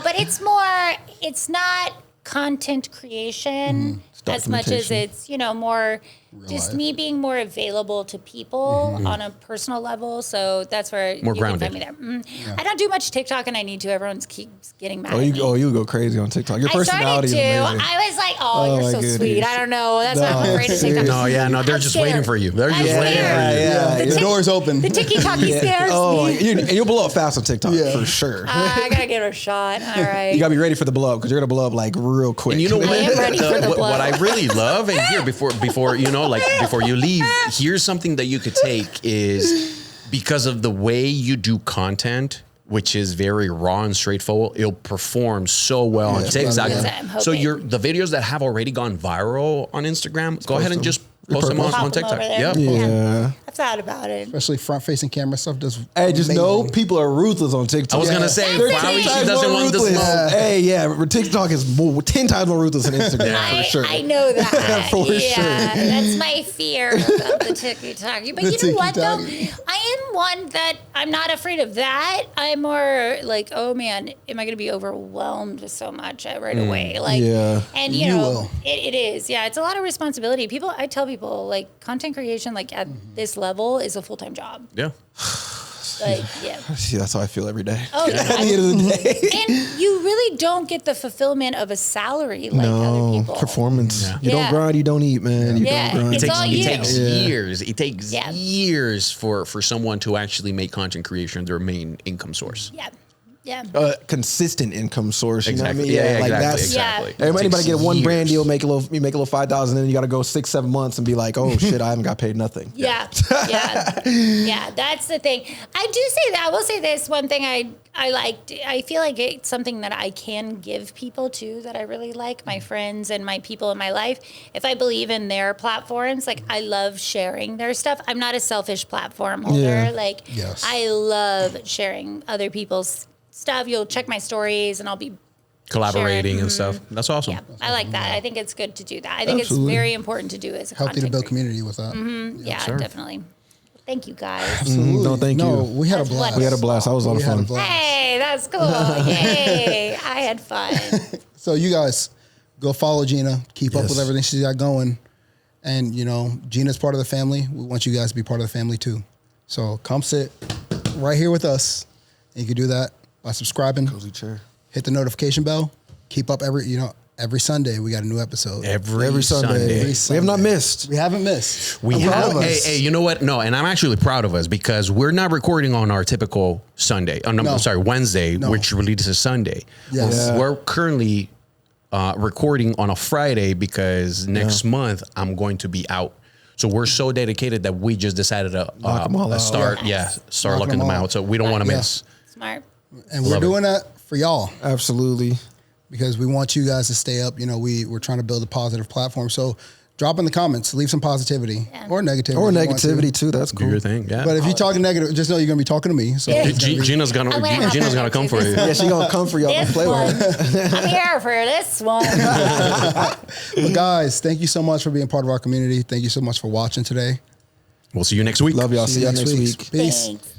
But it's not content creation as much as documentation. it's, more just life. me being more available to people on a personal level. So that's where More you grounded. can find me there. I don't do much TikTok and I need to. Everyone keeps getting mad Oh, at me. you go crazy on TikTok. Your I started personality is to. amazing. I was like, oh, Oh, you're my so goodness. sweet. I don't know. That's why I'm afraid to TikTok. No, yeah, no, they're I'm just scared. waiting for you. They're I'm just waiting scared. for you. Yeah, The door's open. The tiki-taki scares Oh, me. and you'll blow up fast on TikTok Yeah. for sure. I gotta give it a shot. All right. You gotta be ready for the blow up because you're gonna blow up like real quick. And you know what? I am ready for the what blood. I really love, and here before before you leave, here's something that you could take is because of the way you do content, which is very raw and straightforward, it'll perform so well on TikTok. Yes, I'm So hoping. the videos that have already gone viral on Instagram, go ahead and them. just post them on Pop them TikTok. over there. Yep. Yeah. I've thought about it. Especially front-facing camera stuff does. Hey, just amazing. know people are ruthless on TikTok. I was gonna say, That's probably it. she doesn't want the ruthless. smoke. Hey, yeah, TikTok is 10 times more ruthless than Instagram for sure. I know that. For yeah, sure. That's my fear about the TikTok. But The you know what though? tiki-taki. I am one that I'm not afraid of that. I'm more like, oh man, am I going to be overwhelmed with so much right away? Like, Yeah. and You will. it is. Yeah, it's a lot of responsibility. I tell people like content creation, like at this level, is a full-time job. Yeah. Like, yeah. See, that's how I feel every day. Oh, yeah. At the end of the day. And you really don't get the fulfillment of a salary like other No, people. performance. Yeah. You Yeah. don't grind, you don't eat, man. You Yeah, don't grind. it's all you. It takes years. It takes Yeah. years for someone to actually make content creation their main income source. Yeah. Yeah. Consistent income source. You know what I mean? Exactly. Yeah, like exactly. that's Exactly. Yeah. Anybody Takes get one brand years. deal, you make a little 5,000, and then you got to go 6-7 months and be like, oh shit, I haven't got paid nothing. Yeah, yeah. That's the thing. I do say that. I will say this one thing. I liked. I feel like it's something that I can give people too that I really like. My friends and my people in my life. If I believe in their platforms, like I love sharing their stuff. I'm not a selfish platform holder. Yeah. Like Yes. I love sharing other people's stuff. You'll check my stories and I'll be Collaborating sharing. and stuff. That's awesome. Yeah, I like that. I think it's good to do that. I think Absolutely. it's very important to do as a Healthy to content build creator. community with that. Yeah, sir. definitely. Thank you guys. No, thank No, you. we had a That's blast. wonderful. We had a blast. That was a lot We of had a fun. blast. Hey, that's cool. Yay. I had fun. So you guys go follow Gina, keep up Yes. with everything she's got going. And Gina's part of the family. We want you guys to be part of the family too. So come sit right here with us. And you can do that by subscribing, Cozy chair. hit the notification bell, keep up every Sunday we got a new episode. Every Sunday. Every We have not Sunday. missed. We haven't missed. We I'm proud have. of Hey, us. hey, you know what? No, and I'm actually proud of us because we're not recording on our typical Sunday. Oh, no, No. sorry, Wednesday, No. which releases Sunday. Yes. Yeah. We're currently recording on a Friday because next month I'm going to be out. So we're so dedicated that we just decided to Knock 'em all out. start Yes. start Knock looking 'em them all out. So we don't want to Yeah. miss. Smart. And we're Love it. doing that for y'all Absolutely. because we want you guys to stay up. We're trying to build a positive platform. So drop in the comments, leave some positivity or negativity. Or negativity too. That's cool. Do your thing. Yeah. But if you're talking negative, just know you're going to be talking to me. So Gina's gonna come for you. Yeah, she gonna come for y'all. This Play one. with her. I'm here for this one. But guys, thank you so much for being part of our community. Thank you so much for watching today. We'll see you next week. Love y'all. See y'all next week. Peace. Thanks.